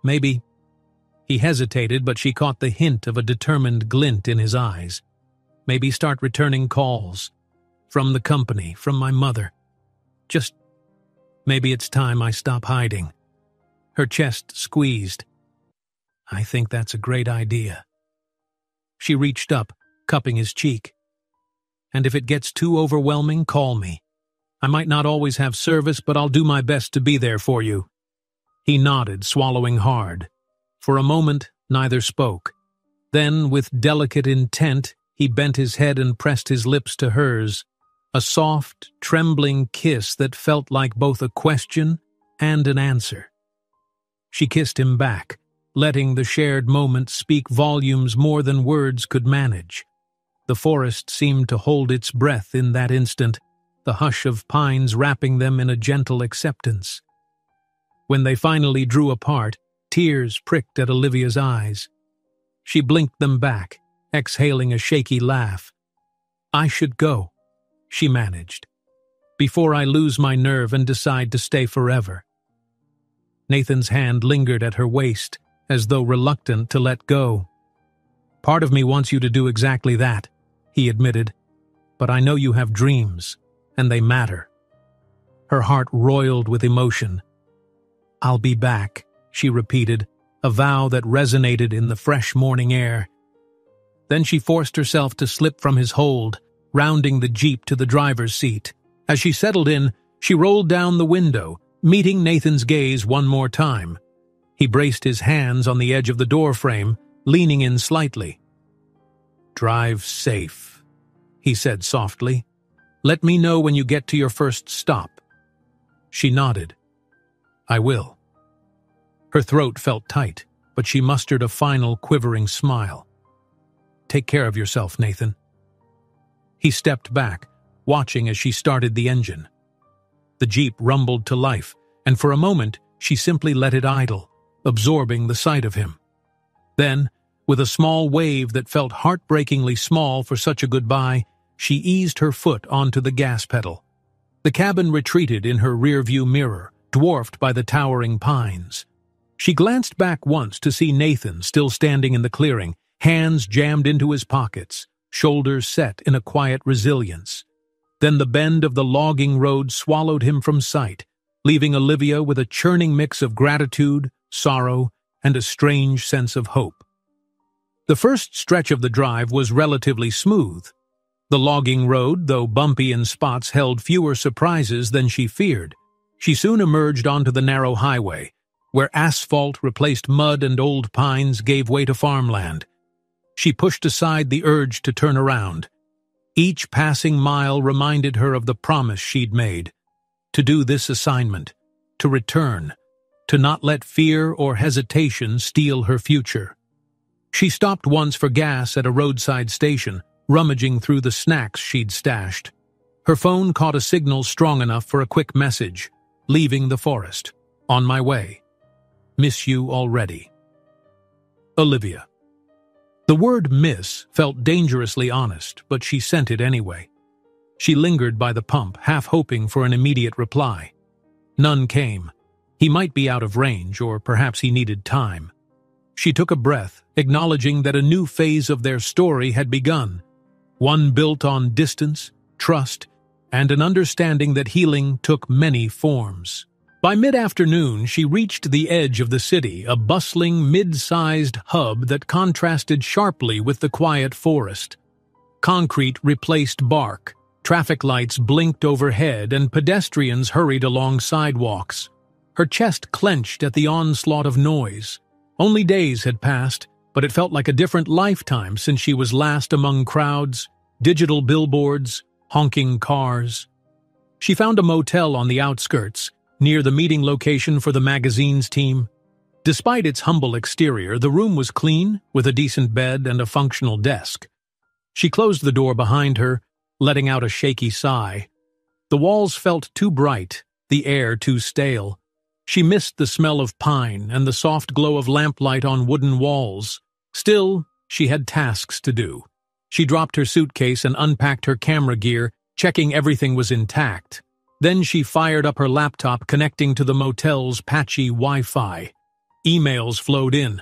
Maybe—" He hesitated, but she caught the hint of a determined glint in his eyes. "Maybe start returning calls. From the company, from my mother. Just maybe it's time I stop hiding." Her chest squeezed. "I think that's a great idea." She reached up, cupping his cheek. "And if it gets too overwhelming, call me. I might not always have service, but I'll do my best to be there for you." He nodded, swallowing hard. For a moment, neither spoke. Then, with delicate intent, he bent his head and pressed his lips to hers, a soft, trembling kiss that felt like both a question and an answer. She kissed him back, letting the shared moment speak volumes more than words could manage. The forest seemed to hold its breath in that instant, the hush of pines wrapping them in a gentle acceptance. When they finally drew apart, tears pricked at Olivia's eyes. She blinked them back, exhaling a shaky laugh. "I should go," she managed, "before I lose my nerve and decide to stay forever." Nathan's hand lingered at her waist, as though reluctant to let go. "Part of me wants you to do exactly that," he admitted, "but I know you have dreams, and they matter." Her heart roiled with emotion. "I'll be back," she repeated, a vow that resonated in the fresh morning air. Then she forced herself to slip from his hold, rounding the Jeep to the driver's seat. As she settled in, she rolled down the window, meeting Nathan's gaze one more time. He braced his hands on the edge of the doorframe, leaning in slightly. "Drive safe," he said softly. "Let me know when you get to your first stop." She nodded. "I will." Her throat felt tight, but she mustered a final quivering smile. "Take care of yourself, Nathan." He stepped back, watching as she started the engine. The Jeep rumbled to life, and for a moment she simply let it idle, absorbing the sight of him. Then, with a small wave that felt heartbreakingly small for such a goodbye, she eased her foot onto the gas pedal. The cabin retreated in her rearview mirror, dwarfed by the towering pines. She glanced back once to see Nathan still standing in the clearing, hands jammed into his pockets, shoulders set in a quiet resilience. Then the bend of the logging road swallowed him from sight, leaving Olivia with a churning mix of gratitude, sorrow, and a strange sense of hope. The first stretch of the drive was relatively smooth. The logging road, though bumpy in spots, held fewer surprises than she feared. She soon emerged onto the narrow highway, where asphalt replaced mud and old pines gave way to farmland. She pushed aside the urge to turn around. Each passing mile reminded her of the promise she'd made, to do this assignment, to return, to not let fear or hesitation steal her future. She stopped once for gas at a roadside station, rummaging through the snacks she'd stashed. Her phone caught a signal strong enough for a quick message. "Leaving the forest. On my way. Miss you already. Olivia." The word "miss" felt dangerously honest, but she sent it anyway. She lingered by the pump, half hoping for an immediate reply. None came. He might be out of range, or perhaps he needed time. She took a breath, acknowledging that a new phase of their story had begun, one built on distance, trust, and an understanding that healing took many forms. By mid-afternoon, she reached the edge of the city, a bustling, mid-sized hub that contrasted sharply with the quiet forest. Concrete replaced bark, traffic lights blinked overhead, and pedestrians hurried along sidewalks. Her chest clenched at the onslaught of noise. Only days had passed, but it felt like a different lifetime since she was last among crowds, digital billboards, honking cars. She found a motel on the outskirts, near the meeting location for the magazine's team. Despite its humble exterior, the room was clean, with a decent bed and a functional desk. She closed the door behind her, letting out a shaky sigh. The walls felt too bright, the air too stale. She missed the smell of pine and the soft glow of lamplight on wooden walls. Still, she had tasks to do. She dropped her suitcase and unpacked her camera gear, checking everything was intact. Then she fired up her laptop, connecting to the motel's patchy Wi-Fi. Emails flowed in.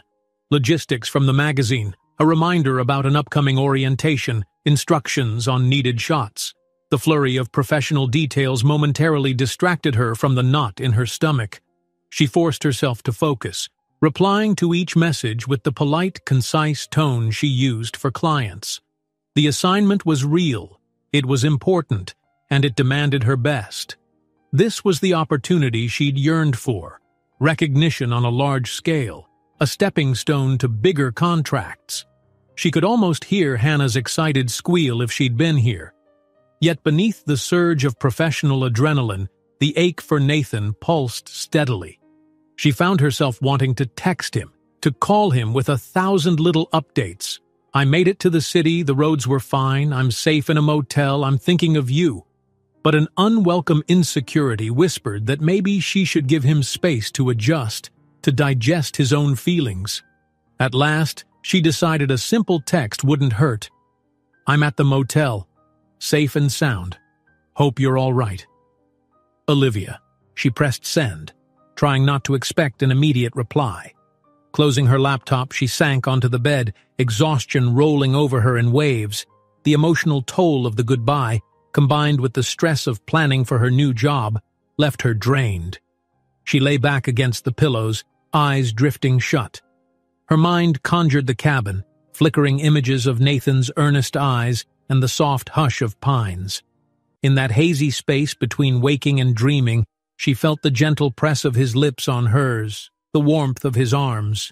Logistics from the magazine, a reminder about an upcoming orientation, instructions on needed shots. The flurry of professional details momentarily distracted her from the knot in her stomach. She forced herself to focus, replying to each message with the polite, concise tone she used for clients. The assignment was real, it was important, and it demanded her best. This was the opportunity she'd yearned for, recognition on a large scale, a stepping stone to bigger contracts. She could almost hear Hannah's excited squeal if she'd been here. Yet beneath the surge of professional adrenaline, the ache for Nathan pulsed steadily. She found herself wanting to text him, to call him with 1,000 little updates. I made it to the city, the roads were fine, I'm safe in a motel, I'm thinking of you. But an unwelcome insecurity whispered that maybe she should give him space to adjust, to digest his own feelings. At last, she decided a simple text wouldn't hurt. I'm at the motel, safe and sound. Hope you're all right. Olivia. She pressed send, trying not to expect an immediate reply. Closing her laptop, she sank onto the bed, exhaustion rolling over her in waves. The emotional toll of the goodbye, combined with the stress of planning for her new job, left her drained. She lay back against the pillows, eyes drifting shut. Her mind conjured the cabin, flickering images of Nathan's earnest eyes and the soft hush of pines. In that hazy space between waking and dreaming, she felt the gentle press of his lips on hers, the warmth of his arms.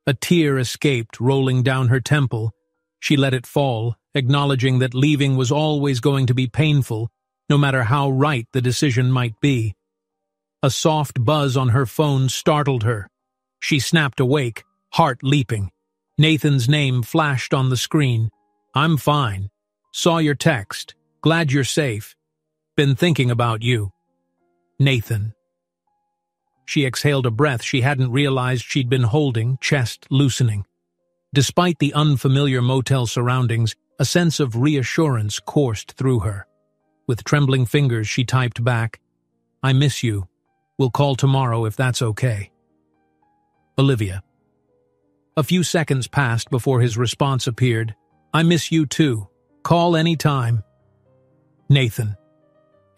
A tear escaped, rolling down her temple. She let it fall, acknowledging that leaving was always going to be painful, no matter how right the decision might be. A soft buzz on her phone startled her. She snapped awake, heart leaping. Nathan's name flashed on the screen. I'm fine. Saw your text. Glad you're safe. Been thinking about you. Nathan. She exhaled a breath she hadn't realized she'd been holding, chest loosening. Despite the unfamiliar motel surroundings, a sense of reassurance coursed through her. With trembling fingers, she typed back, I miss you. We'll call tomorrow if that's okay. Olivia. A few seconds passed before his response appeared. I miss you too. Call any time. Nathan.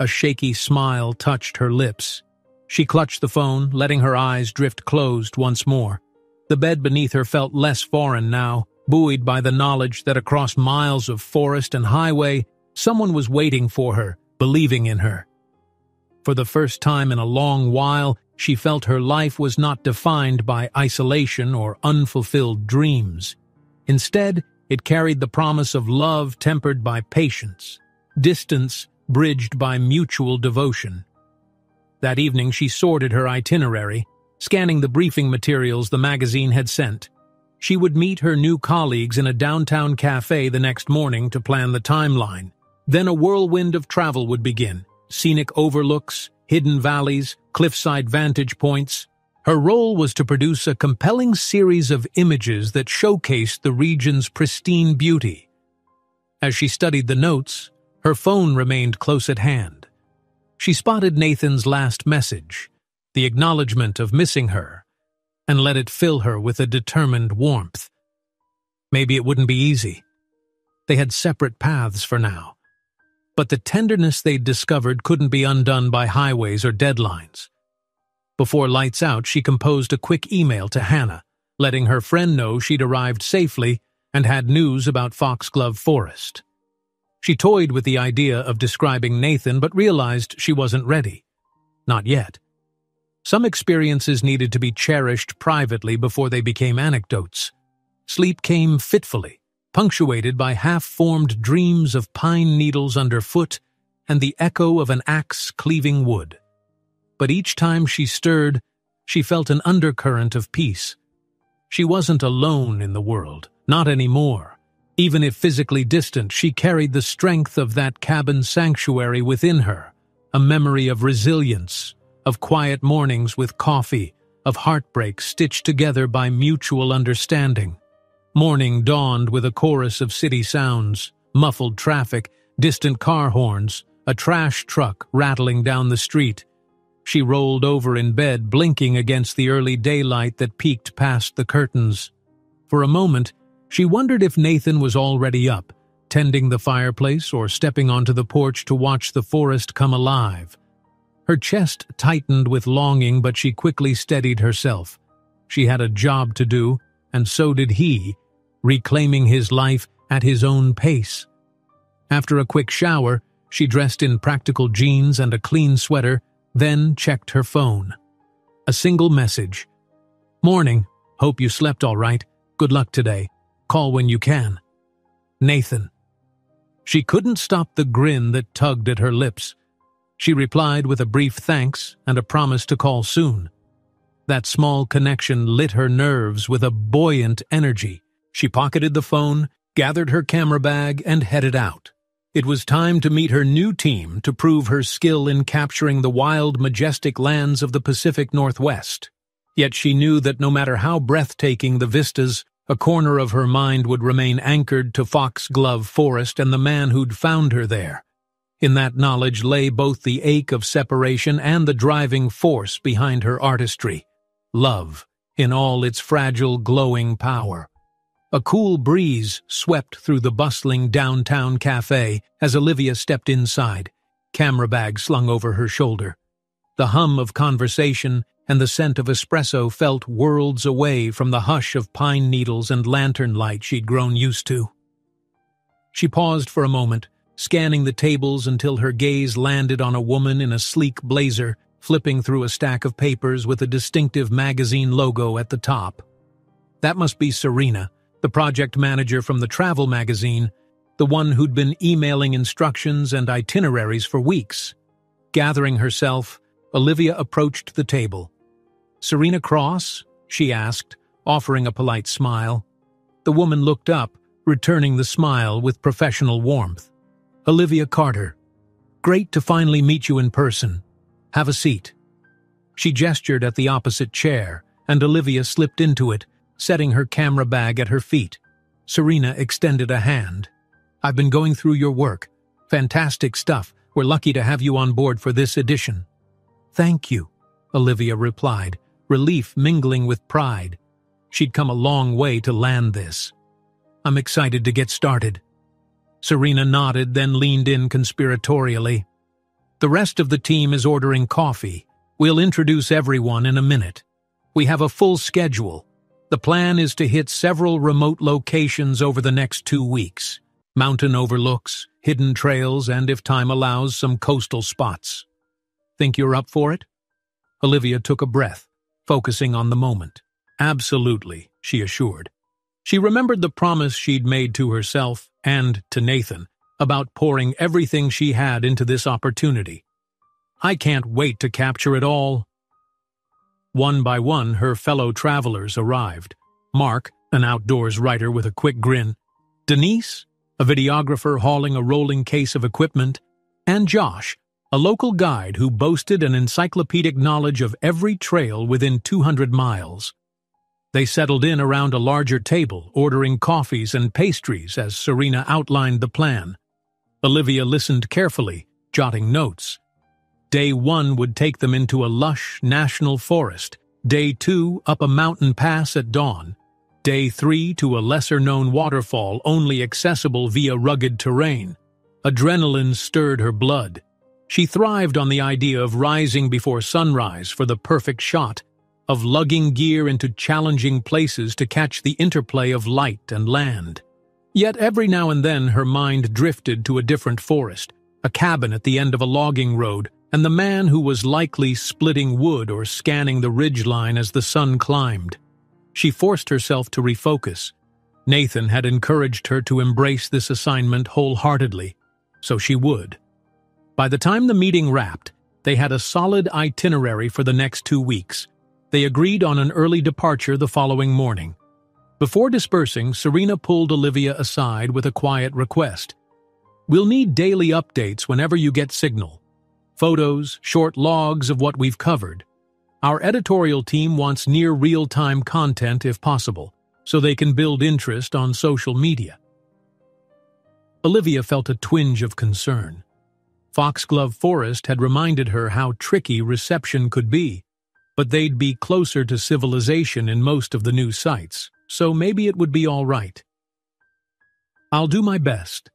A shaky smile touched her lips. She clutched the phone, letting her eyes drift closed once more. The bed beneath her felt less foreign now, buoyed by the knowledge that across miles of forest and highway, someone was waiting for her, believing in her. For the first time in a long while, she felt her life was not defined by isolation or unfulfilled dreams. Instead, it carried the promise of love tempered by patience, distance bridged by mutual devotion. That evening she sorted her itinerary, scanning the briefing materials the magazine had sent. She would meet her new colleagues in a downtown cafe the next morning to plan the timeline. Then a whirlwind of travel would begin. Scenic overlooks, hidden valleys, cliffside vantage points. Her role was to produce a compelling series of images that showcased the region's pristine beauty. As she studied the notes, her phone remained close at hand. She spotted Nathan's last message, the acknowledgement of missing her, and let it fill her with a determined warmth. Maybe it wouldn't be easy. They had separate paths for now. But the tenderness they'd discovered couldn't be undone by highways or deadlines. Before lights out, she composed a quick email to Hannah, letting her friend know she'd arrived safely and had news about Foxglove Forest. She toyed with the idea of describing Nathan but realized she wasn't ready. Not yet. Some experiences needed to be cherished privately before they became anecdotes. Sleep came fitfully, punctuated by half-formed dreams of pine needles underfoot and the echo of an axe cleaving wood. But each time she stirred, she felt an undercurrent of peace. She wasn't alone in the world, not anymore. Even if physically distant, she carried the strength of that cabin sanctuary within her, a memory of resilience, of quiet mornings with coffee, of heartbreak stitched together by mutual understanding. Morning dawned with a chorus of city sounds, muffled traffic, distant car horns, a trash truck rattling down the street. She rolled over in bed, blinking against the early daylight that peeked past the curtains. For a moment, she wondered if Nathan was already up, tending the fireplace or stepping onto the porch to watch the forest come alive. Her chest tightened with longing, but she quickly steadied herself. She had a job to do, and so did he, reclaiming his life at his own pace. After a quick shower, She dressed in practical jeans and a clean sweater, then checked her phone. A single message. "Morning. Hope you slept all right. Good luck today. Call when you can. Nathan." She couldn't stop the grin that tugged at her lips. She replied with a brief thanks and a promise to call soon. That small connection lit her nerves with a buoyant energy. She pocketed the phone, gathered her camera bag, and headed out. It was time to meet her new team to prove her skill in capturing the wild, majestic lands of the Pacific Northwest. Yet she knew that no matter how breathtaking the vistas, a corner of her mind would remain anchored to Foxglove Forest and the man who'd found her there. In that knowledge lay both the ache of separation and the driving force behind her artistry. Love, in all its fragile, glowing power. A cool breeze swept through the bustling downtown cafe as Olivia stepped inside, camera bag slung over her shoulder. The hum of conversation and the scent of espresso felt worlds away from the hush of pine needles and lantern light she'd grown used to. She paused for a moment, scanning the tables until her gaze landed on a woman in a sleek blazer, flipping through a stack of papers with a distinctive magazine logo at the top. That must be Serena, the project manager from the travel magazine, the one who'd been emailing instructions and itineraries for weeks. Gathering herself, Olivia approached the table. "Serena Cross?" she asked, offering a polite smile. The woman looked up, returning the smile with professional warmth. "Olivia Carter. Great to finally meet you in person. Have a seat." She gestured at the opposite chair, and Olivia slipped into it, setting her camera bag at her feet. Serena extended a hand. "I've been going through your work. Fantastic stuff. We're lucky to have you on board for this edition." "Thank you," Olivia replied, relief mingling with pride. She'd come a long way to land this. "I'm excited to get started." Serena nodded, then leaned in conspiratorially. "The rest of the team is ordering coffee. We'll introduce everyone in a minute. We have a full schedule. The plan is to hit several remote locations over the next 2 weeks. Mountain overlooks, hidden trails, and if time allows, some coastal spots. Think you're up for it?" Olivia took a breath, focusing on the moment. "Absolutely," she assured. She remembered the promise she'd made to herself and to Nathan about pouring everything she had into this opportunity. "I can't wait to capture it all." One by one, her fellow travelers arrived. Mark, an outdoors writer with a quick grin. Denise, a videographer hauling a rolling case of equipment. And Josh, a local guide who boasted an encyclopedic knowledge of every trail within 200 miles. They settled in around a larger table, ordering coffees and pastries as Serena outlined the plan. Olivia listened carefully, jotting notes. Day 1 would take them into a lush national forest. Day 2 up a mountain pass at dawn. Day 3 to a lesser-known waterfall only accessible via rugged terrain. Adrenaline stirred her blood. She thrived on the idea of rising before sunrise for the perfect shot, of lugging gear into challenging places to catch the interplay of light and land. Yet every now and then her mind drifted to a different forest, a cabin at the end of a logging road, and the man who was likely splitting wood or scanning the ridgeline as the sun climbed. She forced herself to refocus. Nathan had encouraged her to embrace this assignment wholeheartedly, so she would. By the time the meeting wrapped, they had a solid itinerary for the next 2 weeks. They agreed on an early departure the following morning. Before dispersing, Serena pulled Olivia aside with a quiet request. "We'll need daily updates whenever you get signal. Photos, short logs of what we've covered. Our editorial team wants near real-time content if possible, so they can build interest on social media." Olivia felt a twinge of concern. Foxglove Forest had reminded her how tricky reception could be, but they'd be closer to civilization in most of the new sites, so maybe it would be all right. "I'll do my best,"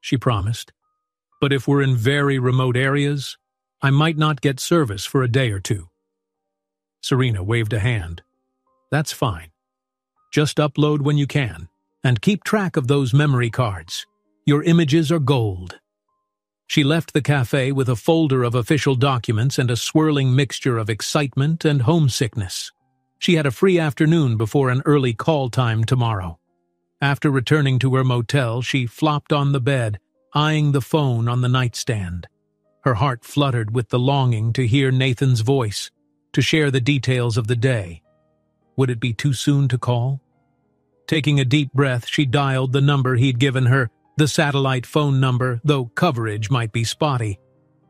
she promised. "But if we're in very remote areas, I might not get service for a day or 2. Serena waved a hand. "That's fine. Just upload when you can, and keep track of those memory cards. Your images are gold." She left the cafe with a folder of official documents and a swirling mixture of excitement and homesickness. She had a free afternoon before an early call time tomorrow. After returning to her motel, she flopped on the bed, eyeing the phone on the nightstand. Her heart fluttered with the longing to hear Nathan's voice, to share the details of the day. Would it be too soon to call? Taking a deep breath, she dialed the number he'd given her, the satellite phone number, though coverage might be spotty.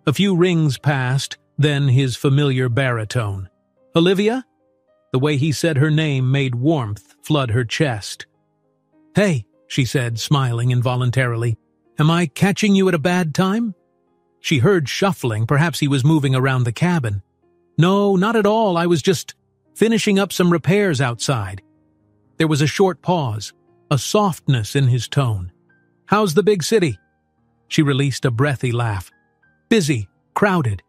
A few rings passed, then his familiar baritone. "Olivia?" The way he said her name made warmth flood her chest. "Hey," she said, smiling involuntarily. "Am I catching you at a bad time?" She heard shuffling. Perhaps he was moving around the cabin. "No, not at all. I was just finishing up some repairs outside." There was a short pause, a softness in his tone. "How's the big city?" She released a breathy laugh. "Busy, crowded.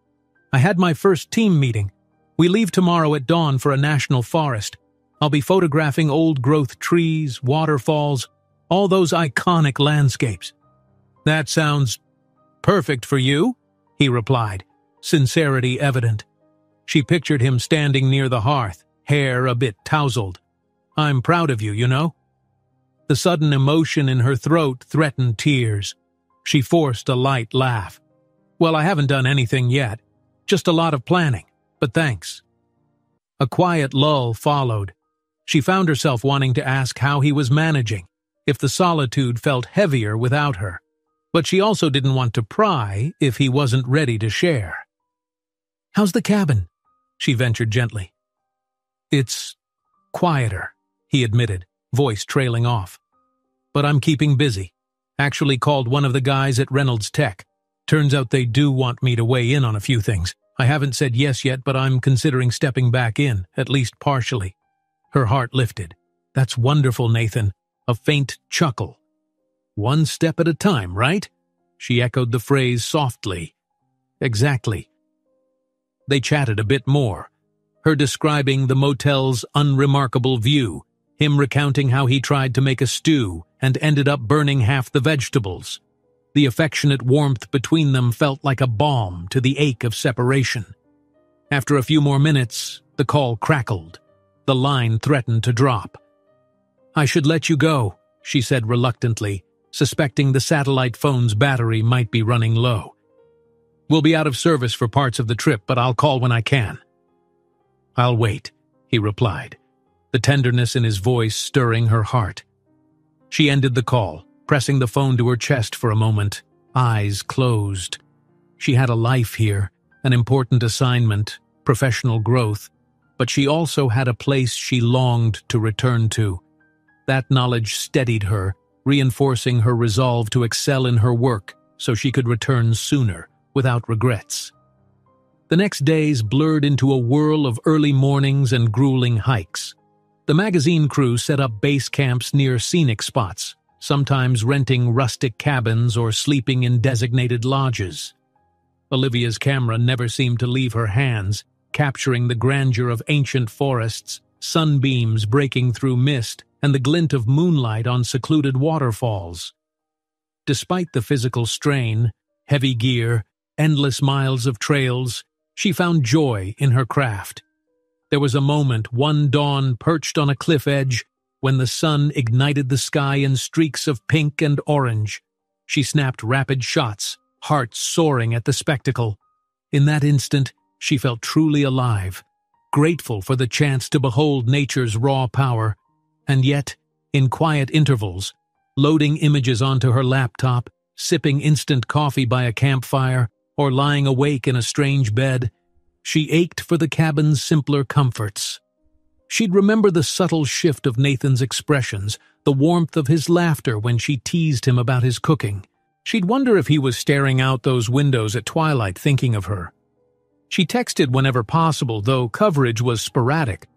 I had my first team meeting. We leave tomorrow at dawn for a national forest. I'll be photographing old-growth trees, waterfalls, all those iconic landscapes." "That sounds perfect for you," he replied, sincerity evident. She pictured him standing near the hearth, hair a bit tousled. "I'm proud of you, you know." The sudden emotion in her throat threatened tears. She forced a light laugh. "Well, I haven't done anything yet. Just a lot of planning, but thanks." A quiet lull followed. She found herself wanting to ask how he was managing, if the solitude felt heavier without her. But she also didn't want to pry if he wasn't ready to share. "How's the cabin?" she ventured gently. "It's quieter," he admitted, voice trailing off. "But I'm keeping busy. Actually called one of the guys at Reynolds Tech. Turns out they do want me to weigh in on a few things. I haven't said yes yet, but I'm considering stepping back in, at least partially." Her heart lifted. "That's wonderful, Nathan." A faint chuckle. "One step at a time, right?" She echoed the phrase softly. "Exactly." They chatted a bit more, her describing the motel's unremarkable view, him recounting how he tried to make a stew and ended up burning half the vegetables. The affectionate warmth between them felt like a balm to the ache of separation. After a few more minutes, the call crackled. The line threatened to drop. "I should let you go," she said reluctantly, suspecting the satellite phone's battery might be running low. "We'll be out of service for parts of the trip, but I'll call when I can." "I'll wait," he replied, the tenderness in his voice stirring her heart. She ended the call, pressing the phone to her chest for a moment, eyes closed. She had a life here, an important assignment, professional growth, but she also had a place she longed to return to. That knowledge steadied her, reinforcing her resolve to excel in her work so she could return sooner, without regrets. The next days blurred into a whirl of early mornings and grueling hikes. The magazine crew set up base camps near scenic spots, sometimes renting rustic cabins or sleeping in designated lodges. Olivia's camera never seemed to leave her hands, capturing the grandeur of ancient forests, sunbeams breaking through mist, and the glint of moonlight on secluded waterfalls. Despite the physical strain, heavy gear, endless miles of trails, she found joy in her craft. There was a moment, one dawn perched on a cliff edge, when the sun ignited the sky in streaks of pink and orange. She snapped rapid shots, heart soaring at the spectacle. In that instant, she felt truly alive, grateful for the chance to behold nature's raw power. And yet, in quiet intervals, loading images onto her laptop, sipping instant coffee by a campfire, or lying awake in a strange bed, she ached for the cabin's simpler comforts. She'd remember the subtle shift of Nathan's expressions, the warmth of his laughter when she teased him about his cooking. She'd wonder if he was staring out those windows at twilight thinking of her. She texted whenever possible, though coverage was sporadic.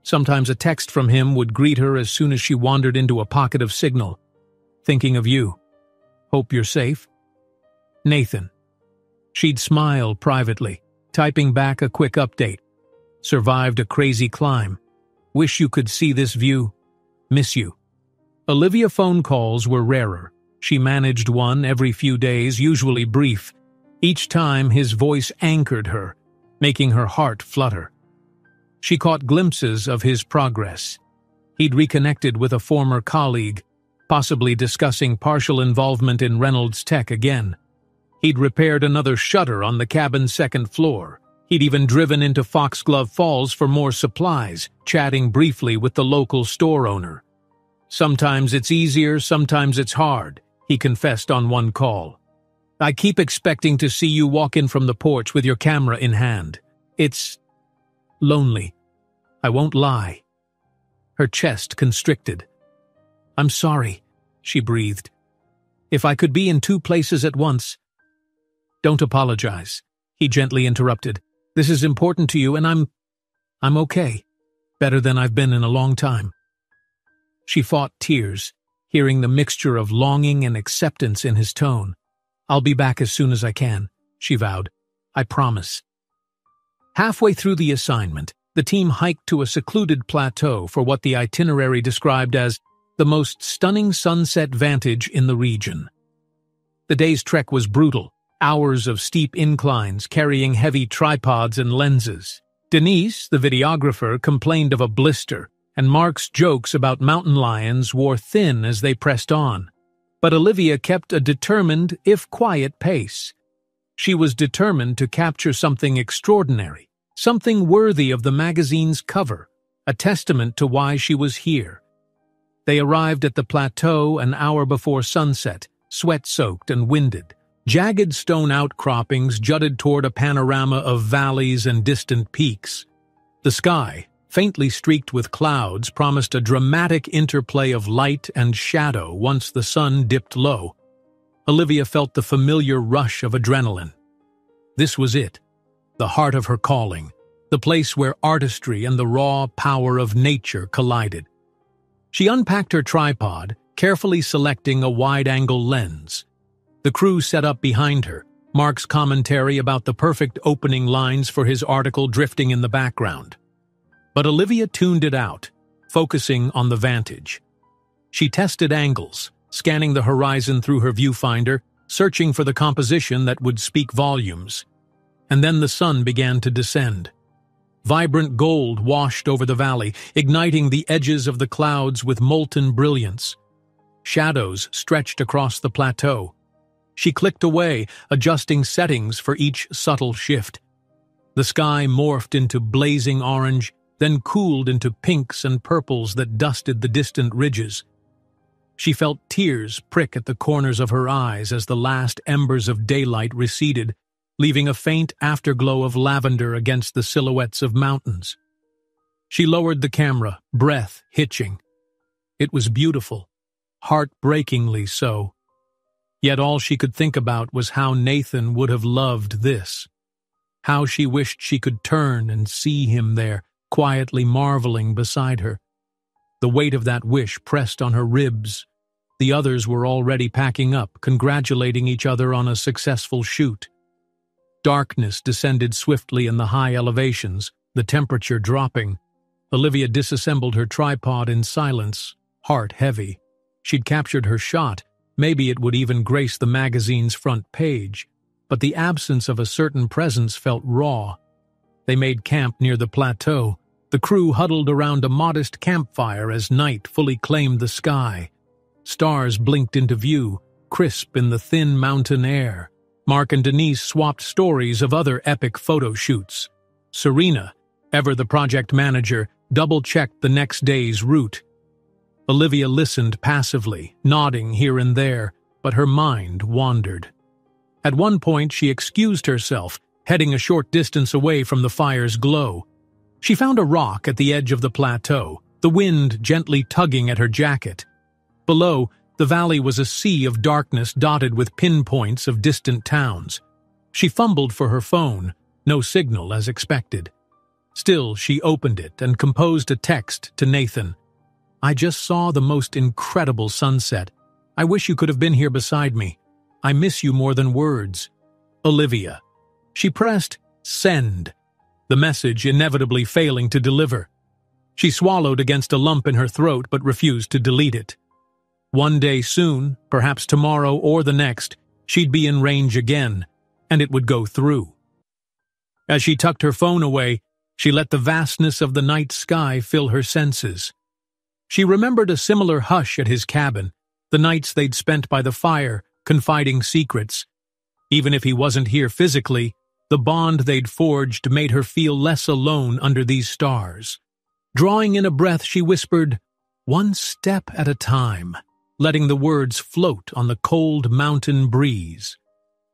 Sometimes a text from him would greet her as soon as she wandered into a pocket of signal. "Thinking of you. Hope you're safe. Nathan." She'd smile privately, typing back a quick update. "Survived a crazy climb. Wish you could see this view. Miss you." Olivia phone calls were rarer. She managed one every few days, usually brief, Each time his voice anchored her, making her heart flutter. She caught glimpses of his progress. He'd reconnected with a former colleague, possibly discussing partial involvement in Reynolds Tech again. He'd repaired another shutter on the cabin's second floor. He'd even driven into Foxglove Falls for more supplies, chatting briefly with the local store owner. "Sometimes it's easier, sometimes it's hard," he confessed on one call. "I keep expecting to see you walk in from the porch with your camera in hand. It's lonely. I won't lie." Her chest constricted. "I'm sorry," she breathed. "If I could be in two places at once—" "Don't apologize," he gently interrupted. "This is important to you, and I'm okay. Better than I've been in a long time." She fought tears, hearing the mixture of longing and acceptance in his tone. "I'll be back as soon as I can," she vowed. "I promise." Halfway through the assignment, the team hiked to a secluded plateau for what the itinerary described as the most stunning sunset vantage in the region. The day's trek was brutal, hours of steep inclines carrying heavy tripods and lenses. Denise, the videographer, complained of a blister, and Mark's jokes about mountain lions wore thin as they pressed on. But Olivia kept a determined, if quiet, pace. She was determined to capture something extraordinary, something worthy of the magazine's cover, a testament to why she was here. They arrived at the plateau an hour before sunset, sweat-soaked and winded. Jagged stone outcroppings jutted toward a panorama of valleys and distant peaks. The sky, faintly streaked with clouds, promised a dramatic interplay of light and shadow once the sun dipped low. Olivia felt the familiar rush of adrenaline. This was it, the heart of her calling, the place where artistry and the raw power of nature collided. She unpacked her tripod, carefully selecting a wide-angle lens. The crew set up behind her, Mark's commentary about the perfect opening lines for his article drifting in the background. But Olivia tuned it out, focusing on the vantage. She tested angles, scanning the horizon through her viewfinder, searching for the composition that would speak volumes. And then the sun began to descend. Vibrant gold washed over the valley, igniting the edges of the clouds with molten brilliance. Shadows stretched across the plateau. She clicked away, adjusting settings for each subtle shift. The sky morphed into blazing orange, then cooled into pinks and purples that dusted the distant ridges. She felt tears prick at the corners of her eyes as the last embers of daylight receded, leaving a faint afterglow of lavender against the silhouettes of mountains. She lowered the camera, breath hitching. It was beautiful, heartbreakingly so. Yet all she could think about was how Nathan would have loved this. How she wished she could turn and see him there, quietly marveling beside her. The weight of that wish pressed on her ribs. The others were already packing up, congratulating each other on a successful shoot. Darkness descended swiftly in the high elevations, the temperature dropping. Olivia disassembled her tripod in silence, heart heavy. She'd captured her shot. Maybe it would even grace the magazine's front page, but the absence of a certain presence felt raw. They made camp near the plateau. The crew huddled around a modest campfire as night fully claimed the sky. Stars blinked into view, crisp in the thin mountain air. Mark and Denise swapped stories of other epic photo shoots. Serena, ever the project manager, double-checked the next day's route. Olivia listened passively, nodding here and there, but her mind wandered. At one point, she excused herself, heading a short distance away from the fire's glow. She found a rock at the edge of the plateau, the wind gently tugging at her jacket. Below, the valley was a sea of darkness dotted with pinpoints of distant towns. She fumbled for her phone, no signal as expected. Still, she opened it and composed a text to Nathan. "I just saw the most incredible sunset. I wish you could have been here beside me. I miss you more than words. Olivia." She pressed send, the message inevitably failing to deliver. She swallowed against a lump in her throat but refused to delete it. One day soon, perhaps tomorrow or the next, she'd be in range again, and it would go through. As she tucked her phone away, she let the vastness of the night sky fill her senses. She remembered a similar hush at his cabin, the nights they'd spent by the fire, confiding secrets. Even if he wasn't here physically, the bond they'd forged made her feel less alone under these stars. Drawing in a breath, she whispered, "One step at a time," letting the words float on the cold mountain breeze.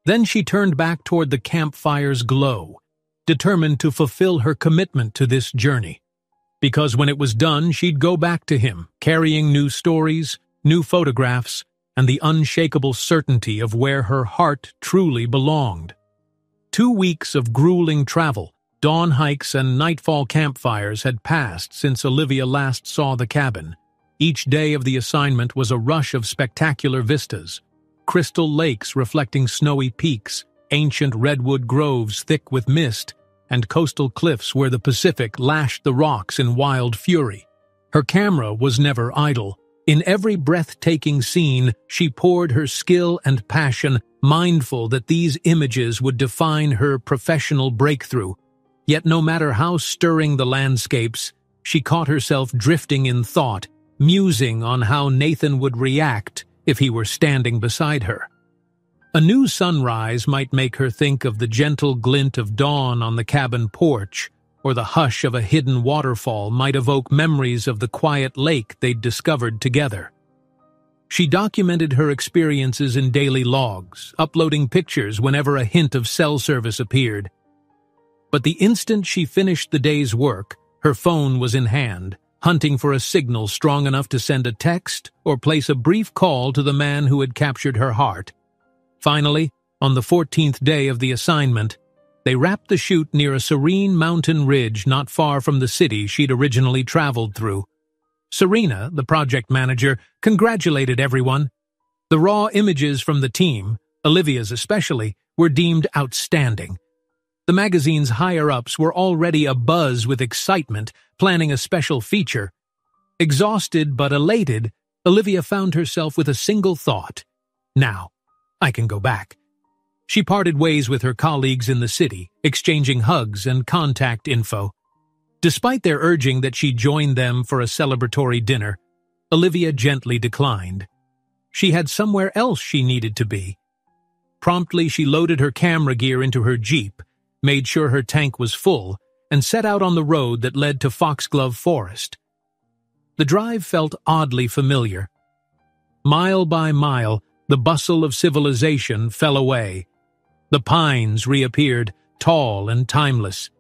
Then she turned back toward the campfire's glow, determined to fulfill her commitment to this journey. Because when it was done, she'd go back to him, carrying new stories, new photographs, and the unshakable certainty of where her heart truly belonged. 2 weeks of grueling travel, dawn hikes and nightfall campfires had passed since Olivia last saw the cabin. Each day of the assignment was a rush of spectacular vistas. Crystal lakes reflecting snowy peaks, ancient redwood groves thick with mist, and coastal cliffs where the Pacific lashed the rocks in wild fury. Her camera was never idle. In every breathtaking scene, she poured her skill and passion, mindful that these images would define her professional breakthrough. Yet no matter how stirring the landscapes, she caught herself drifting in thought, musing on how Nathan would react if he were standing beside her. A new sunrise might make her think of the gentle glint of dawn on the cabin porch, or the hush of a hidden waterfall might evoke memories of the quiet lake they'd discovered together. She documented her experiences in daily logs, uploading pictures whenever a hint of cell service appeared. But the instant she finished the day's work, her phone was in hand, hunting for a signal strong enough to send a text or place a brief call to the man who had captured her heart. Finally, on the 14th day of the assignment, they wrapped the shoot near a serene mountain ridge not far from the city she'd originally traveled through. Serena, the project manager, congratulated everyone. The raw images from the team, Olivia's especially, were deemed outstanding. The magazine's higher-ups were already abuzz with excitement, planning a special feature. Exhausted but elated, Olivia found herself with a single thought. Now, I can go back. She parted ways with her colleagues in the city, exchanging hugs and contact info. Despite their urging that she join them for a celebratory dinner, Olivia gently declined. She had somewhere else she needed to be. Promptly, she loaded her camera gear into her Jeep, made sure her tank was full, and set out on the road that led to Foxglove Forest. The drive felt oddly familiar. Mile by mile, the bustle of civilization fell away. The pines reappeared, tall and timeless.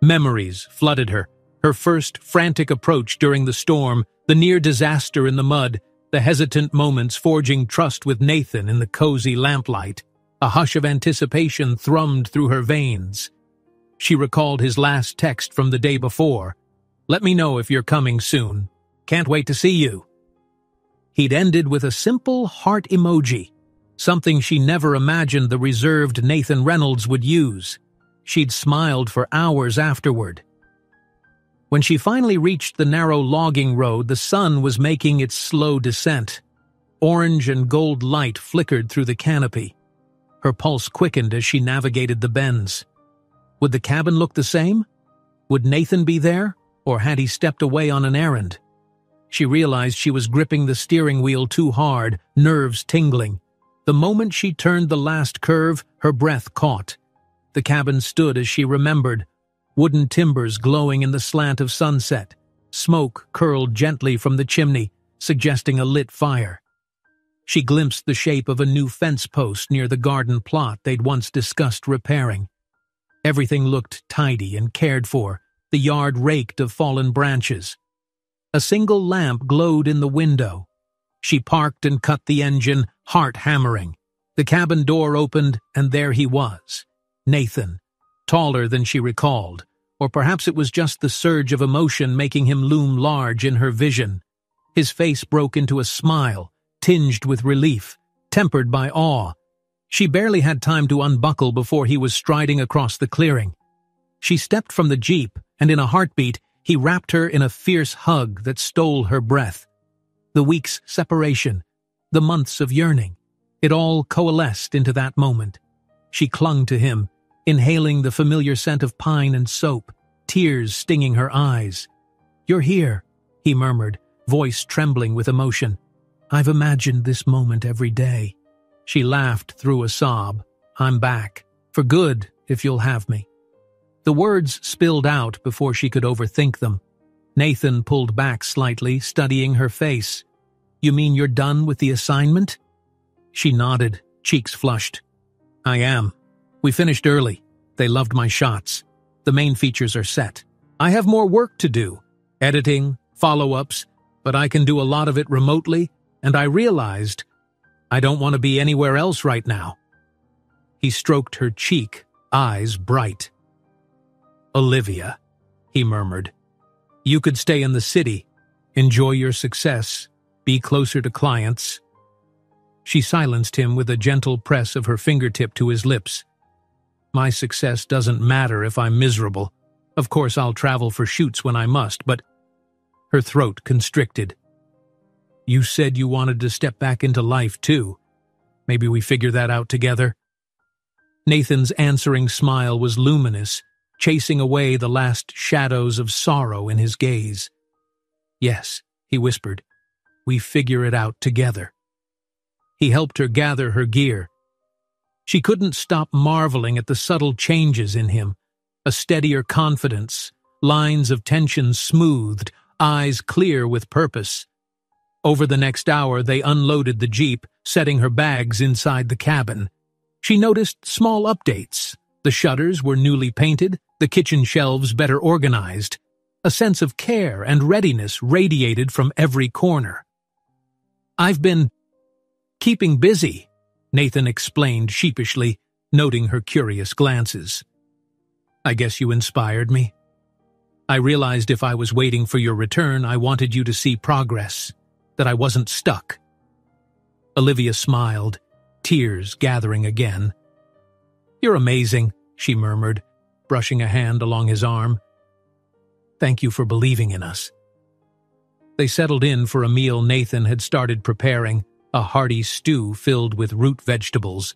Memories flooded her, her first frantic approach during the storm, the near disaster in the mud, the hesitant moments forging trust with Nathan in the cozy lamplight. A hush of anticipation thrummed through her veins. She recalled his last text from the day before. "Let me know if you're coming soon. Can't wait to see you." He'd ended with a simple heart emoji, something she never imagined the reserved Nathan Reynolds would use. She'd smiled for hours afterward. When she finally reached the narrow logging road, the sun was making its slow descent. Orange and gold light flickered through the canopy. Her pulse quickened as she navigated the bends. Would the cabin look the same? Would Nathan be there, or had he stepped away on an errand? She realized she was gripping the steering wheel too hard, nerves tingling. The moment she turned the last curve, her breath caught. The cabin stood as she remembered, wooden timbers glowing in the slant of sunset. Smoke curled gently from the chimney, suggesting a lit fire. She glimpsed the shape of a new fence post near the garden plot they'd once discussed repairing. Everything looked tidy and cared for, the yard raked of fallen branches. A single lamp glowed in the window. She parked and cut the engine, heart hammering. The cabin door opened, and there he was. Nathan, taller than she recalled, or perhaps it was just the surge of emotion making him loom large in her vision. His face broke into a smile, tinged with relief, tempered by awe. She barely had time to unbuckle before he was striding across the clearing. She stepped from the Jeep, and in a heartbeat, he wrapped her in a fierce hug that stole her breath. The week's separation, the months of yearning, it all coalesced into that moment. She clung to him, inhaling the familiar scent of pine and soap, tears stinging her eyes. "You're here," he murmured, voice trembling with emotion. "I've imagined this moment every day." She laughed through a sob. "I'm back. For good, if you'll have me." The words spilled out before she could overthink them. Nathan pulled back slightly, studying her face. "You mean you're done with the assignment?" She nodded, cheeks flushed. "I am. We finished early. They loved my shots. The main features are set. I have more work to do. Editing, follow-ups, but I can do a lot of it remotely, and I realized I don't want to be anywhere else right now." He stroked her cheek, eyes bright. "Olivia," he murmured, "you could stay in the city, enjoy your success, be closer to clients." She silenced him with a gentle press of her fingertip to his lips. "My success doesn't matter if I'm miserable. Of course I'll travel for shoots when I must, but—" Her throat constricted. "You said you wanted to step back into life too. Maybe we figure that out together?" Nathan's answering smile was luminous, chasing away the last shadows of sorrow in his gaze. "Yes," he whispered, "we figure it out together." He helped her gather her gear. She couldn't stop marveling at the subtle changes in him, a steadier confidence, lines of tension smoothed, eyes clear with purpose. Over the next hour they unloaded the Jeep, setting her bags inside the cabin. She noticed small updates. The shutters were newly painted, the kitchen shelves better organized. A sense of care and readiness radiated from every corner. "I've been keeping busy," Nathan explained sheepishly, noting her curious glances. "I guess you inspired me. I realized if I was waiting for your return, I wanted you to see progress, that I wasn't stuck." Olivia smiled, tears gathering again. "You're amazing," she murmured, brushing a hand along his arm. "Thank you for believing in us." They settled in for a meal Nathan had started preparing, a hearty stew filled with root vegetables.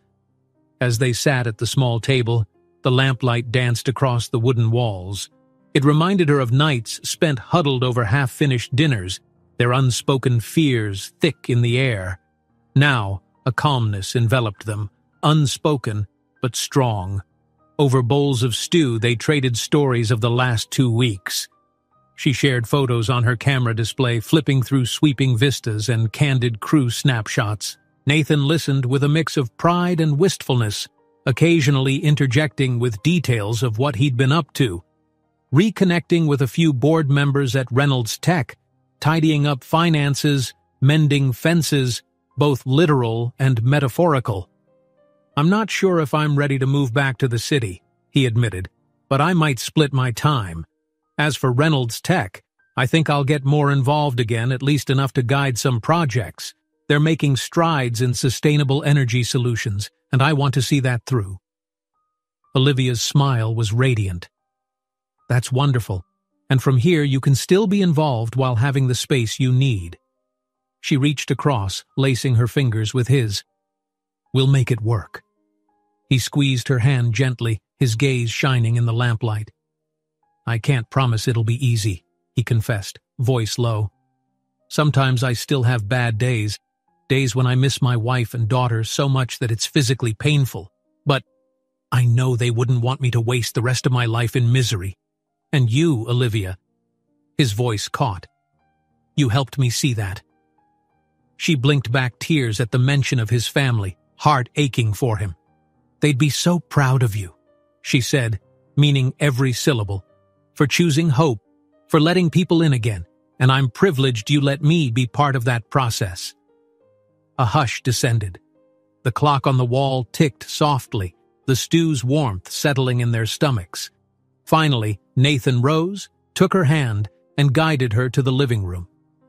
As they sat at the small table, the lamplight danced across the wooden walls. It reminded her of nights spent huddled over half-finished dinners, their unspoken fears thick in the air. Now, a calmness enveloped them, unspoken but strong. Over bowls of stew, they traded stories of the last 2 weeks. She shared photos on her camera display, flipping through sweeping vistas and candid crew snapshots. Nathan listened with a mix of pride and wistfulness, occasionally interjecting with details of what he'd been up to. Reconnecting with a few board members at Reynolds Tech, tidying up finances, mending fences, both literal and metaphorical. "I'm not sure if I'm ready to move back to the city," he admitted, "but I might split my time. As for Reynolds Tech, I think I'll get more involved again, at least enough to guide some projects. They're making strides in sustainable energy solutions, and I want to see that through." Olivia's smile was radiant. "That's wonderful, and from here you can still be involved while having the space you need." She reached across, lacing her fingers with his. "We'll make it work." He squeezed her hand gently, his gaze shining in the lamplight. "I can't promise it'll be easy," he confessed, voice low. "Sometimes I still have bad days when I miss my wife and daughter so much that it's physically painful. But I know they wouldn't want me to waste the rest of my life in misery. And you, Olivia," his voice caught, "you helped me see that." She blinked back tears at the mention of his family, heart aching for him. "They'd be so proud of you," she said, meaning every syllable. "For choosing hope, for letting people in again, and I'm privileged you let me be part of that process." A hush descended. The clock on the wall ticked softly, the stew's warmth settling in their stomachs. Finally, Nathan rose, took her hand, and guided her to the living room.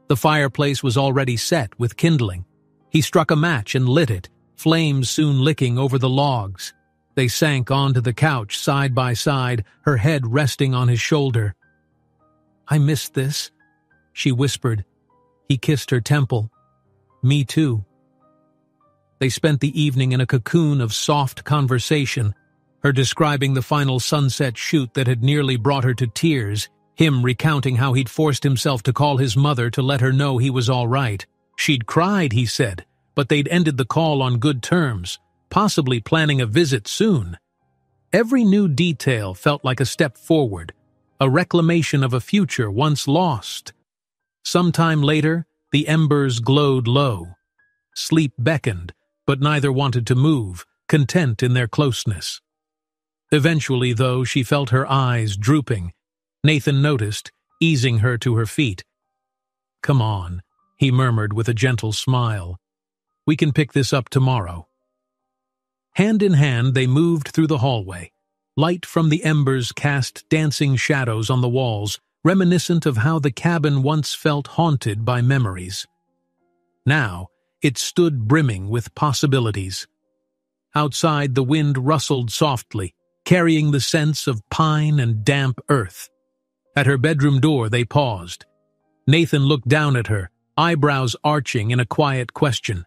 The fireplace was already set with kindling. He struck a match and lit it, flames soon licking over the logs. They sank onto the couch side by side, her head resting on his shoulder. "I missed this," she whispered. He kissed her temple. "Me too." They spent the evening in a cocoon of soft conversation, her describing the final sunset shoot that had nearly brought her to tears, him recounting how he'd forced himself to call his mother to let her know he was all right. She'd cried, he said, but they'd ended the call on good terms, possibly planning a visit soon. Every new detail felt like a step forward, a reclamation of a future once lost. Sometime later, the embers glowed low. Sleep beckoned, but neither wanted to move, content in their closeness. Eventually, though, she felt her eyes drooping. Nathan noticed, easing her to her feet. "Come on," he murmured with a gentle smile. "We can pick this up tomorrow." Hand in hand, they moved through the hallway. Light from the embers cast dancing shadows on the walls, reminiscent of how the cabin once felt haunted by memories. Now, it stood brimming with possibilities. Outside, the wind rustled softly, carrying the sense of pine and damp earth. At her bedroom door, they paused. Nathan looked down at her, eyebrows arching in a quiet question.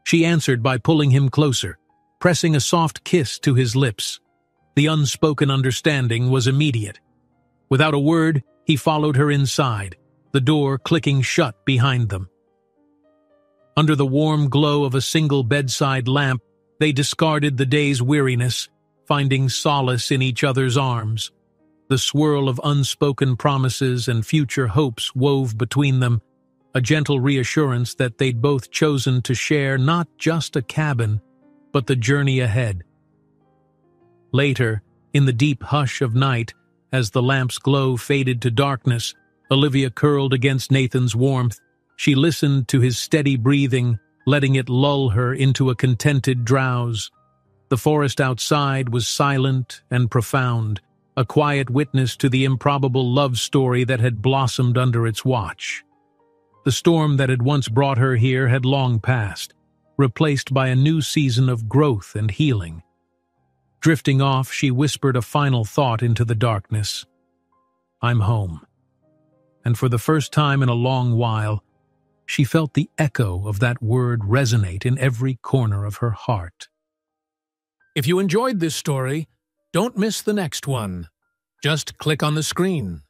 She answered by pulling him closer, pressing a soft kiss to his lips. The unspoken understanding was immediate. Without a word, he followed her inside, the door clicking shut behind them. Under the warm glow of a single bedside lamp, they discarded the day's weariness, finding solace in each other's arms. The swirl of unspoken promises and future hopes wove between them, a gentle reassurance that they'd both chosen to share not just a cabin, but the journey ahead. Later, in the deep hush of night, as the lamp's glow faded to darkness, Olivia curled against Nathan's warmth. She listened to his steady breathing, letting it lull her into a contented drowse. The forest outside was silent and profound, a quiet witness to the improbable love story that had blossomed under its watch. The storm that had once brought her here had long passed, replaced by a new season of growth and healing. Drifting off, she whispered a final thought into the darkness. "I'm home." And for the first time in a long while, she felt the echo of that word resonate in every corner of her heart. If you enjoyed this story, don't miss the next one. Just click on the screen.